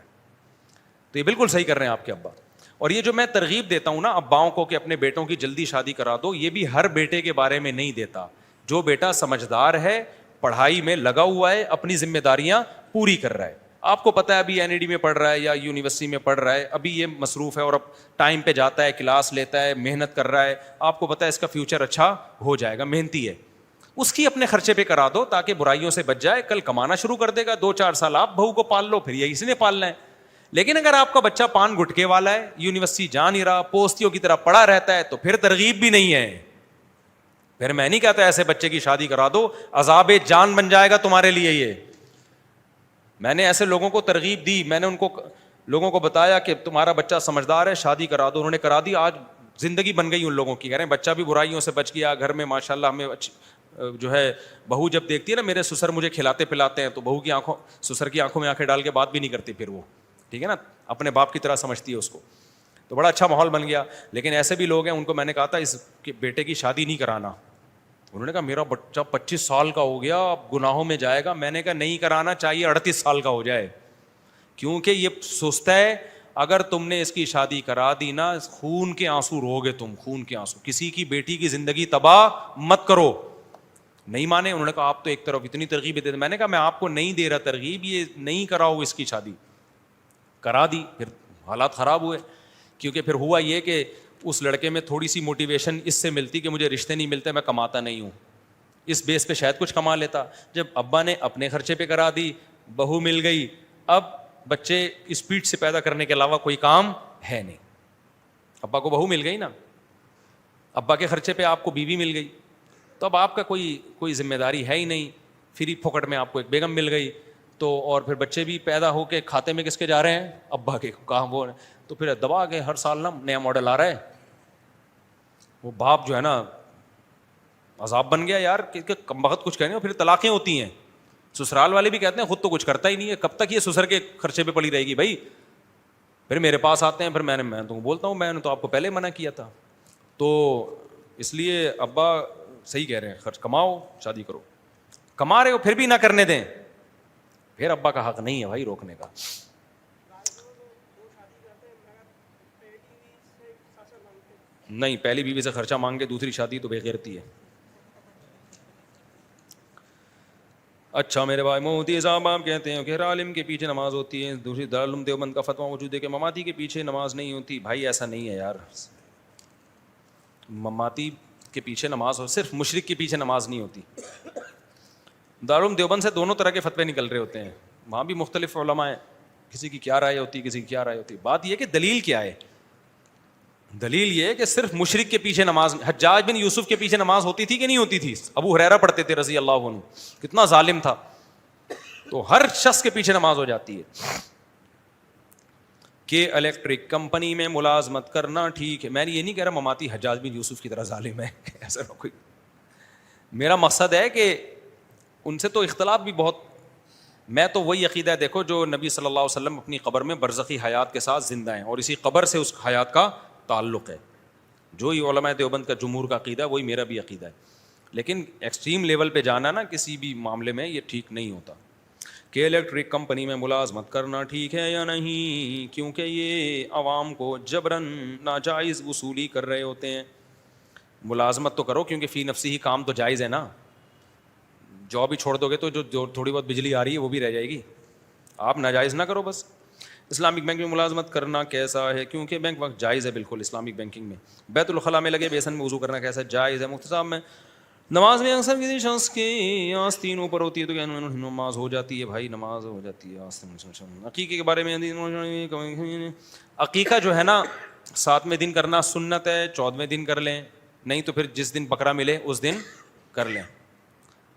تو یہ بالکل صحیح کر رہے ہیں آپ کے ابا. اور یہ جو میں ترغیب دیتا ہوں نا اباؤں کو کہ اپنے بیٹوں کی جلدی شادی کرا دو, یہ بھی ہر بیٹے کے بارے میں نہیں دیتا. جو بیٹا سمجھدار ہے, پڑھائی میں لگا ہوا ہے, اپنی ذمہ داریاں پوری کر رہا ہے. آپ کو پتا ہے ابھی NED میں پڑھ رہا ہے یا یونیورسٹی میں پڑھ رہا ہے, ابھی یہ مصروف ہے اور اب ٹائم پہ جاتا ہے, کلاس لیتا ہے, محنت کر رہا ہے, آپ کو پتا ہے اس کا فیوچر اچھا ہو جائے گا, محنتی ہے, اس کی اپنے خرچے پہ کرا دو تاکہ برائیوں سے بچ جائے. کل کمانا شروع کر دے گا, 2-4 سال آپ بہو کو پال لو, پھر یہ اسی نے پالنا ہے. لیکن اگر آپ کا بچہ پان گٹکے والا ہے, یونیورسٹی جا نہیں رہا, پوستیوں کی طرح پڑا رہتا ہے, تو پھر ترغیب بھی نہیں ہے. پھر میں نہیں کہتا ایسے بچے کی شادی کرا دو, عذاب جان بن جائے گا تمہارے لیے. یہ میں نے ایسے لوگوں کو ترغیب دی, میں نے ان کو لوگوں کو بتایا کہ تمہارا بچہ سمجھدار ہے, شادی کرا دو. انہوں نے کرا دی, آج زندگی بن گئی ان لوگوں کی. کہہ رہے ہیں بچہ بھی برائیوں سے بچ گیا, گھر میں ماشاءاللہ ہمیں جو ہے بہو جب دیکھتی ہے نا میرے سسر مجھے کھلاتے پلاتے ہیں, تو بہو کی آنکھوں, سسر کی آنکھوں میں آنکھیں ڈال کے بات بھی نہیں کرتی پھر وہ, ٹھیک ہے نا, اپنے باپ کی طرح سمجھتی ہے اس کو. تو بڑا اچھا ماحول بن گیا. لیکن ایسے بھی لوگ ہیں, ان کو میں نے کہا تھا اس بیٹے کی شادی نہیں کرانا. انہوں نے کہا میرا بچہ 25 سال کا ہو گیا, اب گناہوں میں جائے گا. میں نے کہا نہیں کرانا چاہیے, 38 سال کا ہو جائے, کیونکہ یہ سوچتا ہے اگر تم نے اس کی شادی کرا دی نا, خون کے آنسو رو گے تم, خون کے آنسو. کسی کی بیٹی کی زندگی تباہ مت کرو. نہیں مانے. انہوں نے کہا آپ تو ایک طرف اتنی ترغیب دیتے. میں نے کہا میں آپ کو نہیں دے رہا ترغیب, یہ نہیں کراؤ اس کی شادی. کرا دی, پھر حالات خراب ہوئے. کیونکہ پھر ہوا یہ کہ اس لڑکے میں تھوڑی سی موٹیویشن اس سے ملتی کہ مجھے رشتے نہیں ملتے, میں کماتا نہیں ہوں, اس بیس پہ شاید کچھ کما لیتا. جب ابا نے اپنے خرچے پہ کرا دی, بہو مل گئی, اب بچے اسپیڈ سے پیدا کرنے کے علاوہ کوئی کام ہے نہیں. ابا کو بہو مل گئی نا, ابا کے خرچے پہ آپ کو بیوی مل گئی, تو اب آپ کا کوئی ذمہ داری ہے ہی نہیں. فری پھوکٹ میں آپ کو ایک بیگم مل گئی, تو اور پھر بچے بھی پیدا ہو کے کھاتے میں کس کے جا رہے ہیں؟ ابا کے. کہاں وہ, تو پھر دبا کے ہر سال نا نیا ماڈل آ رہا ہے. وہ باپ جو ہے نا عذاب بن گیا یار, کہ کم بخت کچھ کہنے, پھر طلاقیں ہوتی ہیں. سسرال والے بھی کہتے ہیں خود تو کچھ کرتا ہی نہیں ہے, کب تک یہ سسر کے خرچے پہ پڑی رہے گی بھائی. پھر میرے پاس آتے ہیں, پھر میں تو بولتا ہوں میں نے تو آپ کو پہلے منع کیا تھا. تو اس لیے ابا صحیح کہہ رہے ہیں, خرچ کماؤ, شادی کرو. کما رہے ہو پھر بھی نہ کرنے دیں, پھر ابا کا حق نہیں ہے بھائی روکنے کا. نہیں, پہلی بیوی سے خرچہ مانگ کے دوسری شادی تو بے غیرتی ہے. اچھا میرے بھائی, مفتی صاحب آپ کہتے ہیں کہ ہر عالم کے پیچھے نماز ہوتی ہے, دوسری دارالعلوم دیوبند کا فتویٰ موجود ہے کہ مماتی کے پیچھے نماز نہیں ہوتی. بھائی ایسا نہیں ہے یار, مماتی کے پیچھے نماز ہو, صرف مشرک کے پیچھے نماز نہیں ہوتی. دارالعلوم دیوبند سے دونوں طرح کے فتوے نکل رہے ہوتے ہیں, وہاں بھی مختلف علماء ہیں, کسی کی کیا رائے ہوتی, کسی کی کیا رائے ہوتی. بات یہ کہ دلیل کیا ہے. دلیل یہ ہے کہ صرف مشرک کے پیچھے نماز, حجاج بن یوسف کے پیچھے نماز ہوتی تھی کہ نہیں ہوتی تھی؟ ابو ہریرہ پڑھتے تھے رضی اللہ عنہ, کتنا ظالم تھا. تو ہر شخص کے پیچھے نماز ہو جاتی ہے. کہ الیکٹرک کمپنی میں ملازمت کرنا ٹھیک ہے. میں یہ نہیں کہہ رہا مماتی حجاج بن یوسف کی طرح ظالم ہے, ایسا نہ کوئی. میرا مقصد ہے کہ ان سے تو اختلاف بھی بہت. میں تو وہی عقیدہ ہے, دیکھو جو نبی صلی اللہ علیہ وسلم اپنی قبر میں برزخی حیات کے ساتھ زندہ ہیں اور اسی قبر سے اس حیات کا تعلق ہے. جو ہی علماء دیوبند کا جمہور کا عقیدہ ہے وہی میرا بھی عقیدہ ہے. لیکن ایکسٹریم لیول پہ جانا نا کسی بھی معاملے میں یہ ٹھیک نہیں ہوتا. کہ الیکٹرک کمپنی میں ملازمت کرنا ٹھیک ہے یا نہیں, کیونکہ یہ عوام کو جبراً ناجائز وصولی کر رہے ہوتے ہیں. ملازمت تو کرو کیونکہ فی نفسی ہی کام تو جائز ہے نا. جاب ہی چھوڑ دو گے تو جو تھوڑی بہت بجلی آ رہی ہے وہ بھی رہ جائے گی. آپ ناجائز نہ کرو بس. اسلامک بینک میں ملازمت کرنا کیسا ہے, کیونکہ بینک وقت جائز ہے بالکل اسلامک بینکنگ میں. بیت الخلاء میں لگے بیسن میں وضو کرنا کیسا ہے, جائز ہے. مفتی صاحب میں نماز میں اکثر کسی شخص کی آستین اوپر ہوتی ہے تو کیا نماز ہو جاتی ہے؟ بھائی نماز ہو جاتی ہے. عقیقے کے بارے میں عقیقہ جو ہے نا 7ویں دن کرنا سنت ہے, 14ویں دن کر لیں, نہیں تو پھر جس دن بکرا ملے اس دن کر لیں.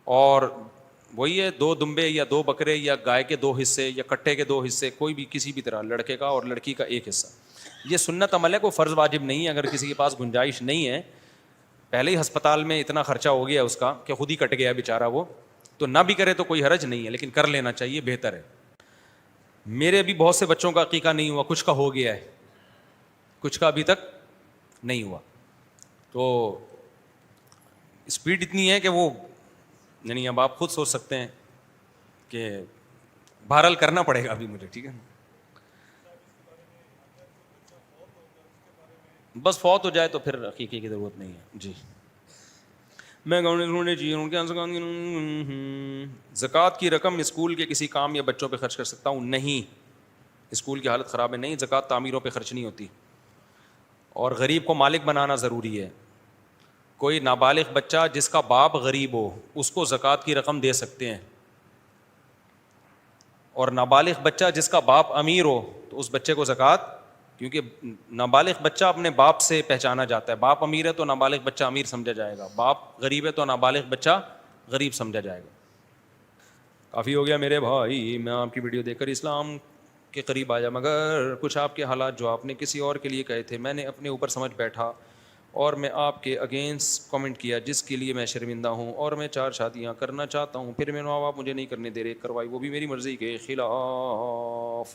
اور وہی ہے 2 دمبے یا 2 بکرے یا گائے کے 2 حصے یا کٹے کے 2 حصے, کوئی بھی کسی بھی طرح, لڑکے کا اور لڑکی کا 1 حصہ. یہ سنت عمل ہے, کوئی فرض واجب نہیں ہے. اگر کسی کے پاس گنجائش نہیں ہے, پہلے ہی ہسپتال میں اتنا خرچہ ہو گیا اس کا کہ خود ہی کٹ گیا بیچارہ وہ, تو نہ بھی کرے تو کوئی حرج نہیں ہے, لیکن کر لینا چاہیے, بہتر ہے. میرے ابھی بہت سے بچوں کا عقیقہ نہیں ہوا, کچھ کا ہو گیا ہے, کچھ کا ابھی تک نہیں ہوا. تو اسپیڈ اتنی ہے کہ وہ یعنی اب آپ خود سوچ سکتے ہیں کہ بہرحال کرنا پڑے گا ابھی مجھے, ٹھیک ہے. بس فوت ہو جائے تو پھر عقیقے کی ضرورت نہیں ہے. جی میں زکوٰۃ کی رقم اسکول کے کسی کام یا بچوں پہ خرچ کر سکتا ہوں؟ نہیں, اسکول کی حالت خراب ہے, نہیں, زکوٰۃ تعمیروں پہ خرچ نہیں ہوتی. اور غریب کو مالک بنانا ضروری ہے. کوئی نابالغ بچہ جس کا باپ غریب ہو اس کو زکوٰۃ کی رقم دے سکتے ہیں, اور نابالغ بچہ جس کا باپ امیر ہو تو اس بچے کو زکوٰۃ, کیونکہ نابالغ بچہ اپنے باپ سے پہچانا جاتا ہے. باپ امیر ہے تو نابالغ بچہ امیر سمجھا جائے گا, باپ غریب ہے تو نابالغ بچہ غریب سمجھا جائے گا. کافی ہو گیا میرے بھائی, میں آپ کی ویڈیو دیکھ کر اسلام کے قریب آیا, مگر کچھ آپ کے حالات جو آپ نے کسی اور کے لیے کہے تھے میں نے اپنے اوپر سمجھ بیٹھا اور میں آپ کے اگینسٹ کامنٹ کیا, جس کے لیے میں شرمندہ ہوں, اور میں 4 شادیاں کرنا چاہتا ہوں, پھر میرے ماں باپ مجھے نہیں کرنے دے رہے, کروائی وہ بھی میری مرضی کے خلاف.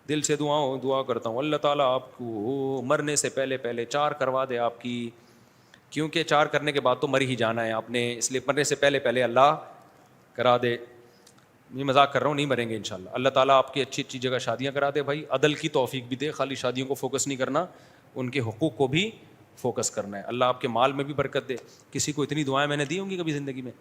دل سے دعا کرتا ہوں اللہ تعالیٰ آپ کو مرنے سے پہلے 4 کروا دے آپ کی, کیونکہ 4 کرنے کے بعد تو مر ہی جانا ہے آپ نے, اس لیے مرنے سے پہلے اللہ کرا دے. میں مذاق کر رہا ہوں, نہیں مریں گے انشاءاللہ. اللہ تعالیٰ آپ کی اچھی جگہ شادیاں کرا دے بھائی, عدل کی توفیق بھی دے, خالی شادیوں کو فوکس نہیں کرنا, ان کے حقوق کو بھی فوکس کرنا ہے. اللہ آپ کے مال میں بھی برکت دے. کسی کو اتنی دعائیں میں نے دی ہوں گی کبھی زندگی میں؟